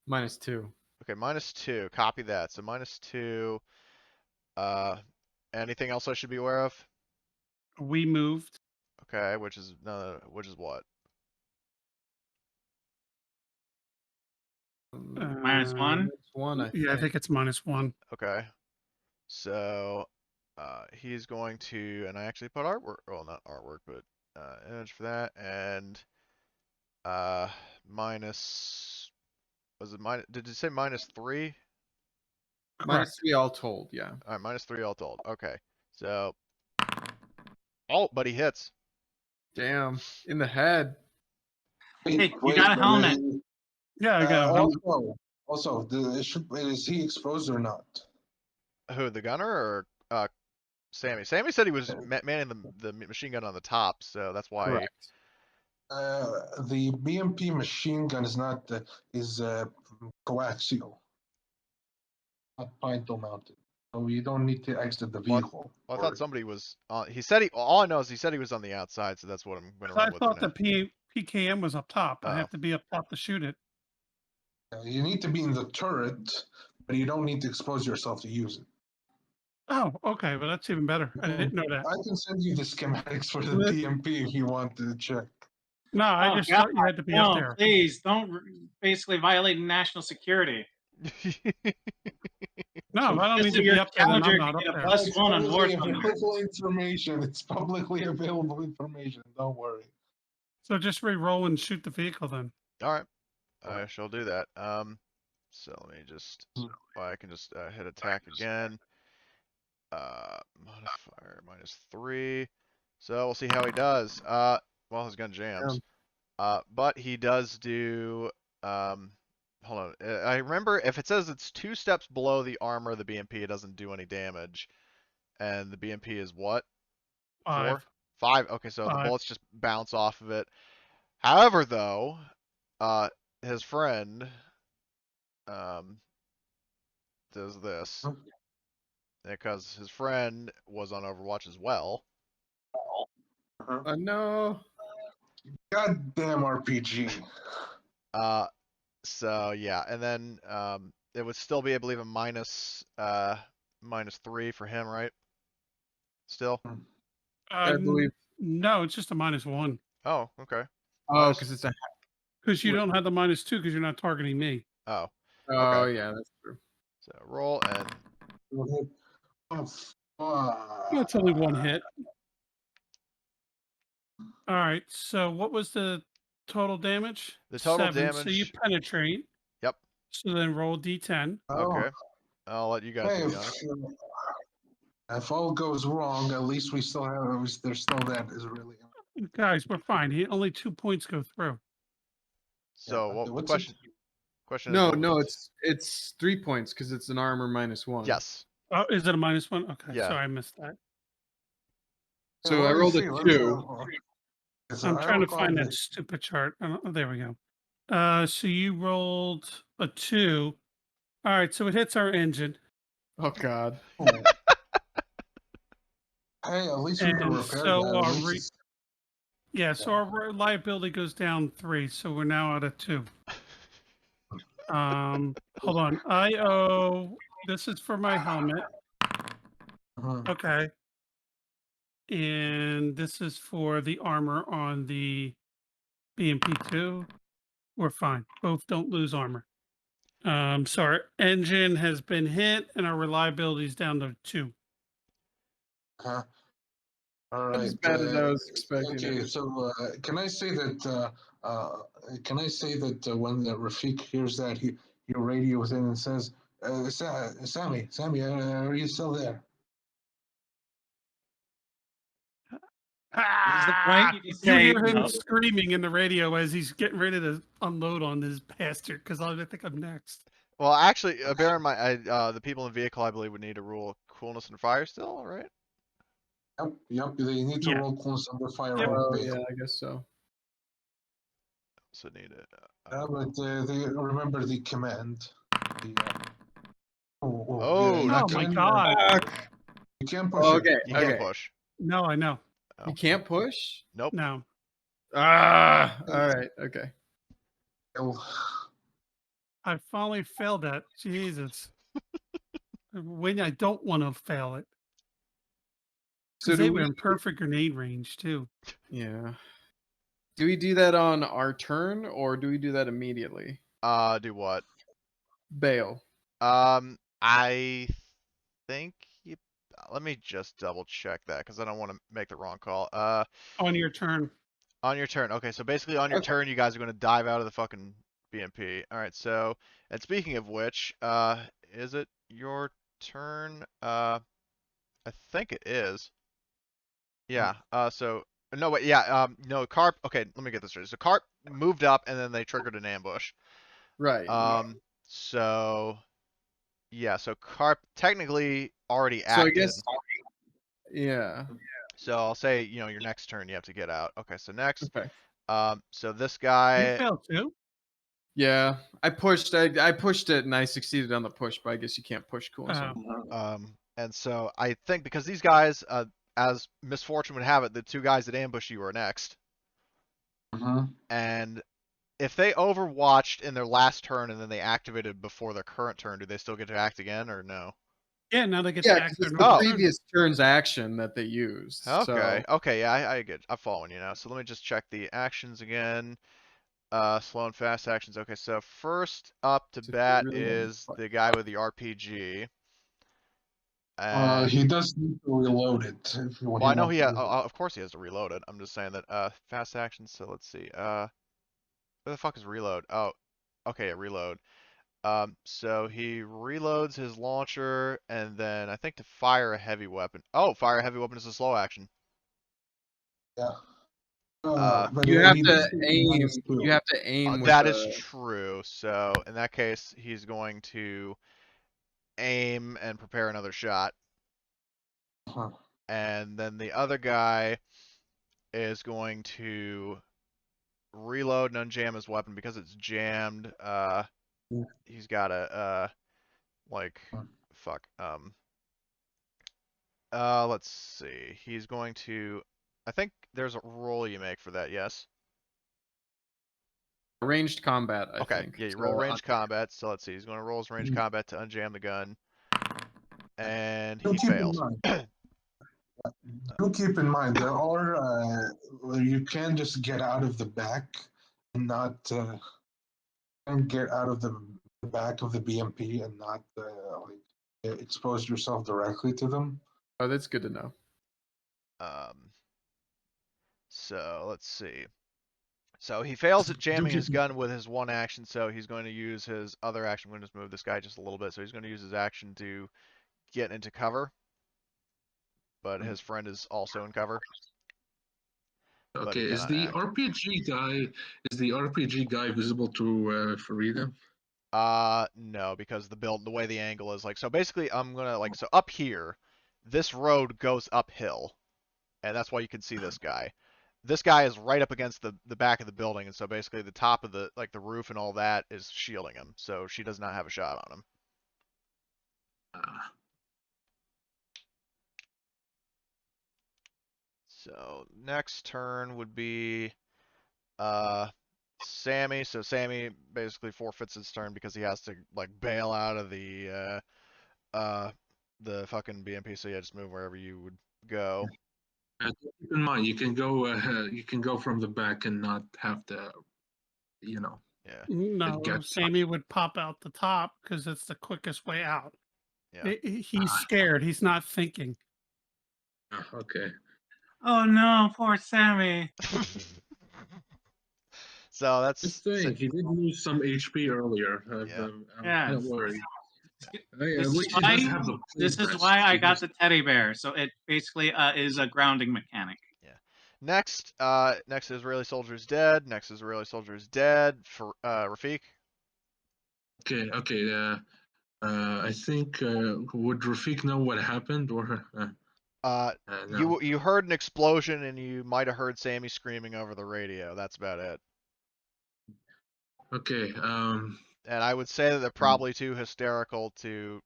-2. Okay, -2. Copy that. So -2. Anything else I should be aware of? We moved. Okay, which is what? -1. -1, I Yeah, I think it's -1. Okay. So he's going to, and I actually put artwork, well, not artwork, but image for that, and minus, was it minus, did you say -3? -3 all told, yeah. All right, -3 all told. Okay. So, oh, but he hits. Damn, in the head. Hey, you got a helmet. Yeah, I got him. Also, is he exposed or not? Who, the gunner or Sammy? Sammy said he was manning the machine gun on the top, so that's why. Correct. The BMP machine gun is not is coaxial, not pintle mounted. So you don't need to exit the vehicle. Well, I thought somebody was on. He said all I know is he said he was on the outside, so that's what I'm going to run I with. thought the PKM was up top. I Oh. have to be up top to shoot it. You need to be in the turret, but you don't need to expose yourself to use it. Oh, okay, but that's even better. I didn't know that. I can send you the schematics for the BMP if you want to check. No, I Oh, just God, thought you had to be up no, there. please don't basically violate national security. No, if I don't Just need so to your be up there, then I'm challenger not can up get a there. +1 on War Publicly Thunder. available information. It's publicly available information. Don't worry. So just re-roll and shoot the vehicle then. All right, I shall do that. So let me just, I can just hit attack again. Modifier -3. So we'll see how he does. Well, his gun jams. But he does do. Hold on. I remember if it says it's 2 steps below the armor of the BMP, it doesn't do any damage. And the BMP is what? 4? 5. Okay, so the 5. bullets just bounce off of it. However, though, his friend does this because his friend was on Overwatch as well. No. Goddamn RPG. So yeah, and then it would still be, I believe, a -3 for him, right? Still. I believe. No, it's just a -1. Oh, okay. Oh, because it's a. Because you don't have the -2 because you're not targeting me. Oh, Oh, okay. yeah, that's true. So roll and Oh, fuck. That's only 1 hit. All right. So what was the total damage? the total 7. So you damage. penetrate. Yep. So then roll D10. Okay. I'll let you guys Hey, do the honors. if all goes wrong, at least we still have. There's still that is really. Guys, we're fine. Only 2 points go through. So Yeah, what what's it? question is No, what no, was- it's 3 points because it's an armor -1. Yes. Oh, is it a -1? Okay. Yeah. Sorry, I missed that. So I rolled a 2. I'm trying to find that stupid chart. Oh, there we go. So you rolled a 2. All right, so it hits our engine. Oh God. Hey, at least we can And repair so that. our At least yeah, so our reliability goes down 3, so we're now at a 2. Hold on. This is for my helmet. Okay. And this is for the armor on the BMP2. We're fine. Both don't lose armor. So our engine has been hit and our reliability is down to 2. All Not right. as bad as I was expecting. Okay, so can I say that? When the Rafik hears that, he radios in and says, "Sammy, are you still there?" This is the point you You say hear him no. screaming in the radio as he's getting ready to unload on this bastard because I think I'm next. Well, actually, bear in mind, the people in vehicle, I believe, would need to rule coolness and fire still, right? Yep. They need to Yeah. roll close under fire. Yep. Oh yeah, I guess so. So need it. But they remember the command. Oh, yeah, Oh my God. You can't push Okay, You okay. can't push. No, I know. You can't push. Nope. No. All right, okay. it. I finally failed that. Jesus. When I don't want to fail it. So Because they do were we? in perfect grenade range too. Yeah. Do we do that on our turn or do we do that immediately? Do what? Bail. I think you. Let me just double check that because I don't want to make the wrong call. On your turn. On your turn. Okay, so basically on your Okay. turn, you guys are going to dive out of the fucking BMP. All right. So, and speaking of which, is it your turn? I think it is. Yeah. So no, wait. Yeah. No, Carp. Okay, let me get this straight. So Carp moved up, and then they triggered an ambush. Right. So yeah. So Carp technically already So I acted. guess. Yeah. So I'll say, your next turn you have to get out. Okay. So next. Okay. So this You guy. failed too? Yeah, I pushed. I pushed it and I succeeded on the push, but I guess you can't push cool. And so I think because these guys, as misfortune would have it, the 2 guys that ambushed you are next. And if they overwatched in their last turn and then they activated before their current turn, do they still get to act again or no? Yeah, now they get to Yeah, act because their it's the normal turn. previous turn's action that they used. Okay, So okay, yeah, I get, I'm following you now. So let me just check the actions again. Slow and fast actions. Okay, so first up to if you bat really want is the guy with the RPG. He does need to reload it if you want. Well, I know he has, of course he has to reload it. I'm just saying that, fast actions, so let's see. Where the fuck is reload? Oh, okay, yeah, reload. So he reloads his launcher, and then I think to fire a heavy weapon. Oh, fire a heavy weapon is a slow action. Yeah. But you have he to does get aim. -2. You have to aim with That a. is true. So in that case, he's going to aim and prepare another shot. Uh-huh. And then the other guy is going to reload and unjam his weapon because it's jammed. He's got a like fuck. Let's see. He's going to. I think there's a roll you make for that. Yes. Ranged combat, I Okay. think. Yeah, you So, roll ranged combat. So let's see. He's going to roll his ranged combat to unjam the gun, and he Do keep in fails. mind. Do keep in mind there are you can just get out of the back and not and get out of the back of the BMP and not expose yourself directly to them. Oh, that's good to know. So let's see. So he fails at Do jamming keep his gun with his one action, so he's going to use his other action. I'm going to just move this guy just a little bit. So he's going to use his action to get into cover, but his friend is also in cover. But Okay, he is cannot the act. RPG guy visible to Farida? No, because the way the angle is, like, so basically I'm gonna, like, so up here, this road goes uphill, and that's why you can see this guy. This guy is right up against the back of the building, and so basically the top of the, like, the roof and all that is shielding him, so she does not have a shot on him. So next turn would be Sammy. So Sammy basically forfeits his turn because he has to, like, bail out of the fucking BMP. So yeah, just move wherever you would go. Keep in mind, you can go from the back and not have to, Yeah. No, Sammy would pop out the top because it's the quickest way out. Yeah. He's scared. He's not thinking. Okay. Oh no, poor Sammy. So that's. Good thing he did lose some HP earlier. Yeah. I'm Yeah. kind of worried. This is why I got the teddy bear. So it basically is a grounding mechanic. Yeah. Next Israeli soldier is dead. Next Israeli soldier is dead. For Rafik. Okay. I think would Rafik know what happened or? No. You heard an explosion and you might have heard Sammy screaming over the radio. That's about it. Okay. And I would say that they're probably too hysterical to,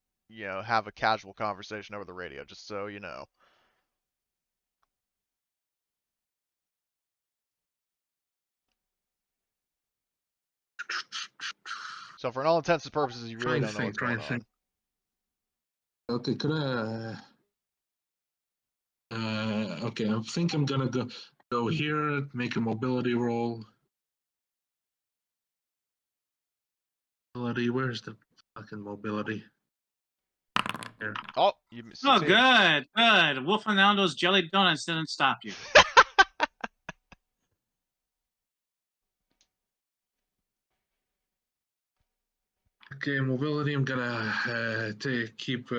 have a casual conversation over the radio, just so you know. So for all intents and purposes, you really don't know what's going on. Okay, could okay, I think I'm gonna go here, make a mobility roll. Mobility, where's the fucking mobility? Here. Oh, you succeeded. Oh, good. Wolfenando's jelly donuts didn't stop you. Okay, mobility. I'm gonna keep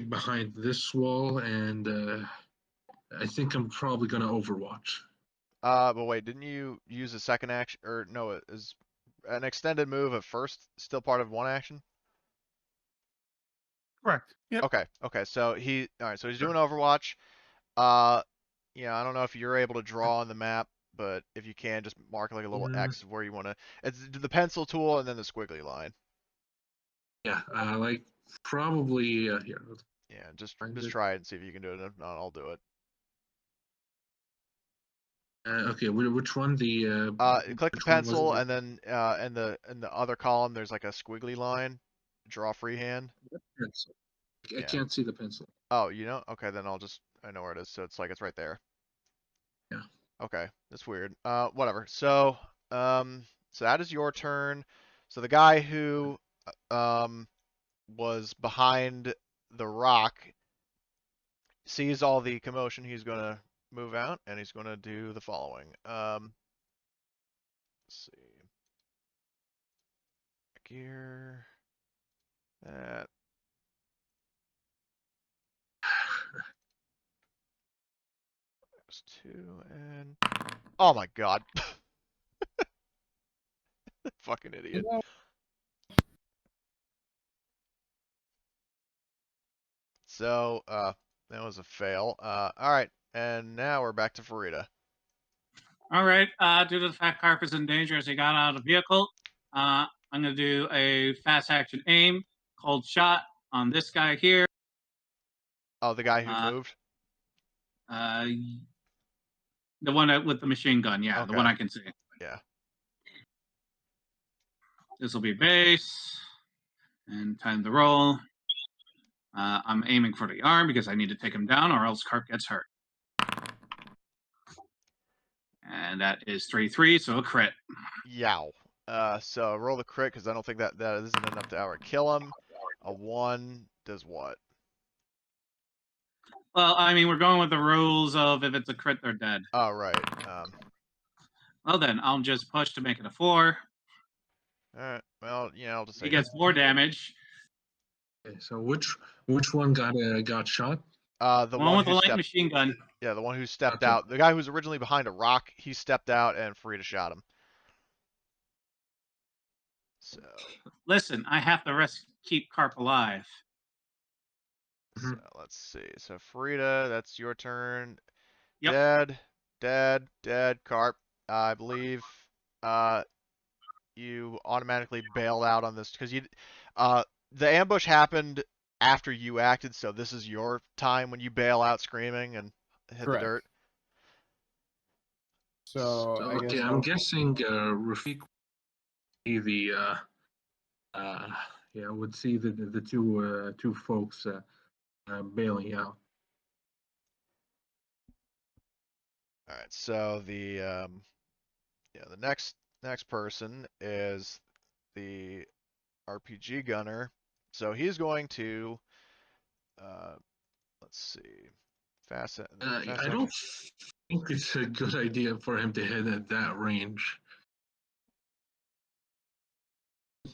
behind this wall, and I think I'm probably gonna Overwatch. But wait, didn't you use a second action? Or no, is an extended move at first still part of one action? Correct. Yep. Okay. So so he's doing Overwatch. I don't know if you're able to draw on the map, but if you can, just mark like a little X of where you want to. It's the pencil tool and then the squiggly line. Yeah, like probably here. Yeah, just try it and see if you can do it. If not, I'll do it. Okay, which one? The click the pencil and then in the other column there's like a squiggly line. Draw freehand. I Yeah. can't see the pencil. Oh, you know? Okay, then I know where it is. So it's like it's right there. Yeah. Okay, that's weird. Whatever. So that is your turn. So the guy who was behind the rock sees all the commotion. He's gonna move out and he's gonna do the following. Let's see. Gear. That. There's 2 and. Oh my god. Fucking idiot. So, that was a fail. Alright, and now we're back to Farida. All right. Due to the fact Carp is in danger as he got out of the vehicle, I'm going to do a fast action aim, cold shot on this guy here. Oh, the guy who moved? The one with the machine gun, yeah, the one Okay. I can see. Yeah. This will be base, and time to roll. I'm aiming for the arm because I need to take him down, or else Carp gets hurt. And that is 3-3, so a crit. Yow. So roll the crit because I don't think that isn't enough to outright kill him. A 1 does what? Well, I mean, we're going with the rules of if it's a crit, they're dead. Oh, right. Well, then I'll just push to make it a 4. Alright. Well, yeah, I'll just say He gets 4 damage. Okay, so which one got shot? the One with who a light stepped. machine gun. Yeah, the one who stepped Okay. out. The guy who was originally behind a rock, he stepped out and Farida shot him. So. Listen, I have to keep Carp alive. So let's see. So Farida, that's your turn. Yep. Dead. Carp. I believe you automatically bailed out on this because the ambush happened after you acted, so this is your time when you bail out screaming and hit Correct. the dirt. So I guess I'm guessing Rafik would see the two folks bailing out. All right, so the next person is the RPG gunner. So he's going to let's see. Fast I don't think it's a good idea for him to hit at that range.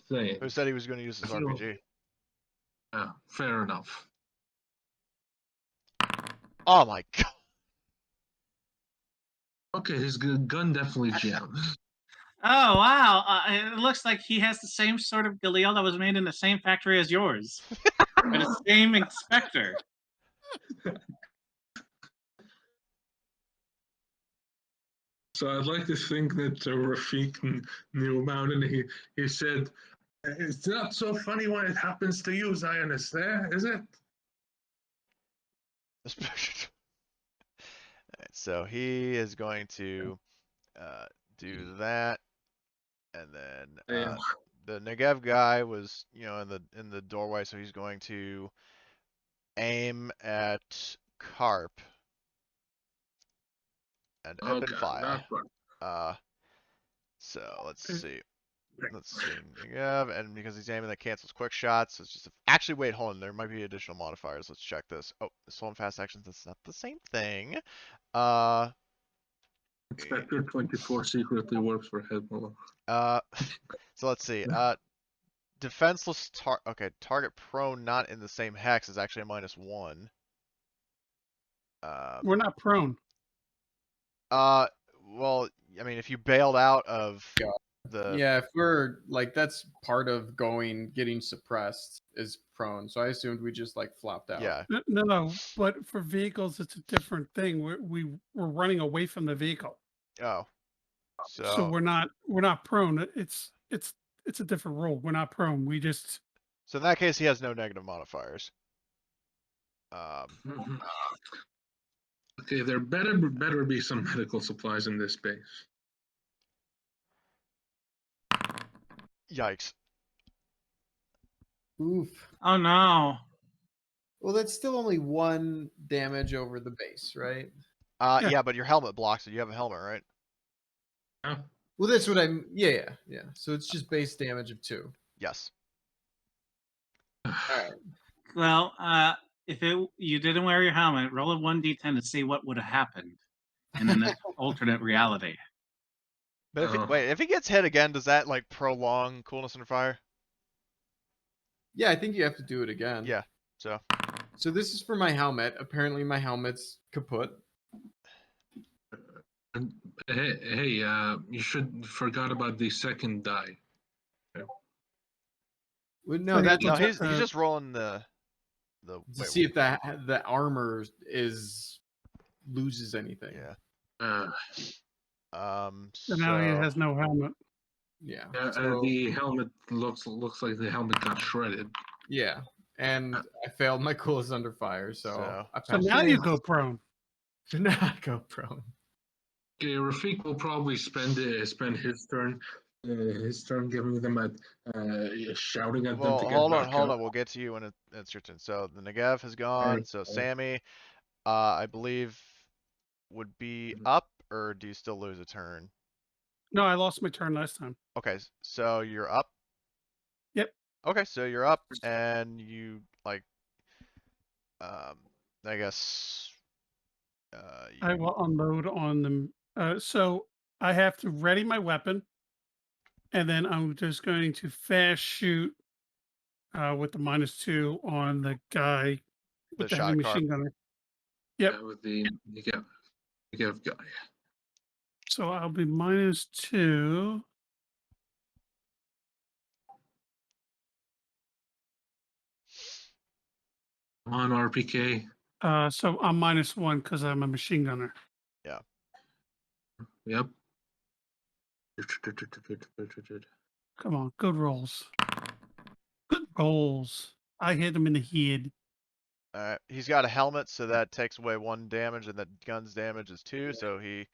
Who said he was going to use his RPG? Fair enough. Oh my god. Okay, his gun definitely jams. Oh, wow. It looks like he has the same sort of Galil that was made in the same factory as yours. By the same inspector. So I'd like to think that Rafik knew about it. He said, "It's not so funny when it happens to you, Zionist. There, is it?" Alright, so he is going to do that, and then the Negev guy was, in the doorway, so he's going to aim at Carp and open fire. So let's see. Negev, and because he's aiming, that cancels quick shots. It's just actually wait, hold on. There might be additional modifiers. Let's check this. Oh, slow and fast actions. That's not the same thing. Inspector 24 secretly works for Hezbollah. So let's see. Defenseless target prone not in the same hex is actually a -1. We're not prone. Well, I mean, if you bailed out of the yeah, if we're like that's part of getting suppressed is prone. So I assumed we just like flopped out. Yeah. No. But for vehicles, it's a different thing. We're running away from the vehicle. Oh. So we're not prone. It's a different rule. We're not prone. We just. So in that case, he has no negative modifiers. Okay, there better be some medical supplies in this base. Yikes. Oof. Oh, no. Well, that's still only 1 damage over the base, right? Yeah. Yeah, but your helmet blocks it. You have a helmet, right? Yeah. Well, that's what I'm. Yeah. So it's just base damage of 2. Yes. All right. Well, if you didn't wear your helmet, roll a 1d10 to see what would have happened in an alternate reality. But if he gets hit again, does that like prolong coolness under fire? Yeah, I think you have to do it again. Yeah. So So this is for my helmet. Apparently, my helmet's kaput. And, hey, you should forgot about the second die. Well, no, So that's no, It's, he's just rolling the to wait, see if the armor loses anything. yeah. so now he So has no helmet. Yeah. Yeah, So, the helmet looks like the helmet got shredded. yeah. And I failed my coolest under fire, so I So passed. now you go prone. So now I go prone. Okay, Rafik will probably spend his turn giving them shouting at them well, to get hold back on. up. We'll get to you when it's your turn. So the Negev has gone. Alright, So alright. Sammy, I believe, would be up, or do you still lose a turn? No, I lost my turn last time. Okay, so you're up. Yep. Okay, so you're up, and you like, I guess, I will unload on them. So I have to ready my weapon, and then I'm just going to fast shoot with the -2 on the guy with the heavy shot carp. machine gunner. Yep. With the Negev guy. So I'll be -2. Come on, RPK. So I'm -1 because I'm a machine gunner. Yeah. Yep. Come on, good rolls. Good rolls. I hit him in the head. All right. He's got a helmet, so that takes away 1 damage, and that gun's damage is 2. So he.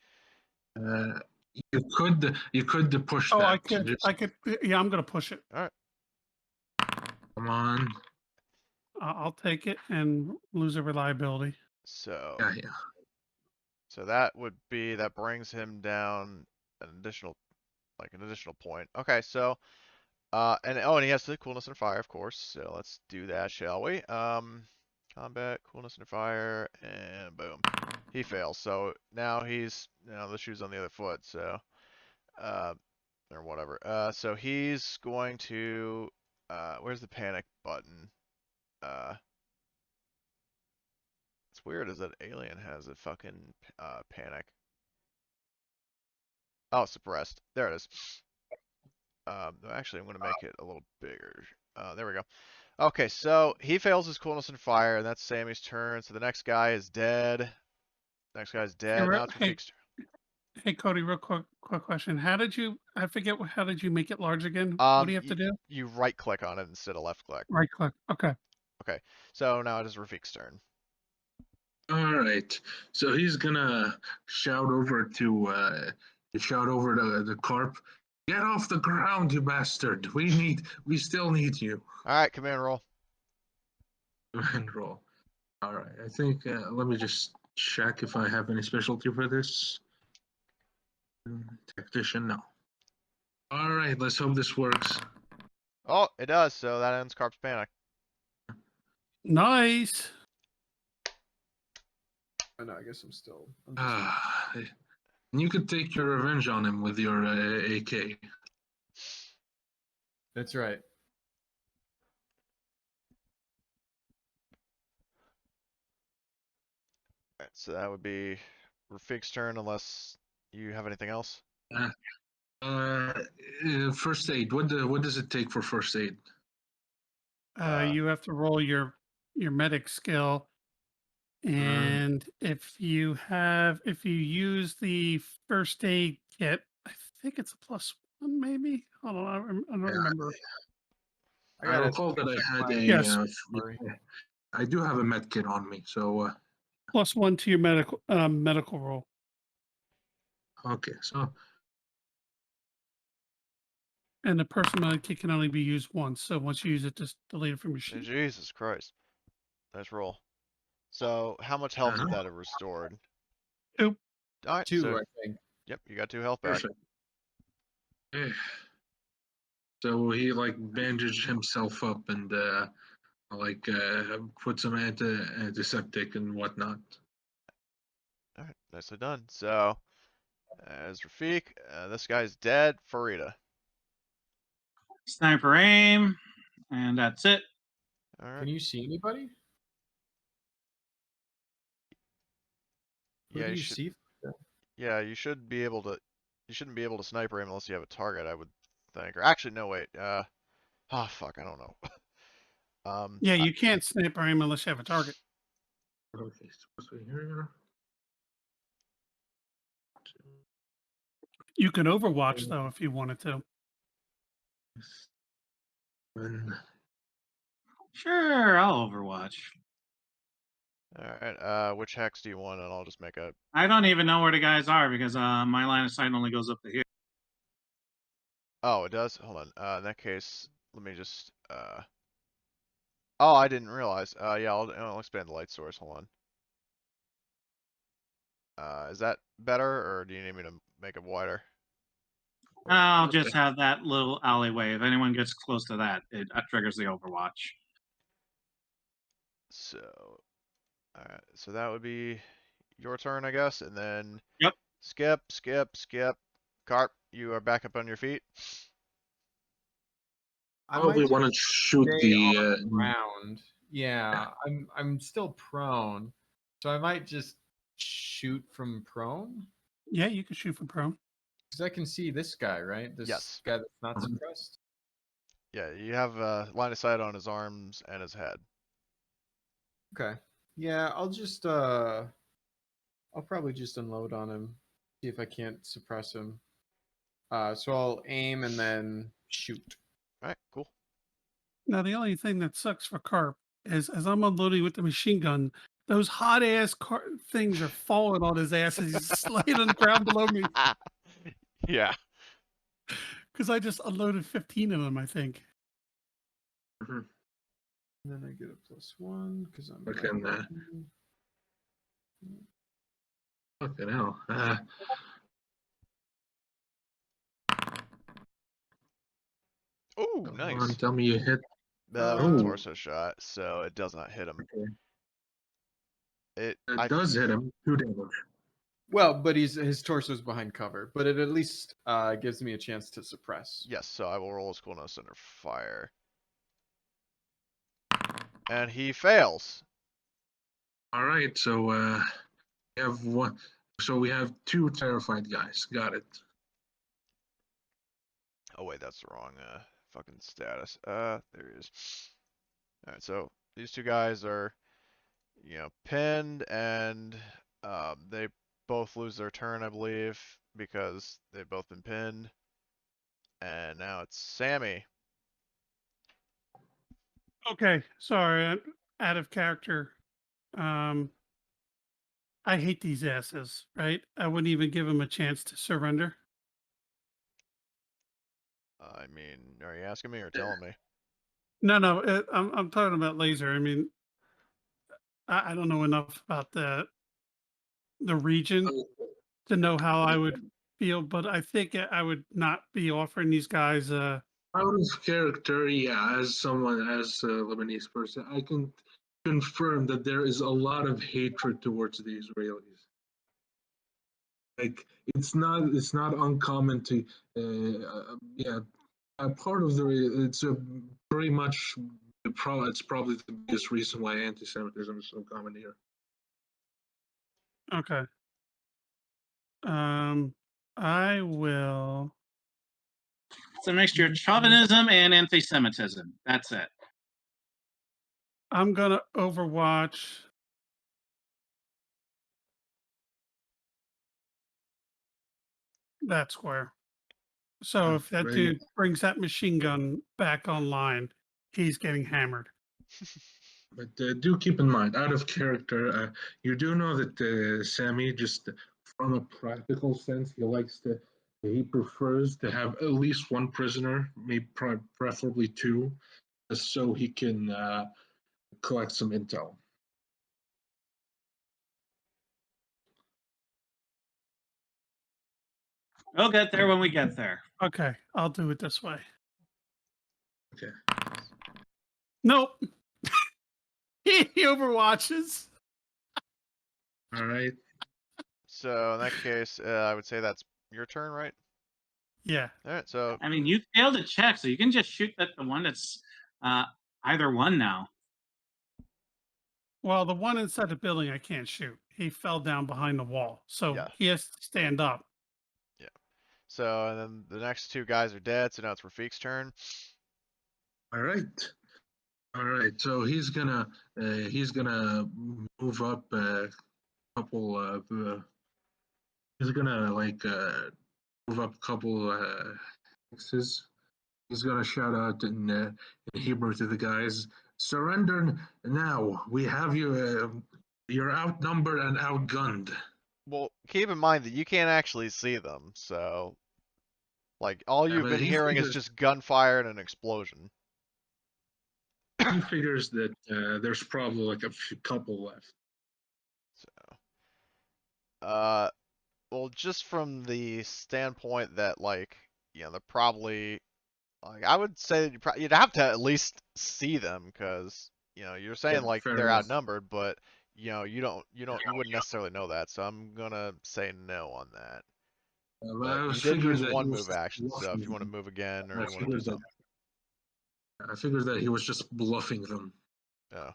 You could push Oh, that. I could. Yeah, I'm gonna push it. All right. Come on. I'll take it and lose a reliability. So. Yeah. So that brings him down an additional point. Okay, so and he has the coolness and fire, of course. So let's do that, shall we? Combat, coolness and fire, and boom. He fails. So now the shoe's on the other foot, so or whatever. So he's going to where's the panic button? It's weird is that Alien has a fucking panic. Oh, suppressed. There it is. Actually, I'm going to make it a little bigger. There we go. Okay, so he fails his coolness and fire, and that's Sammy's turn. So the next guy is dead. Next guy's dead. Now it's Rafik's turn. Hey, Cody, real quick question. How did you make it large again? What Um, do you have to do? You right click on it instead of left click. Right click. Okay. Okay, so now it is Rafik's turn. All right. So he's gonna shout over to the carp. Get off the ground, you bastard! We still need you. All right, command roll. Command roll. All right. I think let me just check if I have any specialty for this. Tactician, no. All right. Let's hope this works. Oh, it does. So that ends Carp's panic. Nice. Oh, no, I guess I'm still. You could take your revenge on him with your AK. That's right. All right, so that would be Rafik's turn, unless you have anything else. First aid. What does it take for first aid? You have to roll your medic skill, and if you use the first aid kit, I think it's a +1, maybe. Hold on, I don't remember. I recall that I had a. Yes. I do have a med kit on me, so. +1 to your medical roll. Okay, so. And the personal med kit can only be used once. So once you use it, just delete it from your sheet. Jesus Christ. Nice roll. So how much health would that have restored? Oop. All right. 2, So I think. yep, you got 2 health back. Perfect. So he like bandaged himself up and put some antiseptic and whatnot. All right, nicely done. So as Rafik, this guy's dead. Farida. Sniper aim, and that's it. All right. Can you see anybody? Who Yeah, do you you should. see? Yeah, you should be able to. You shouldn't be able to sniper him unless you have a target, I would think. Or actually, no, wait. Oh fuck, I don't know. Yeah, you can't sniper aim unless you have a target. Okay, so here. You can Overwatch though if you wanted to. Sure, I'll Overwatch. All right. Which hex do you want? And I'll just make a. I don't even know where the guys are because my line of sight only goes up to here. Oh, it does. Hold on. In that case, let me just. Oh, I didn't realize. Yeah, I'll expand the light source. Hold on. Is that better, or do you need me to make it wider? I'll just have that little alleyway. If anyone gets close to that, it triggers the Overwatch. So, all right. So that would be your turn, I guess, and then. Yep. Skip. Carp, you are back up on your feet. I Probably might want to just shoot stay the. on the ground. Yeah, I'm still prone, so I might just shoot from prone. Yeah, you can shoot from prone. Because I can see this guy, right? This Yes. guy that's not suppressed. Yeah, you have line of sight on his arms and his head. Okay. Yeah, I'll probably just unload on him. See if I can't suppress him. So I'll aim and then shoot. All right, cool. Now the only thing that sucks for Carp is as I'm unloading with the machine gun, those hot ass things are falling on his ass as he's laying on the ground below me. Yeah. Because I just unloaded 15 of them, I think. And then I get a +1 because I'm. Fucking hell. Oh, nice. Tell me you hit. That was a torso shot, so it does not hit him. Okay. It does hit him. 2 damage. Well, but his torso's behind cover, but it at least gives me a chance to suppress. Yes, so I will roll his coolness under fire. And he fails. All right, so we have one. So we have 2 terrified guys. Got it. Oh wait, that's the wrong fucking status. There he is. All right, so these 2 guys are, pinned, and they both lose their turn, I believe, because they've both been pinned. And now it's Sammy. Okay, sorry, I'm out of character. I hate these asses, right? I wouldn't even give them a chance to surrender. I mean, are you asking me or telling me? No, I'm talking about laser. I mean, I don't know enough about the region to know how I would feel, but I think I would not be offering these guys Out of character, yeah, as a Lebanese person, I can confirm that there is a lot of hatred towards the Israelis. Like it's not uncommon to part of it's very much it's probably the biggest reason why anti-Semitism is so common here. Okay. I will. It's a mixture of chauvinism and anti-Semitism. That's it. I'm gonna Overwatch. That square. So if that dude brings that machine gun back online, he's getting hammered. But do keep in mind, out of character, you do know that Sammy, just from a practical sense, he prefers to have at least 1 prisoner, maybe preferably 2, so he can collect some intel. We'll get there when we get there. Okay, I'll do it this way. Okay. Nope. He overwatches. All right. So in that case, I would say that's your turn, right? Yeah. All right. So I mean, you failed to check, so you can just shoot at the one that's either one now. Well, the one inside the building I can't shoot. He fell down behind the wall, so Yeah. he has to stand up. yeah. So and then the next two guys are dead. So now it's Rafiq's turn. All right. All right. So he's gonna move up a couple of. He's gonna like move up a couple hexes. He's gonna shout out in Hebrew to the guys, "Surrender now! We have you. You're outnumbered and outgunned." Well, keep in mind that you can't actually see them. So like all Yeah, you've but been he hearing is figures just gunfire and an explosion. he figures that there's probably like a couple left. So, well, just from the standpoint that like, they're probably like I would say that you'd have to at least see them because you're saying Yeah, like fair they're enough. outnumbered, but you wouldn't necessarily know that. So I'm gonna say no on that. But But I you was did figured use that he one was move just action, so if you bluffing want to them. move again or I you want to do figured that something, I figured that he was just bluffing them. yeah.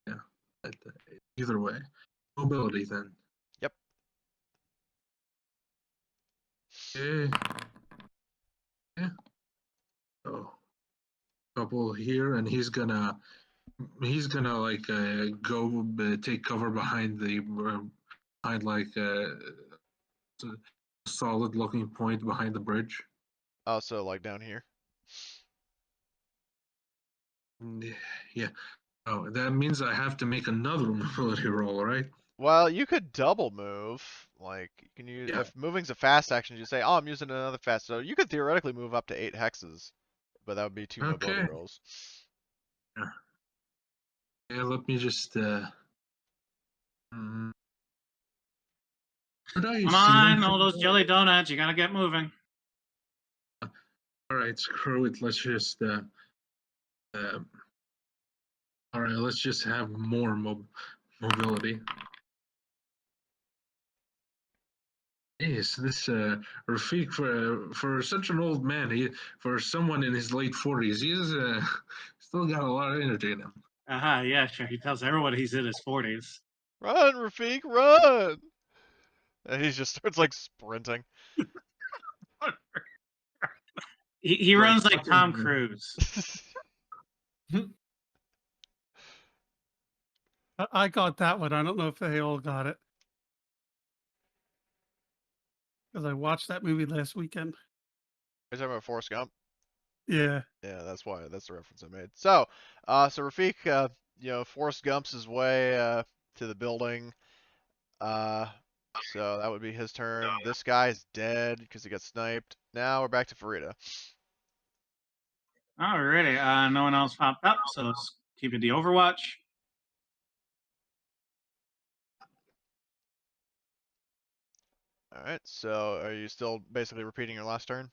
Yeah. Either way, mobility then. Yep. Okay. Yeah. So couple here, and he's gonna like go take cover behind the behind like a solid looking point behind the bridge. Also, like down here. Yeah. Oh, that means I have to make another mobility roll, right? Well, you could double move. Like you can use Yeah. if moving's a fast action, you say, "Oh, I'm using another fast." So you could theoretically move up to 8 hexes, but that would be 2 mobility Okay. rolls. Yeah. Yeah. Let me just. Mm, Could I Come see them? on, all those jelly donuts. You gotta get moving. All right, screw it. Let's just. All right, let's just have more mobility. Yes, this Rafiq for such an old man, for someone in his late 40s, he's still got a lot of energy in him. Yeah, sure. He tells everyone he's in his 40s. Run, Rafiq, run! And he just starts like sprinting. He Like runs like fucking- Tom Cruise. I got that one. I don't know if they all got it because I watched that movie last weekend. Are you talking about Forrest Gump? Yeah. Yeah, that's the reference I made. So, so Rafiq, Forrest Gump's his way to the building. So that would be his turn. This guy's dead because he got sniped. Now we're back to Farida. Alrighty. No one else popped up, so let's keep it the Overwatch. All right. So are you still basically repeating your last turn?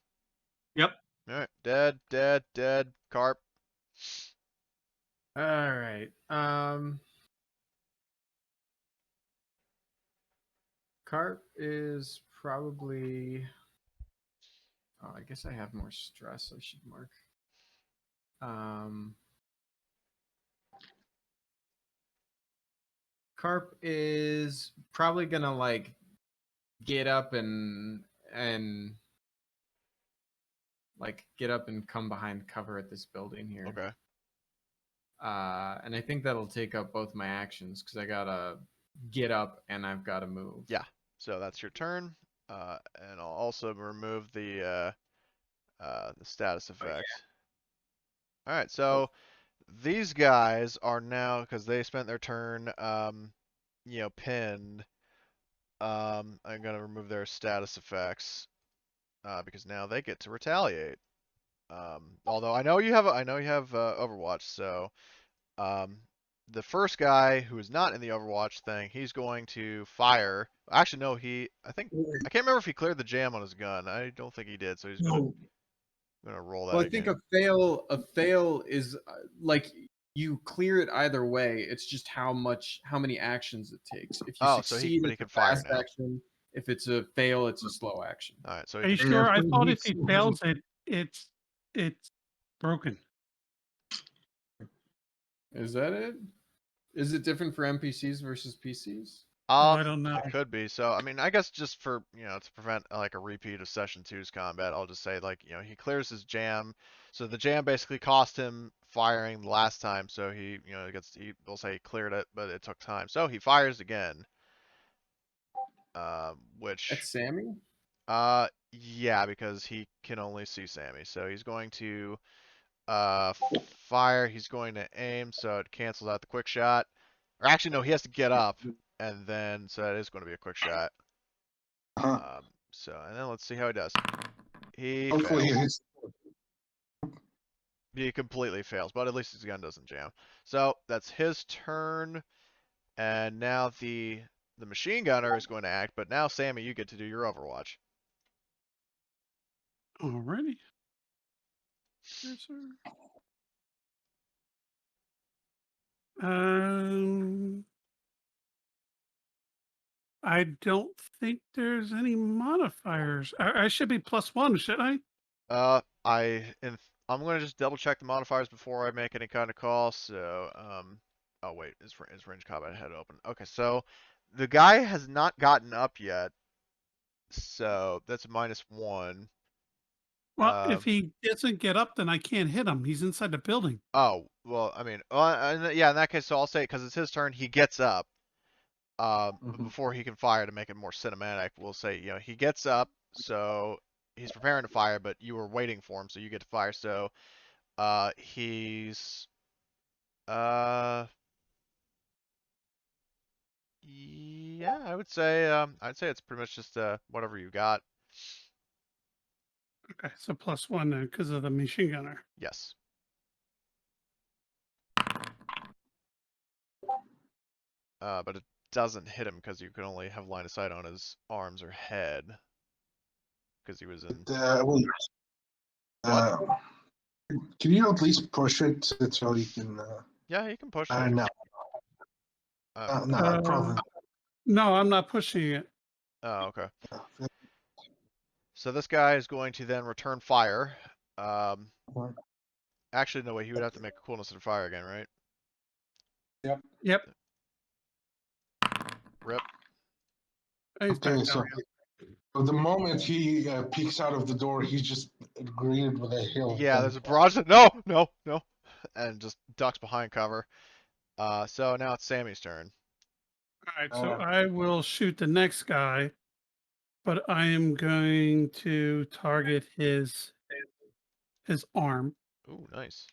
Yep. All right. Dead, dead, dead. Carp. All right. Carp is probably. Oh, I guess I have more stress. I should mark. Carp is probably gonna like get up and like get up and come behind cover at this building here. Okay. And I think that'll take up both my actions because I gotta get up and I've gotta move. Yeah. So that's your turn. And I'll also remove the status effect. All right. So these guys are now because they spent their turn, pinned. I'm gonna remove their status effects because now they get to retaliate. Although I know you have Overwatch, so the first guy who is not in the Overwatch thing, he's going to fire. Actually, no, I can't remember if he cleared the jam on his gun. I don't think he did, so he's gonna roll that Well, I again. think a fail is like you clear it either way. It's just how many actions it takes. If you succeed, but he it's can a fire fast now. action. If it's a fail, it's a slow action. All right, so Are you sure? I thought if he fails it, it's broken. Is that it? Is it different for NPCs versus PCs? I don't know. It could be. So, I mean, I guess just for, to prevent like a repeat of Session 2's combat, I'll just say like, he clears his jam. So the jam basically cost him firing the last time. So he, we'll say he cleared it, but it took time. So he fires again. Which. At Sammy? Yeah, because he can only see Sammy. So he's going to, fire. He's going to aim. So it cancels out the quick shot. Or actually, no, he has to get up. And then, so that is going to be a quick shot. And then let's see how he does. He fails. He completely fails, but at least his gun doesn't jam. So that's his turn. And now the machine gunner is going to act, but now Sammy, you get to do your Overwatch. Alrighty. Yes, sir. I don't think there's any modifiers. I should be +1, shouldn't I? I'm going to just double check the modifiers before I make any kind of call. So, oh wait, is range combat head open? Okay, so the guy has not gotten up yet, so that's a -1. Well, if he doesn't get up, then I can't hit him. He's inside the building. Oh, well, I mean, yeah, in that case, so I'll say, because it's his turn, he gets up. Before he can fire, to make it more cinematic, we'll say, he gets up, so he's preparing to fire, but you were waiting for him, so you get to fire. So, he's, yeah, I'd say it's pretty much just, whatever you got. Okay, so +1 then, because of the machine gunner. Yes. But it doesn't hit him because you can only have line of sight on his arms or head. Because he was in. Can you at least push it so he can? Yeah, he can push it. No. No, probably. No, I'm not pushing it. Oh, okay. So this guy is going to then return fire. Actually, no way. He would have to make a coolness of fire again, right? Yep. Rip. Okay, so the moment he peeks out of the door, he's just greeted with a hail. Yeah, there's a barrage. No, and just ducks behind cover. So now it's Sammy's turn. All right, so I will shoot the next guy, but I am going to target his arm. Ooh, nice.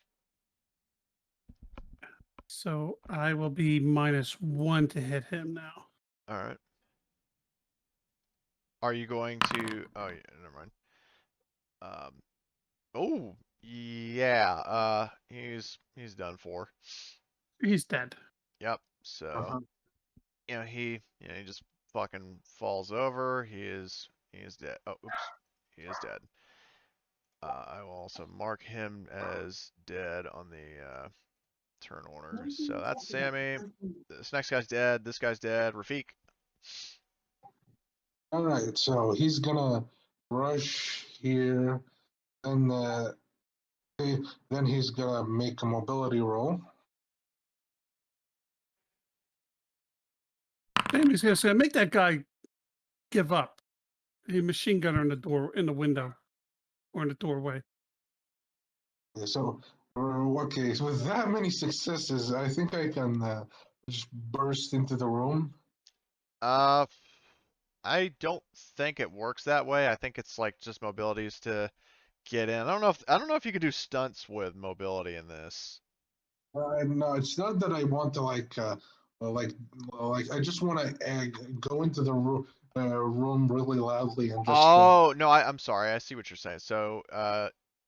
So I will be -1 to hit him now. All right. Are you going to? Oh, yeah, never mind. Oh, yeah. He's done for. He's dead. Yep. So, he just fucking falls over. He is dead. Oh, oops. He is dead. I will also mark him as dead on the turn order. So that's Sammy. This next guy's dead. This guy's dead. Rafik. All right, so he's gonna rush here, and then he's gonna make a mobility roll. Sammy's gonna say, "Make that guy give up." A machine gunner in the window, or in the doorway. So, okay, so with that many successes, I think I can just burst into the room. I don't think it works that way. I think it's like just mobilities to get in. I don't know if you could do stunts with mobility in this. No, it's not that I want to like I just want to go into the room really loudly and just. Oh no, I'm sorry. I see what you're saying. So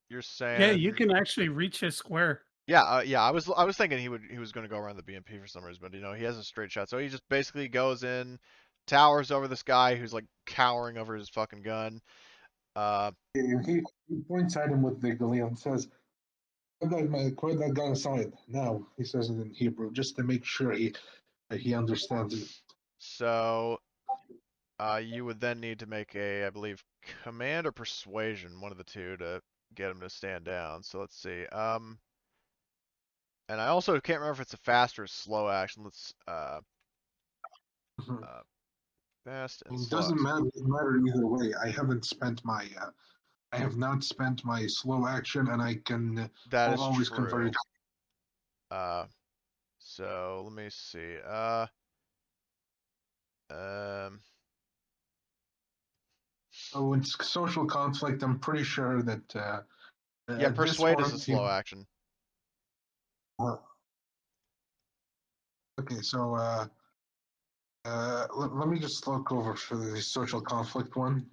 you're saying. Yeah, you can actually reach his square. Yeah. I was thinking he was going to go around the BMP for some reason, but he has a straight shot. So he just basically goes in, towers over this guy who's like cowering over his fucking gun. He points at him with the Igla and says, "Put that gun aside now." He says it in Hebrew just to make sure he understands it. So you would then need to make I believe, command or persuasion, one of the two, to get him to stand down. So let's see. And I also can't remember if it's a fast or slow action. Let's fast and It slow doesn't action. matter either way. I have not spent my slow action, and That I'll is always convert true. it. So let me see. Oh, it's social conflict. I'm pretty sure that Yeah, at this persuade is a point, slow action. okay, so let me just look over for the social conflict one.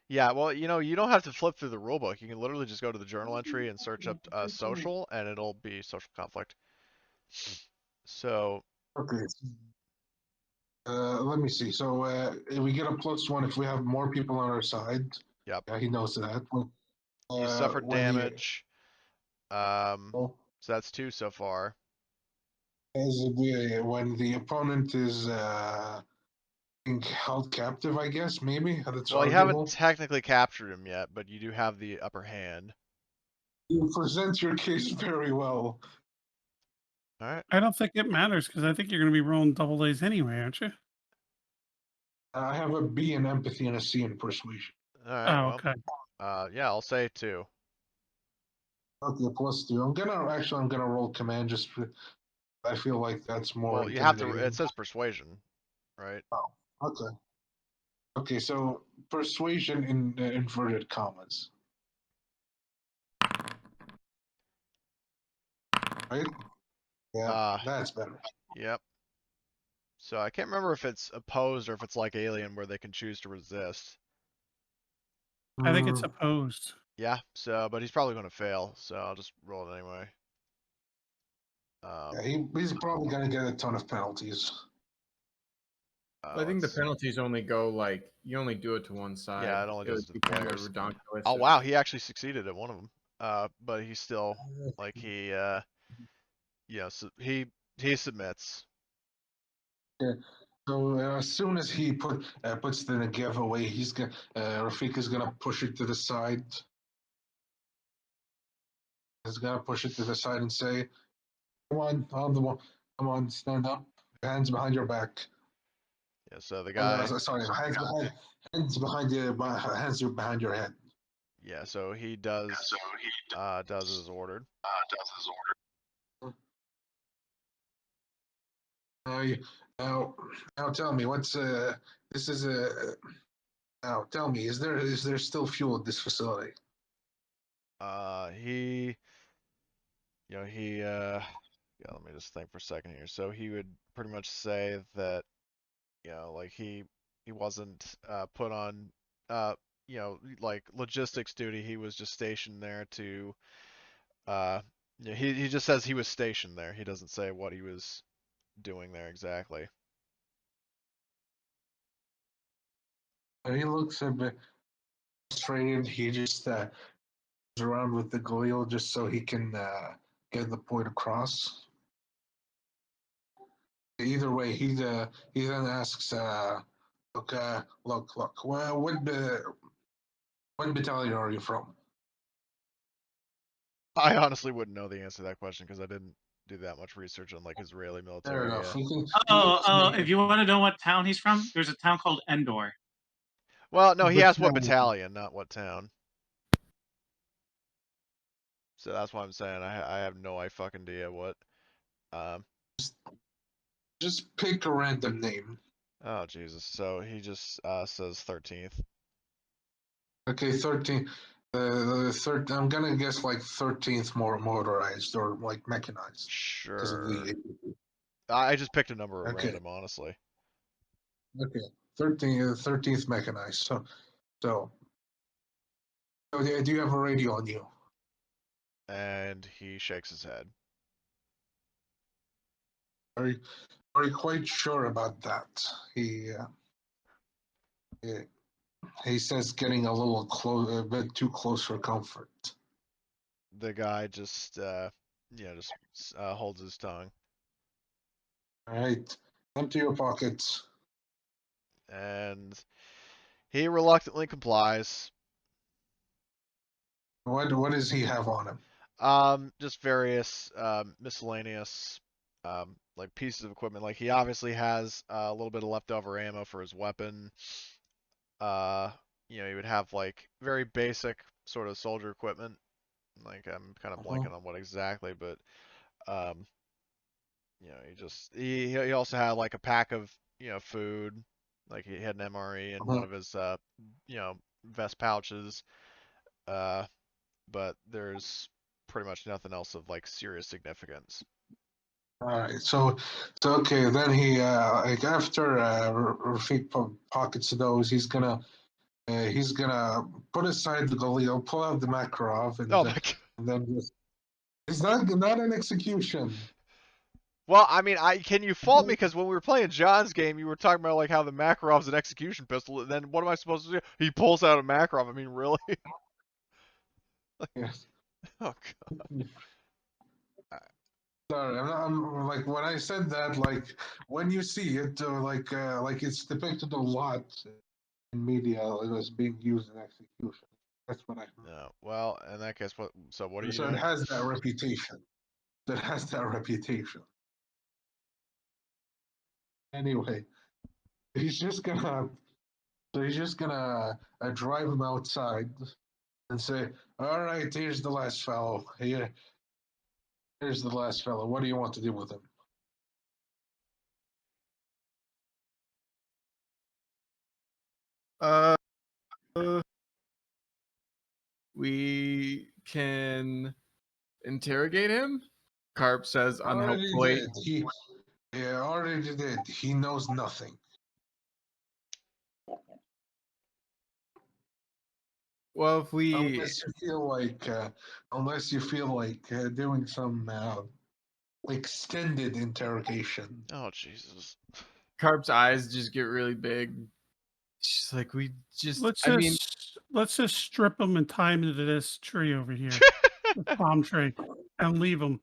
Yeah, well, you don't have to flip through the rulebook. You can literally just go to the journal entry and search up social, and it'll be social conflict. So, Okay. Let me see. So we get a +1 if we have more people on our side. yep. Yeah, he knows that. You suffered When the damage. So that's 2 so far. when the opponent is being held captive, I guess maybe that's Well, you haven't arguable. technically captured him yet, but you do have the upper hand. You present your case very well. All right. I don't think it matters because I think you're going to be rolling double A's anyway, aren't you? I have a B in empathy and a C in persuasion. All right. Oh, Well, okay. yeah, I'll say 2. Okay, +2. I'm gonna roll command just for, I feel like that's more Well, you have to. It intimidating. says persuasion, right? Oh, okay. Okay, so persuasion in inverted commas. Right? Yeah, that's better. Yep. So I can't remember if it's opposed or if it's like Alien where they can choose to resist. I think it's Mm, opposed. Yeah. So, but he's probably going to fail. So I'll just roll it anyway. yeah, he's probably gonna get a ton of penalties. I think the Let's see. penalties only go like you only do it to one side. Yeah, it only does would it to be the kind of players. redonkulous. Oh wow, he actually succeeded at one of them. But he's still like so he submits. Yeah. So as soon as he puts the Negev away, Rafika's gonna push it to the side. He's gonna push it to the side and say, "Come on, stand up, hands behind your back." Yeah. So the guy. Sorry, hands behind your head. Yeah. So he does as ordered. Now, now tell me this is a now tell me, is there still fuel at this facility? He yeah, let me just think for a second here. So he would pretty much say that like he wasn't put on like logistics duty. He was just stationed there to he just says he was stationed there. He doesn't say what he was doing there exactly. He looks a bit frustrated. He just goes around with the Galil just so he can get the point across. Either way, he then asks, look, what battalion are you from? I honestly wouldn't know the answer to that question because I didn't do that much research on like Israeli Fair military. enough. If you want to know what town he's from, there's a town called Endor. Well, no, he asked what Battalion. battalion, not what town. So that's what I'm saying. I have no fucking idea what. Just pick a random name. Oh Jesus. So he just says 13th. Okay, 13. The third. I'm gonna guess like 13th more motorized or like mechanized because of Sure. the. I just picked a number at Okay. random, honestly. Okay. 13th mechanized. So do you have a radio on you? And he shakes his head. Are you quite sure about that? He says getting a little close, a bit too close for comfort. The guy just holds his tongue. All right, empty your pockets. And he reluctantly complies. What does he have on him? Just various miscellaneous like pieces of equipment. Like he obviously has a little bit of leftover ammo for his weapon. He would have like very basic sort of soldier equipment. Like I'm kind of blanking on what exactly, but he also had like a pack of food. Like he had an MRE in one of his vest pouches. But there's pretty much nothing else of like serious significance. All right, so okay, then he like after Rafik pockets those, he's gonna put aside the Galil, pull out the Makarov, and, Oh my God. and then just it's not an execution. Well, I mean, can you fault me because when we were playing John's game, you were talking about like how the Makarov's an execution pistol, and then what am I supposed to do? He pulls out a Makarov. I mean, really? Yes. Oh God. Sorry, I'm like when I said that, like when you see it, like it's depicted a lot in media, it was being used in execution. That's what I heard. No. Well, in that case, what? So what are you So doing? it has that reputation. It has that reputation. Anyway, he's just gonna drive him outside and say, "All right, here's the last fellow. Here's the last fellow. What do you want to do with him?" We can interrogate him. Carp says unhelpfully. Already did. He knows nothing. Well, if we unless you feel like doing some extended interrogation. Oh Jesus. Carp's eyes just get really big. She's like, we just. Let's just strip him and tie him into this tree over here, the palm tree, and leave him.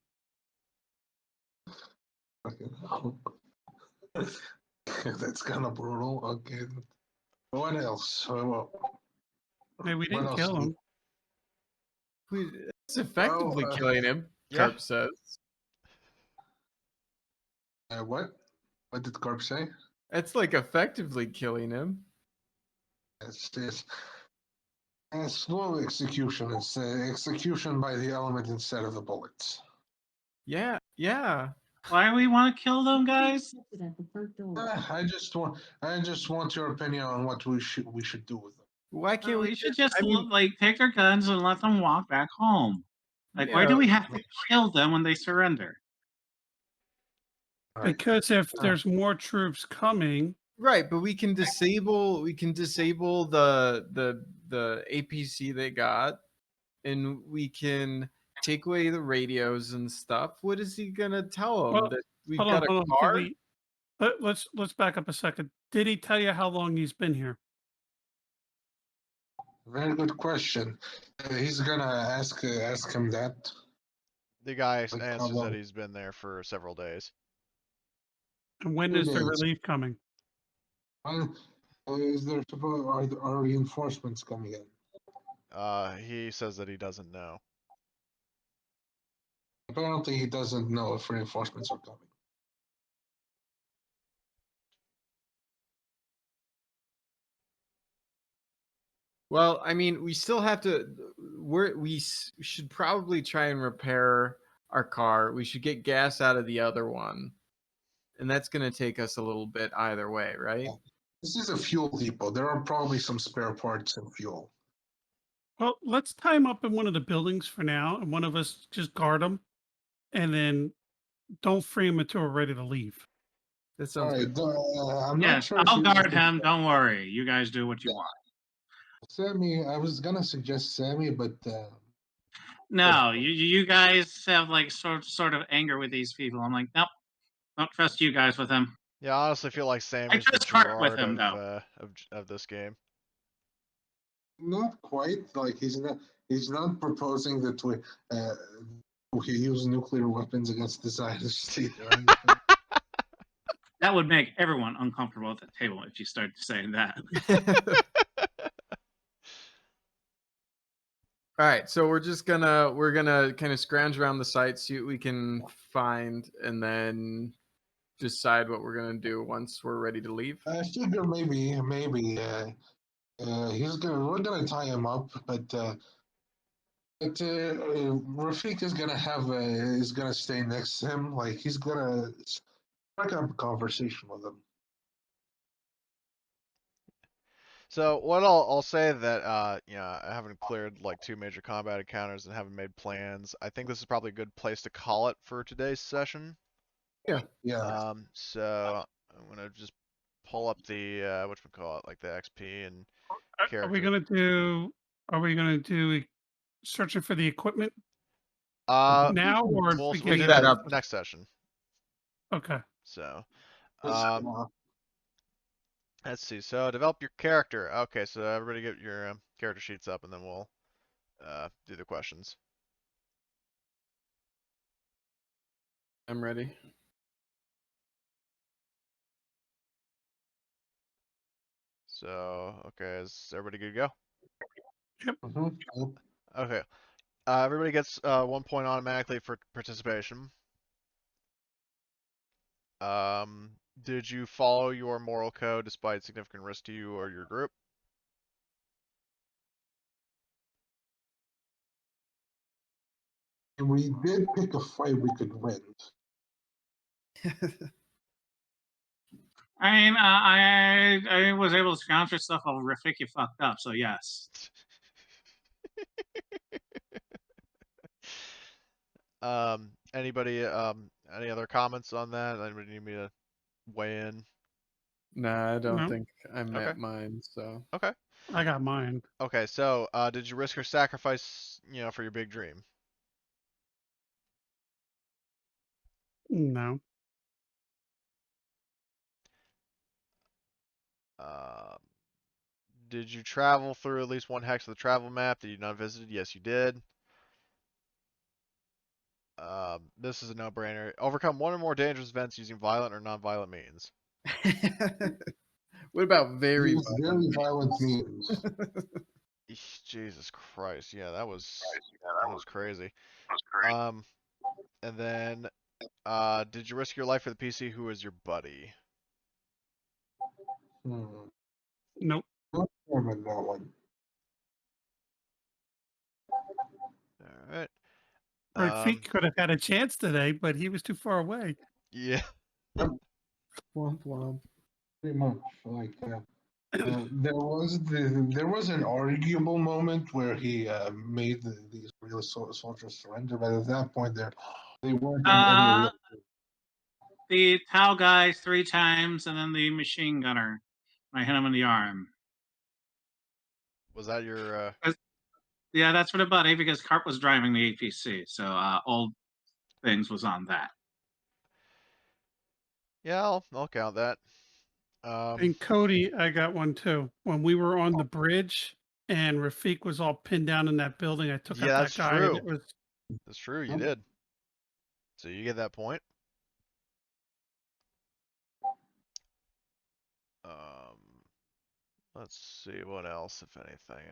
That's kind of brutal. Okay. What else? Maybe we didn't kill him. It's effectively killing him. Yeah. Carp says. What? What did Carp say? It's like effectively killing him. It's slow execution. It's execution by the element instead of the bullets. Yeah. Why do we want to kill them, guys? I just want your opinion on what we should do with them. Why can't we should just? like take their guns and let them walk back home? Like, why do we have to kill them when they surrender? Because if there's more troops coming, right, but we can disable the APC they got, and we can take away the radios and stuff. What is he gonna tell them? That we've got a car? Let's back up a second. Did he tell you how long he's been here? Very good question. He's gonna ask him that. The guy answers that he's been there for several days. And when is the relief coming? Is there are reinforcements coming in? He says that he doesn't know. Apparently, he doesn't know if reinforcements are coming. Well, I mean, we still have to. We should probably try and repair our car. We should get gas out of the other one, and that's going to take us a little bit either way, right? Yeah. This is a fuel depot. There are probably some spare parts and fuel. Well, let's tie him up in one of the buildings for now, and one of us just guard him, and then don't free him until we're ready to leave. That sounds good. I'm not sure. I'll guard him. Don't worry. You guys do what you want. Sammy, I was gonna suggest Sammy, but no, you guys have like sort of anger with these people. I'm like, nope. Don't trust you guys with him. Yeah, I honestly feel like I Sammy's the trust Carp with Gerard him, though. of this game. Not quite. Like he's not proposing that we use nuclear weapons against the Zionist state or anything. That would make everyone uncomfortable at the table if you started saying that. All right, so we're gonna kind of scrounge around the site, see what we can find, and then decide what we're gonna do once we're ready to leave. I figure maybe we're gonna tie him up, but Rafik is gonna stay next to him. Like he's gonna strike up a conversation with him. So what I'll say that you know, I haven't cleared like 2 major combat encounters and haven't made plans. I think this is probably a good place to call it for today's session. Yeah. So I'm gonna just pull up the whatchamacallit, like the XP and Are character. we gonna do? Are we gonna do searching for the equipment now or we'll the do beginning? that that up. next session. Okay. So Uh, let's see. So develop your character. Okay, so everybody get your character sheets up, and then we'll do the questions. I'm ready. So okay, is everybody good to go? mhm. Okay. Everybody gets 1 point automatically for participation. Did you follow your moral code despite significant risk to you or your group? And we did pick a fight we could win. I mean, I was able to scrounge your stuff while Rafiki fucked up, so yes. Anybody, any other comments on that? Anybody need me to weigh in? Nah, I don't No. think I met Okay. mine. So Okay. I got mine. Okay, so, did you risk your sacrifice, you know, for your big dream? No. Um, did you travel through at least 1 hex of the travel map that you not visited? Yes, you did. This is a no-brainer. Overcome 1 or more dangerous events using violent or non-violent means. what about very Use very violent means. Jesus Christ, yeah, that was crazy. And then, did you risk your life for the PC who was your buddy? Nope. Not sure about that one. Alright. Rafik could have had a chance today, but he was too far away. Yeah. Womp womp. Pretty much. Like there was an arguable moment where he made these real soldiers surrender, but at that point they weren't in any real. The Tau guys 3 times, and then the machine gunner. I hit him in the arm. Was that your, Yeah, that's for the buddy because Carp was driving the APC, so old things was on that. Yeah, I'll count that. And Cody, I got one too. When we were on the bridge and Rafik was all pinned down in that building, I took Yeah, out that's that guy. true. That was That's true, you did. So you get that point. Let's see what else, if anything.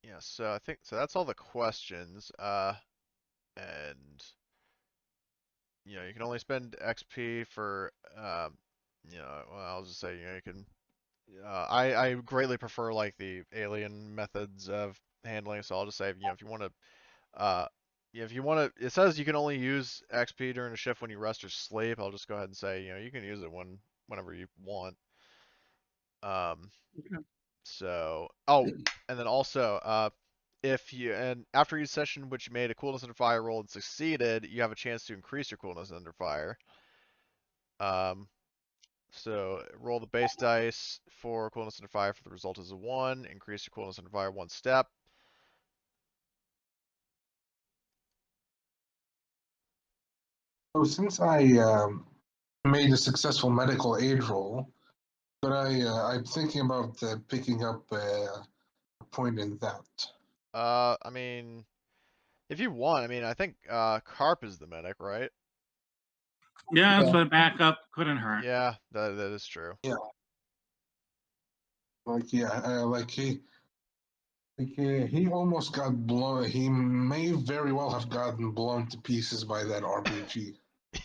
Yeah, so I think so that's all the questions. And you know, you can only spend XP for you know, well, I'll just say, you know, you can I greatly prefer like the alien methods of handling, so I'll just say, you know, if you want to yeah, if you want to, it says you can only use XP during a shift when you rest or sleep. I'll just go ahead and say, you know, you can use it whenever you want. okay. So, oh, and then also, and after each session which you made a coolness under fire roll and succeeded, you have a chance to increase your coolness under fire. So roll the base dice for coolness under fire, for the result is a 1. Increase your coolness under fire 1 step. So since I made a successful medical aid roll, but I'm thinking about picking up a point in that. I mean, if you want, I mean, I think Carp is the medic, right? Yeah, Yeah. but backup couldn't hurt. Yeah, that is true. Yeah. He almost got blown. He may very well have gotten blown to pieces by that RPG.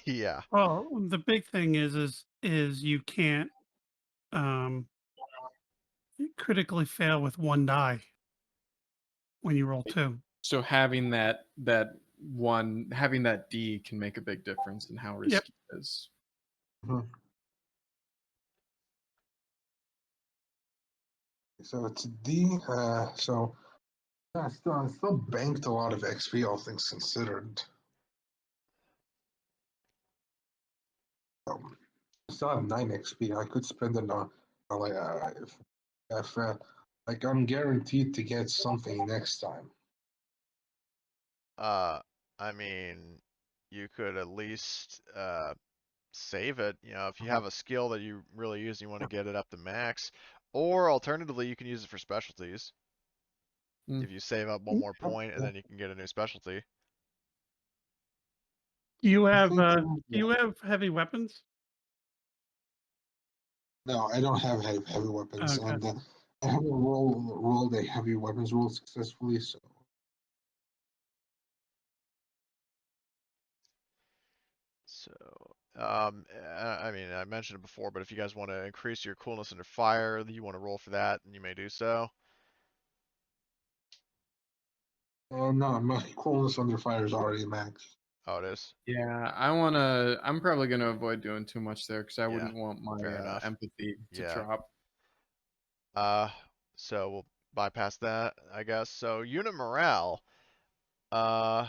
Yeah. Well, the big thing is you can't critically fail with one die when you roll two. So having that D can make a big difference in how risky it is. Mhm. So it's D. So I still banked a lot of XP, all things considered. I still have 9 XP. I could spend it on like if like I'm guaranteed to get something next time. I mean, you could at least save it. You know, if you have a skill that you really use and you want to get it up to max, or alternatively, you can use it for specialties. Mm. If you save up one more point, and then you can get a new specialty. Do you I have think, do you have heavy weapons? No, I don't have heavy weapons, Okay. and I haven't rolled a heavy weapons roll successfully. So So, I mean, I mentioned it before, but if you guys want to increase your coolness under fire, you want to roll for that, then you may do so. no, my coolness under fire is already max. Oh, it is? Yeah, I'm probably gonna avoid doing too much there because I Yeah, wouldn't want my fair enough. empathy to Yeah. drop. So we'll bypass that, I guess. So unit morale, uh,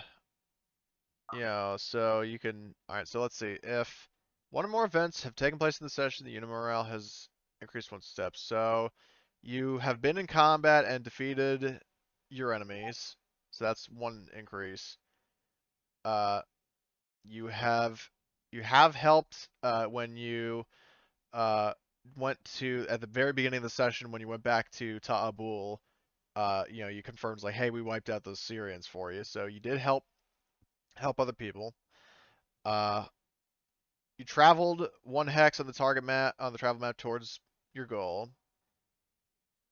so you can, all right, so let's see. If one or more events have taken place in the session, the unit morale has increased 1 step. So you have been in combat and defeated your enemies. So that's 1 increase. Uh, you have helped when you went to at the very beginning of the session when you went back to Ta-Abul. You confirmed like, hey, we wiped out those Syrians for you. So you did help other people. You traveled 1 hex on the target map on the travel map towards your goal,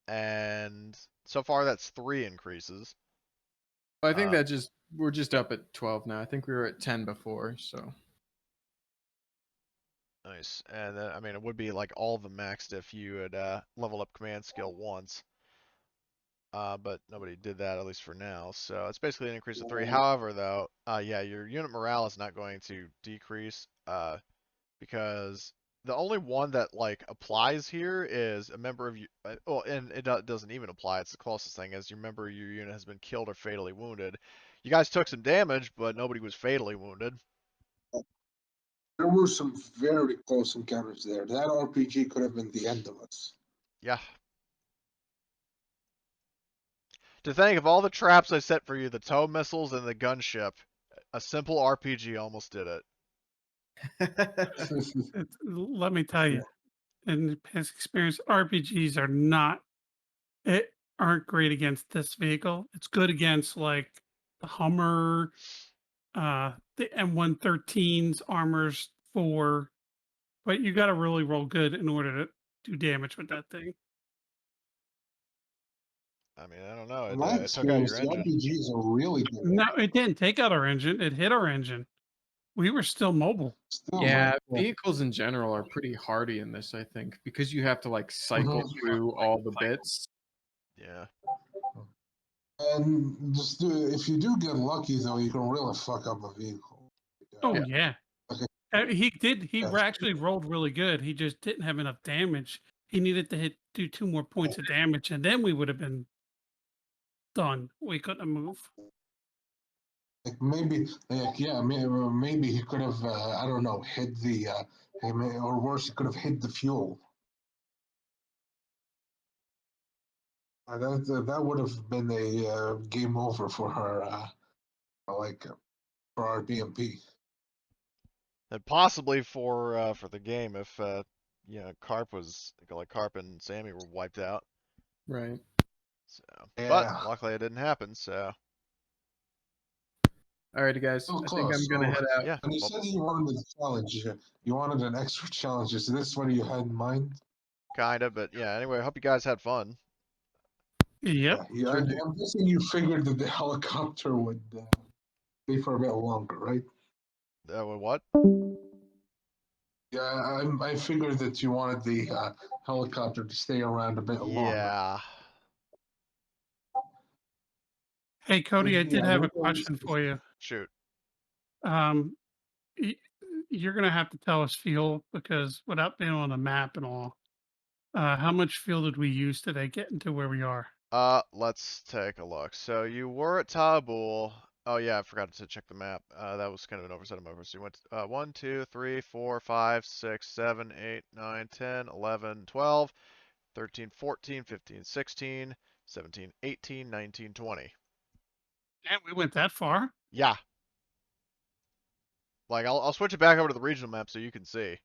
and so far that's 3 increases. I think that we're just up at 12 now. I think we were at 10 before, so. Nice. And then, I mean, it would be like all of them maxed if you had leveled up command skill once. But nobody did that, at least for now. So it's basically an increase of 3. However, though, yeah, your unit morale is not going to decrease, because the only one that like applies here is a member of you. Well, and it doesn't even apply. It's the closest thing is your member of your unit has been killed or fatally wounded. You guys took some damage, but nobody was fatally wounded. There were some very close encounters there. That RPG could have been the end of us. Yeah. To think of all the traps I set for you, the tow missiles and the gunship, a simple RPG almost did it. Let me tell you, in past experience, RPGs aren't great against this vehicle. It's good against like the Hummer, the M113's Armors 4, but you got to really roll good in order to do damage with that thing. I mean, I don't know. In my It took out experience, your the engine. RPGs are really good. No, it didn't take out our engine. It hit our engine. We were still mobile. Still, Yeah, man, vehicles in general are pretty hardy in this, I think, because you have to like cycle through all the bits. Yeah. And just if you do get lucky, though, you can really fuck up a vehicle. Oh Yeah. yeah. Okay. He did. He Yeah. actually rolled really good. He just didn't have enough damage. He needed to do 2 more points of damage, and then we would have been done. We couldn't have moved. Like maybe, maybe he could have, I don't know, hit the, or worse, he could have hit the fuel. That would have been a game over for her, for our BMP. And possibly for the game if Carp was like Carp and Sammy were wiped out. Right. So, but Yeah. luckily it didn't happen. So Alrighty, guys. So I think close. I'm gonna So, head out. yeah, when you well, said you wanted a challenge, you wanted an extra challenge. Is this what you had in mind? kind of. But yeah, anyway, I hope you guys had fun. Yep. Yeah, Sure do. I'm guessing you figured that the helicopter would stay for a bit longer, right? What? Yeah, I figured that you wanted the helicopter to stay around a bit longer. Yeah. Hey, Cody, I did Yeah, have there a was question for you. Shoot. Um, y- you're gonna have to tell us fuel because without being on the map and all, how much fuel did we use today getting to where we are? Let's take a look. So you were at Ta-Abul. Oh yeah, I forgot to check the map. That was kind of an oversight on my part. So you went 1, 2, 3, 4, 5, 6, 7, 8, 9, 10, 11, 12, 13, 14, 15, 16, 17, 18, 19, 20. And we went that far. Yeah. Like I'll switch it back over to the regional map so you can see.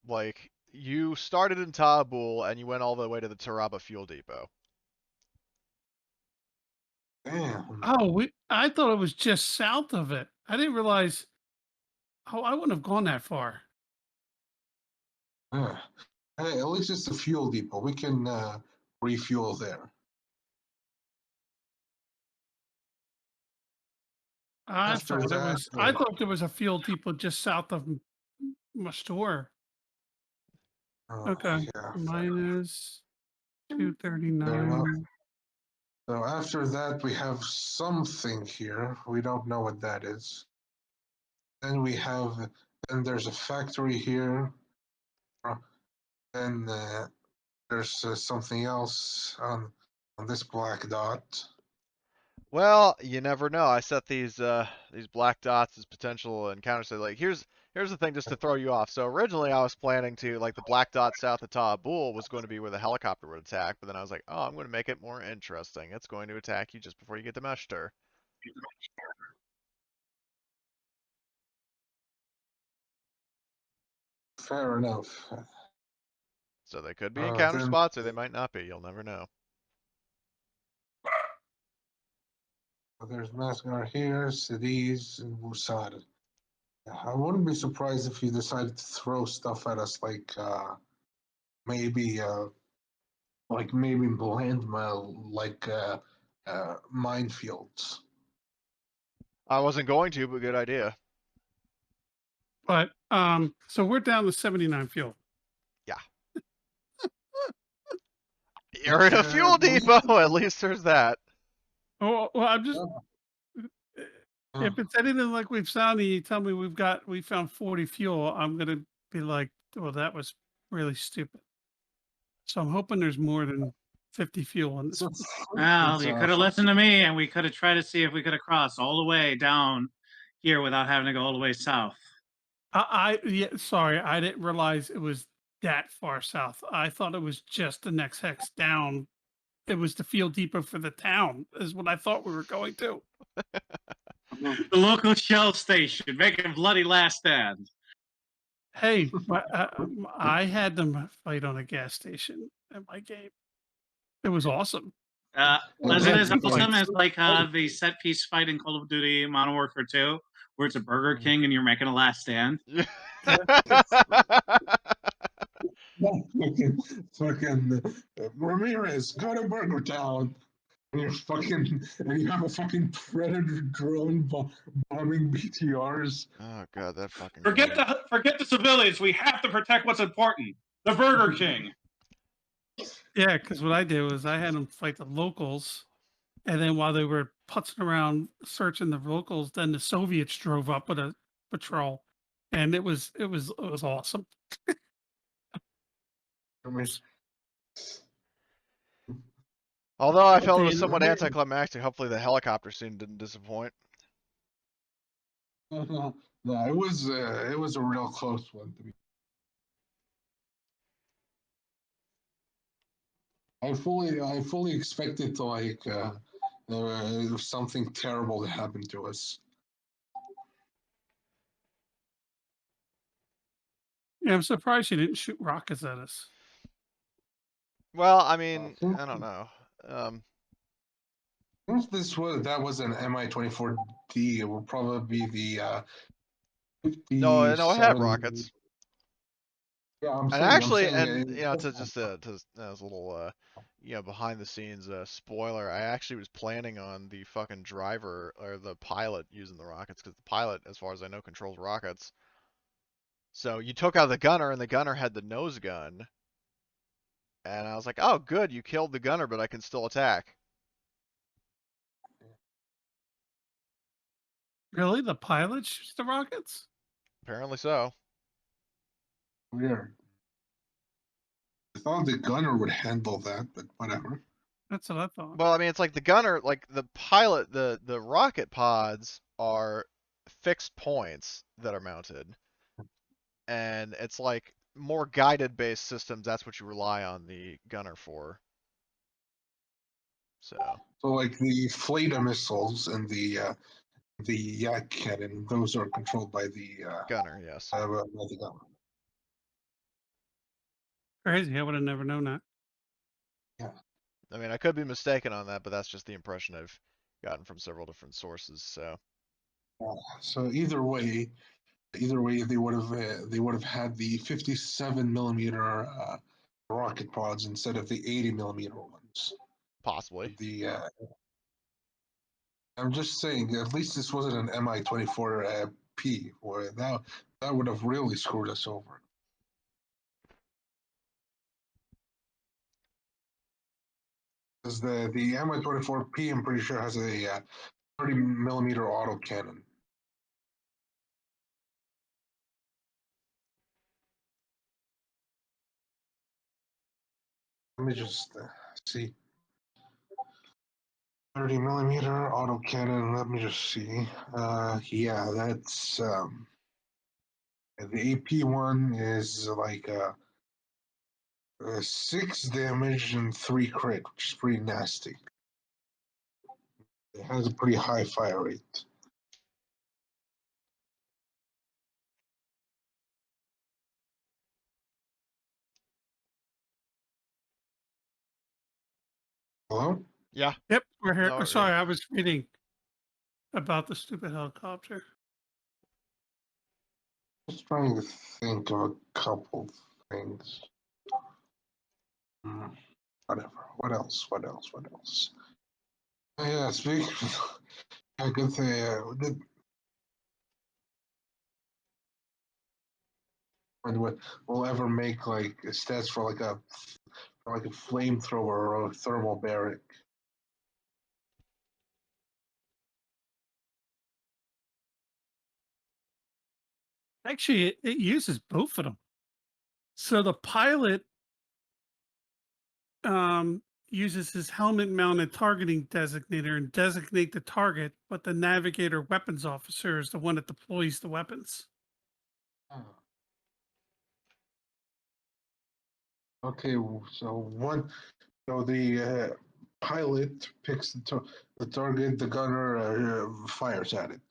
Like you started in Ta-Abul and you went all the way to the Taraba fuel depot. damn. Oh, I thought it was just south of it. I didn't realize. Oh, I wouldn't have gone that far. Yeah. Hey, at least it's a fuel depot. We can refuel there. I After thought it that, was. I thought there was a fuel depot just south of my store. Okay, yeah, minus fair enough. 239. So after that, we have something here. We don't know what that is. Then then there's a factory here. Then there's something else on this black dot. Well, you never know. I set these black dots as potential encounters. So like here's the thing just to throw you off. So originally I was planning to like the black dot south of Ta-Abul was going to be where the helicopter would attack, but then I was like, oh, I'm going to make it more interesting. It's going to attack you just before you get to Meshter. Fair enough. So they could be encounter Then spots or they might not be. You'll never know. there's Masgar here, Cadiz, and Wusad. I wouldn't be surprised if you decided to throw stuff at us maybe maybe minefields. I wasn't going to, but good idea. But so we're down to 79 fuel. Yeah. You're in a fuel depot. At least there's that. Oh well, I'm just. If it's anything like we've sounded, you tell me we found 40 fuel. I'm gonna be like, well, that was really stupid. So I'm hoping there's more than 50 fuel in this. Well, you could have listened to me, and we could have tried to see if we could have crossed all the way down here without having to go all the way south. Sorry, I didn't realize it was that far south. I thought it was just the next hex down. It was the fuel depot for the town, is what I thought we were going to. The local Shell station, make a bloody last stand. Hey, I had them fight on a gas station at my game. It was awesome. Wasn't Yeah, as two awesome fights. as like the set piece fight in Call of Duty Modern Warfare 2, where it's a Burger King and you're making a last stand? fucking Ramirez, go to Burger Town. And you have a fucking predator drone bombing BTRs. Oh god, that fucking. Forget the civilians. We have to protect what's important. The Burger King. Yeah, because what I did was I had them fight the locals, and then while they were putzing around searching the locals, then the Soviets drove up with a patrol, and it was awesome. I mean, Although I felt it okay, was somewhat Ramirez- anticlimactic, hopefully the helicopter scene didn't disappoint. no, it was a real close one to me. I fully expected to something terrible that happened to us. Yeah, I'm surprised you didn't shoot rockets at us. Well, I mean, I don't know. If that was an Mi-24D, it would probably be the No, it had 57. rockets. Yeah, I'm And saying, actually, and it- you know, to just as a little you know, behind the scenes spoiler, I actually was planning on the fucking driver or the pilot using the rockets, because the pilot, as far as I know, controls rockets. So you took out the gunner, and the gunner had the nose gun, and I was like, oh, good, you killed the gunner, but I can still attack. Really? The pilot shoots the rockets? Apparently so. Weird. I thought the gunner would handle that, but whatever. That's what I thought. Well, I mean, it's like the gunner, like the pilot, the rocket pods are fixed points that are mounted, and it's like more guided based systems. That's what you rely on the gunner for. So So, like the Flata missiles and the Yak cannon, those are controlled by the gunner, yes. gunner. Crazy. I would have never known that. Yeah. I mean, I could be mistaken on that, but that's just the impression I've gotten from several different sources. So So either way, they would have had the 57 millimeter rocket pods instead of the 80 millimeter ones. possibly. The I'm just saying, at least this wasn't an Mi-24 P, where that would have really screwed us over. Because the Mi-24 P, I'm pretty sure has a 30 millimeter autocannon. Let me just see. 30 millimeter autocannon. Let me just see. Yeah, that's the AP one is like 6 damage and 3 crit, which is pretty nasty. It has a pretty high fire rate. Hello? Yeah. Yep, we're here. No, Oh, sorry, I was reading about the stupid helicopter. Just trying to think of a couple things. Whatever. What else? What else? What else? Oh, yeah, speaking of, I could say, we'll ever make like stats for like a flamethrower or a thermal barrack. Actually, it uses both of them. So the pilot uses his helmet-mounted targeting designator and designate the target, but the navigator weapons officer is the one that deploys the weapons. Okay, so the pilot picks the target, the gunner fires at it.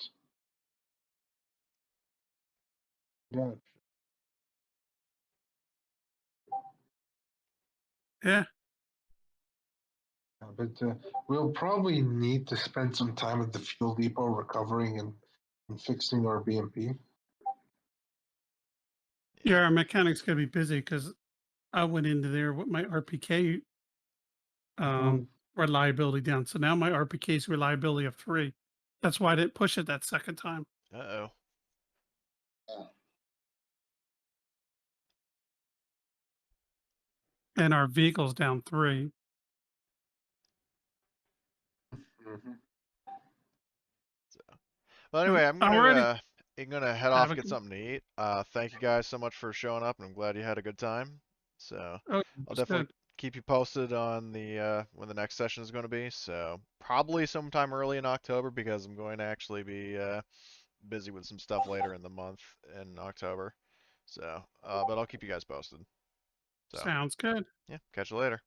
Yeah. Yeah. But we'll probably need to spend some time at the fuel depot recovering and fixing our BMP. Yeah, our mechanic's gonna be busy because I went into there with my RPK reliability down. So now my RPK's reliability of 3. That's why I didn't push it that second time. Uh-oh. And our vehicle's down 3. Well, anyway, Alrighty. I'm gonna head Have off a and get good- something to eat. Thank you guys so much for showing up, and I'm glad you had a good time. So Oh, I'll it's definitely good. keep you posted on the when the next session is going to be. So probably sometime early in October, because I'm going to actually be busy with some stuff later in the month in October. So, but I'll keep you guys posted. So Sounds good. yeah, catch you later.